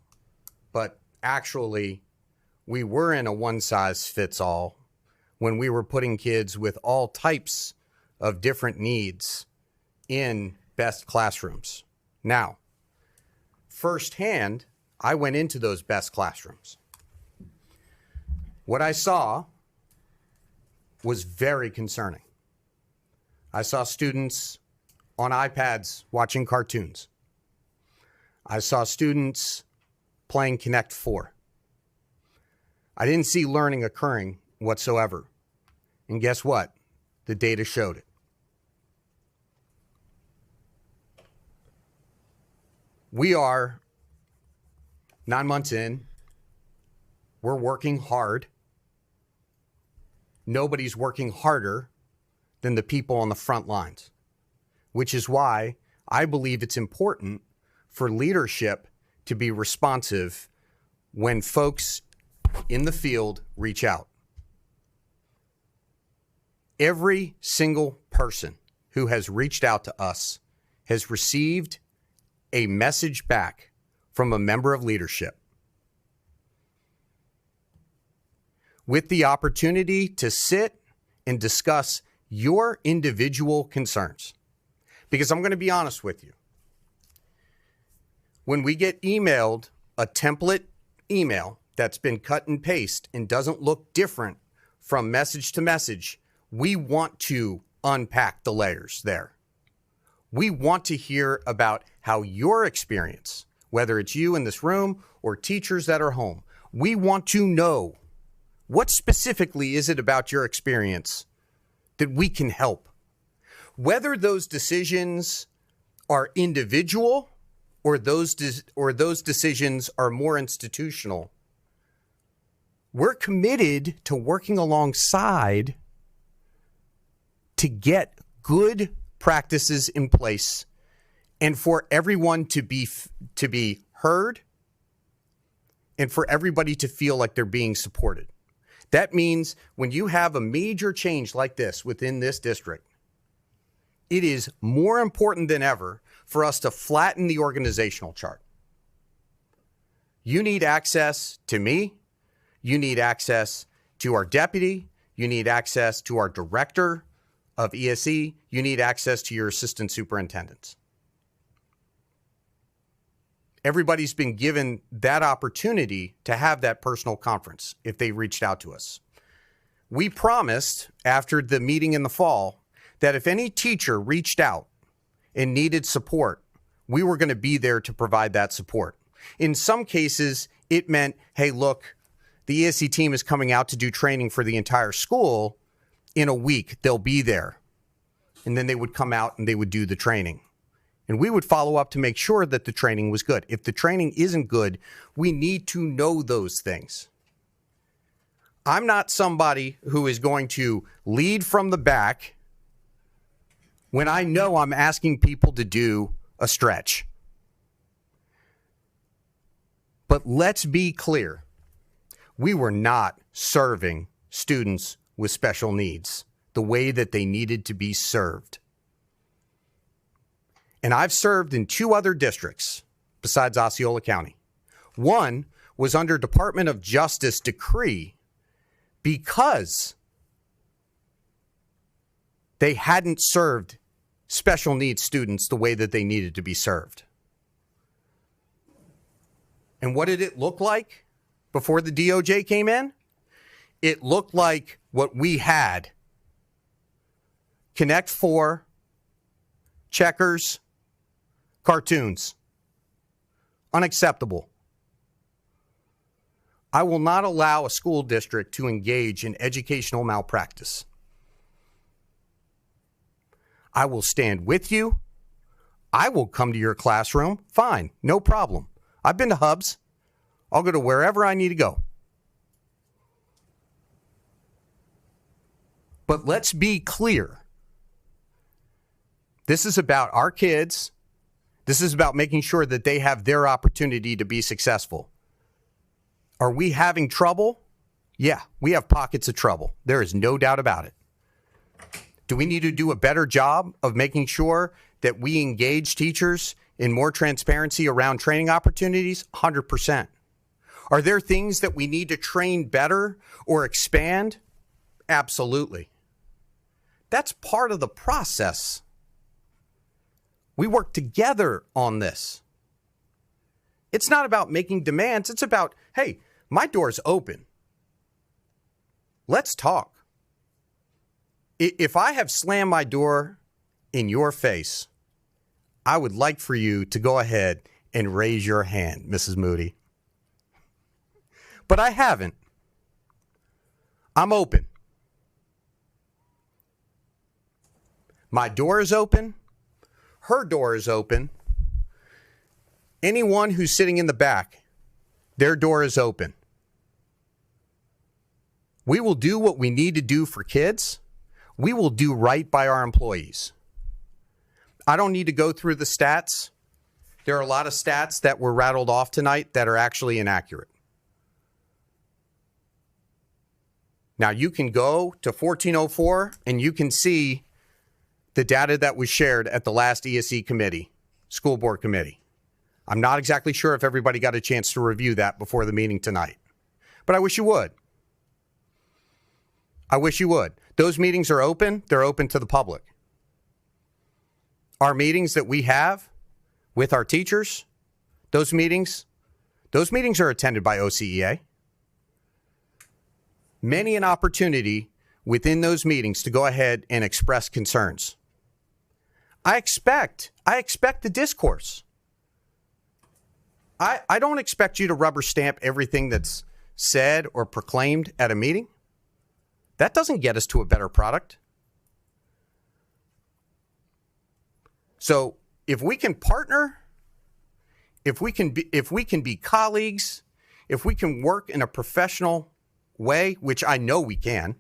but actually we were in a one-size-fits-all when we were putting kids with all types of different needs in best classrooms. Now, firsthand, I went into those best classrooms. What I saw was very concerning. I saw students on iPads watching cartoons. I saw students playing Connect 4. I didn't see learning occurring whatsoever. And guess what? The data showed it. We are 9 months in. We're working hard. Nobody's working harder than the people on the front lines, which is why I believe it's important for leadership to be responsive when folks in the field reach out. Every single person who has reached out to us has received a message back from a member of leadership with the opportunity to sit and discuss your individual concerns. Because I'm going to be honest with you. When we get emailed a template email that's been cut and paste and doesn't look different from message to message, we want to unpack the layers there. We want to hear about how your experience, whether it's you in this room or teachers that are home, we want to know what specifically is it about your experience that we can help. Whether those decisions are individual or those decisions are more institutional, we're committed to working alongside to get good practices in place and for everyone to be heard and for everybody to feel like they're being supported. That means when you have a major change like this within this district, it is more important than ever for us to flatten the organizational chart. You need access to me. You need access to our deputy. You need access to our director of ESE. You need access to your assistant superintendents. Everybody's been given that opportunity to have that personal conference if they reached out to us. We promised after the meeting in the fall that if any teacher reached out and needed support, we were going to be there to provide that support. In some cases, it meant, hey, look, the ESE team is coming out to do training for the entire school. In a week, they'll be there. And then they would come out and they would do the training. And we would follow up to make sure that the training was good. If the training isn't good, we need to know those things. I'm not somebody who is going to lead from the back when I know I'm asking people to do a stretch. But let's be clear. We were not serving students with special needs the way that they needed to be served. And I've served in 2 other districts besides Osceola County. One was under Department of Justice decree because they hadn't served special needs students the way that they needed to be served. And what did it look like before the DOJ came in? It looked like what we had. Connect 4, checkers, cartoons. Unacceptable. I will not allow a school district to engage in educational malpractice. I will stand with you. I will come to your classroom. Fine, no problem. I've been to hubs. I'll go to wherever I need to go. But let's be clear. This is about our kids. This is about making sure that they have their opportunity to be successful. Are we having trouble? Yeah, we have pockets of trouble. There is no doubt about it. Do we need to do a better job of making sure that we engage teachers in more transparency around training opportunities? 100%. Are there things that we need to train better or expand? Absolutely. That's part of the process. We work together on this. It's not about making demands. It's about, hey, my door's open. Let's talk. If I have slammed my door in your face, I would like for you to go ahead and raise your hand, Mrs. Moody. But I haven't. I'm open. My door is open. Her door is open. Anyone who's sitting in the back, their door is open. We will do what we need to do for kids. We will do right by our employees. I don't need to go through the stats. There are a lot of stats that were rattled off tonight that are actually inaccurate. Now, you can go to 1404 and you can see the data that was shared at the last ESE committee, school board committee. I'm not exactly sure if everybody got a chance to review that before the meeting tonight, but I wish you would. I wish you would. Those meetings are open. They're open to the public. Our meetings that we have with our teachers, those meetings are attended by OCEA. Many an opportunity within those meetings to go ahead and express concerns. I expect the discourse. I don't expect you to rubber stamp everything that's said or proclaimed at a meeting. That doesn't get us to a better product. So if we can partner, if we can be colleagues, if we can work in a professional way, which I know we can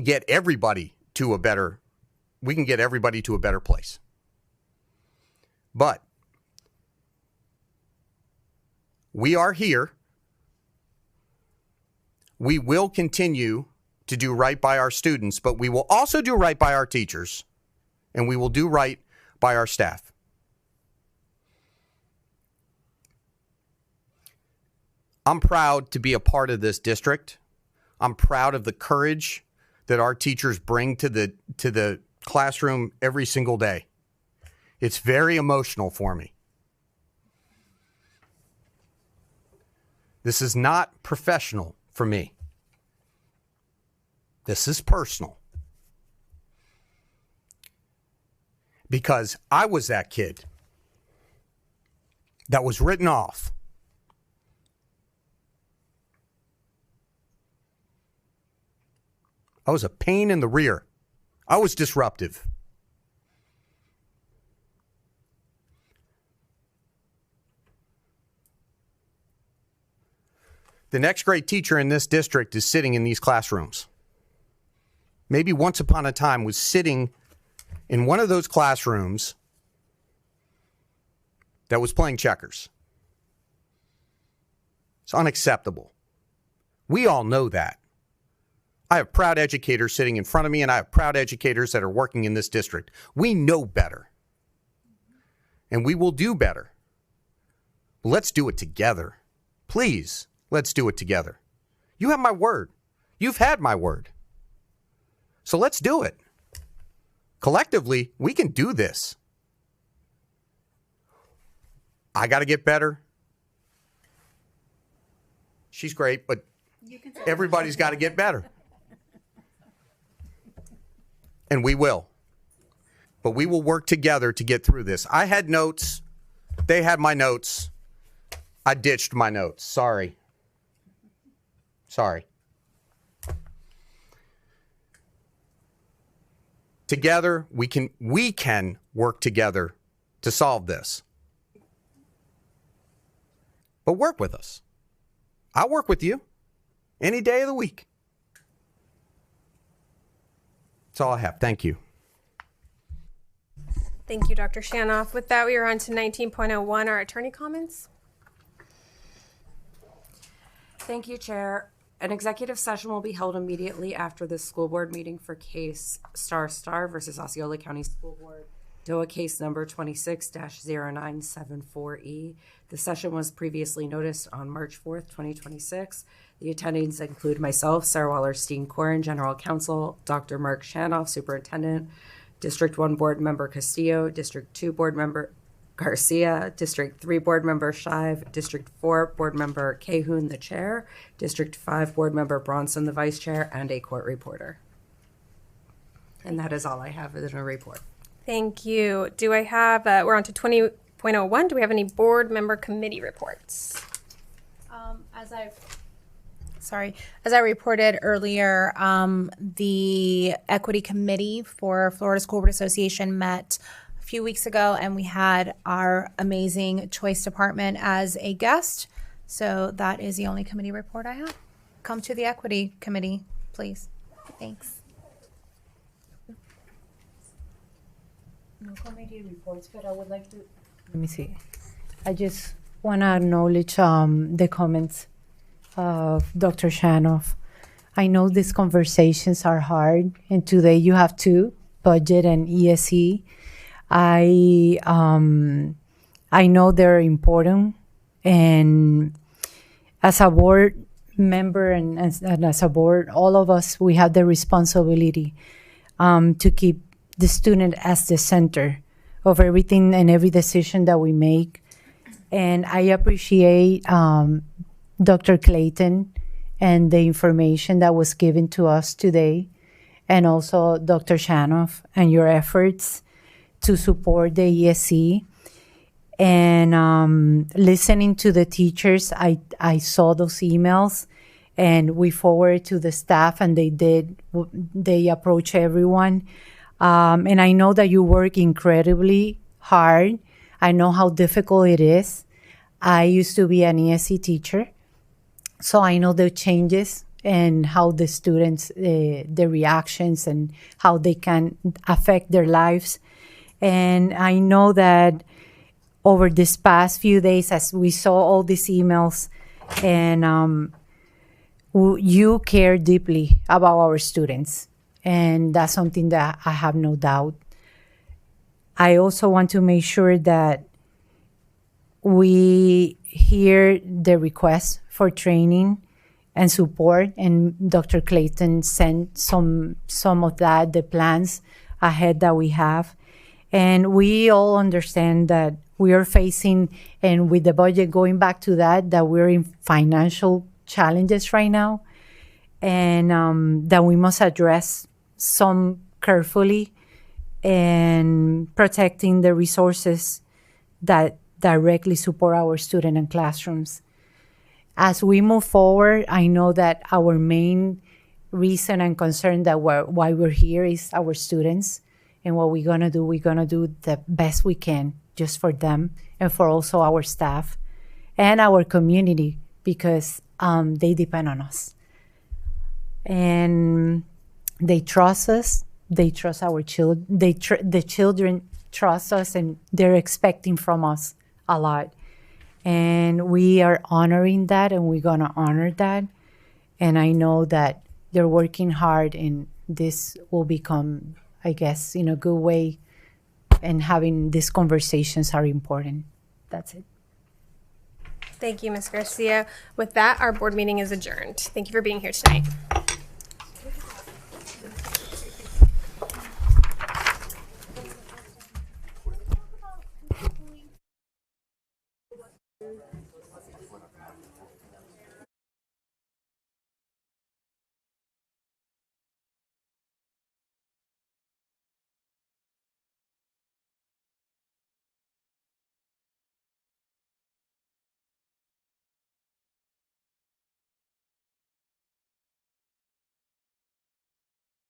get everybody to a better place. But we are here. We will continue to do right by our students, but we will also do right by our teachers, and we will do right by our staff. I'm proud to be a part of this district. I'm proud of the courage that our teachers bring to the classroom every single day. It's very emotional for me. This is not professional for me. This is personal. Because I was that kid that was written off. I was a pain in the rear. I was disruptive. The next great teacher in this district is sitting in these classrooms. Maybe once upon a time was sitting in one of those classrooms that was playing checkers. It's unacceptable. We all know that. I have proud educators sitting in front of me, and I have proud educators that are working in this district. We know better. And we will do better. Let's do it together. Please, let's do it together. You have my word. You've had my word. So let's do it. Collectively, we can do this. I got to get better. She's great, but everybody's got to get better. And we will. But we will work together to get through this. I had notes. They had my notes. I ditched my notes. Sorry. Together, we can work together to solve this. But work with us. I'll work with you any day of the week. That's all I have. Thank you. Thank you, Dr. Shanoff. With that, we are on to 19.01, our attorney comments. Thank you, Chair. An executive session will be held immediately after the school board meeting for case ** versus Osceola County School Board, DOA case number 26-0974E. The session was previously noticed on March 4th, 2026. The attendings include myself, Sarah Wallerstein-Koren, General Counsel, Dr. Mark Shanoff, Superintendent, District 1 Board Member Castillo, District 2 Board Member Garcia, District 3 Board Member Shive, District 4 Board Member Cahoon, the Chair, District 5 Board Member Bronson, the Vice Chair, and a court reporter. And that is all I have in a report. Thank you. Do I have, we're on to 20.01. Do we have any board member committee reports? As I've Sorry. As I reported earlier, the Equity Committee for Florida School Board Association met a few weeks ago, and we had our amazing Choice Department as a guest. So that is the only committee report I have. Come to the Equity Committee, please. Thanks. No committee reports, but I would like to. Let me see. I just want to acknowledge the comments of Dr. Shanoff. I know these conversations are hard, and today you have two, budget and ESE. I know they're important, and as a board member and as a board, all of us, we have the responsibility to keep the student as the center of everything and every decision that we make. And I appreciate Dr. Clayton and the information that was given to us today, and also Dr. Shanoff and your efforts to support the ESE. And listening to the teachers, I saw those emails, and we forwarded to the staff, and they approach everyone. And I know that you work incredibly hard. I know how difficult it is. I used to be an ESE teacher, so I know the changes and how the students, the reactions and how they can affect their lives. And I know that over this past few days, as we saw all these emails, and you care deeply about our students. And that's something that I have no doubt. I also want to make sure that we hear the request for training and support, and Dr. Clayton sent some of that, the plans ahead that we have. And we all understand that we are facing, and with the budget going back to that we're in financial challenges right now, and that we must address some carefully, and protecting the resources that directly support our students and classrooms. As we move forward, I know that our main reason and concern that why we're here is our students, and what we're gonna do the best we can just for them, and for also our staff and our community, because they depend on us. And they trust us. They trust our children. The children trust us, and they're expecting from us a lot. And we are honoring that, and we're gonna honor that. And I know that they're working hard, and this will become, I guess, in a good way. And having these conversations are important. That's it. Thank you, Ms. Garcia. With that, our board meeting is adjourned. Thank you for being here tonight.